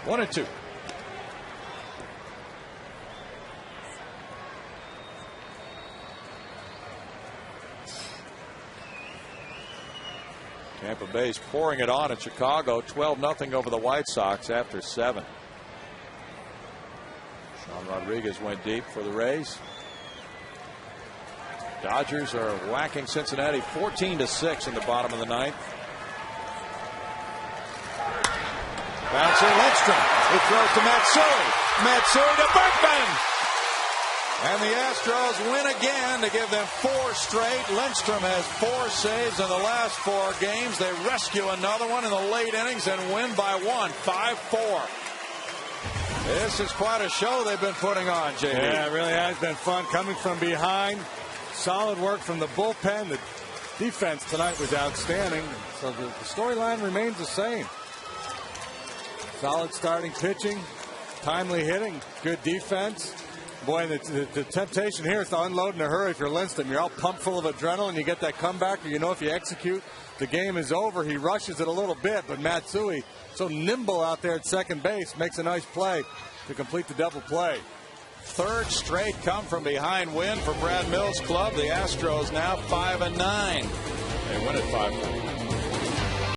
One and two. Tampa Bay's pouring it on at Chicago, 12-0 over the White Sox after 7. Sean Rodriguez went deep for the Rays. Dodgers are whacking Cincinnati 14-6 in the bottom of the ninth. Bouncing Lindstrom. He throws to Matsui. Matsui to Berkman. And the Astros win again to give them 4 straight. Lindstrom has 4 saves in the last 4 games. They rescue another one in the late innings and win by 1, 5-4. This is quite a show they've been putting on, JD. Yeah, it really has been fun coming from behind. Solid work from the bullpen. The defense tonight was outstanding. So the storyline remains the same. Solid starting pitching, timely hitting, good defense. Boy, the temptation here is to unload in a hurry if you're Lindstrom. You're all pumped full of adrenaline. You get that comeback, or you know if you execute, the game is over. He rushes it a little bit, but Matsui, so nimble out there at second base, makes a nice play to complete the double play. 3rd straight come from behind win for Brad Mills' club. The Astros now 5-9. They win at 5-9.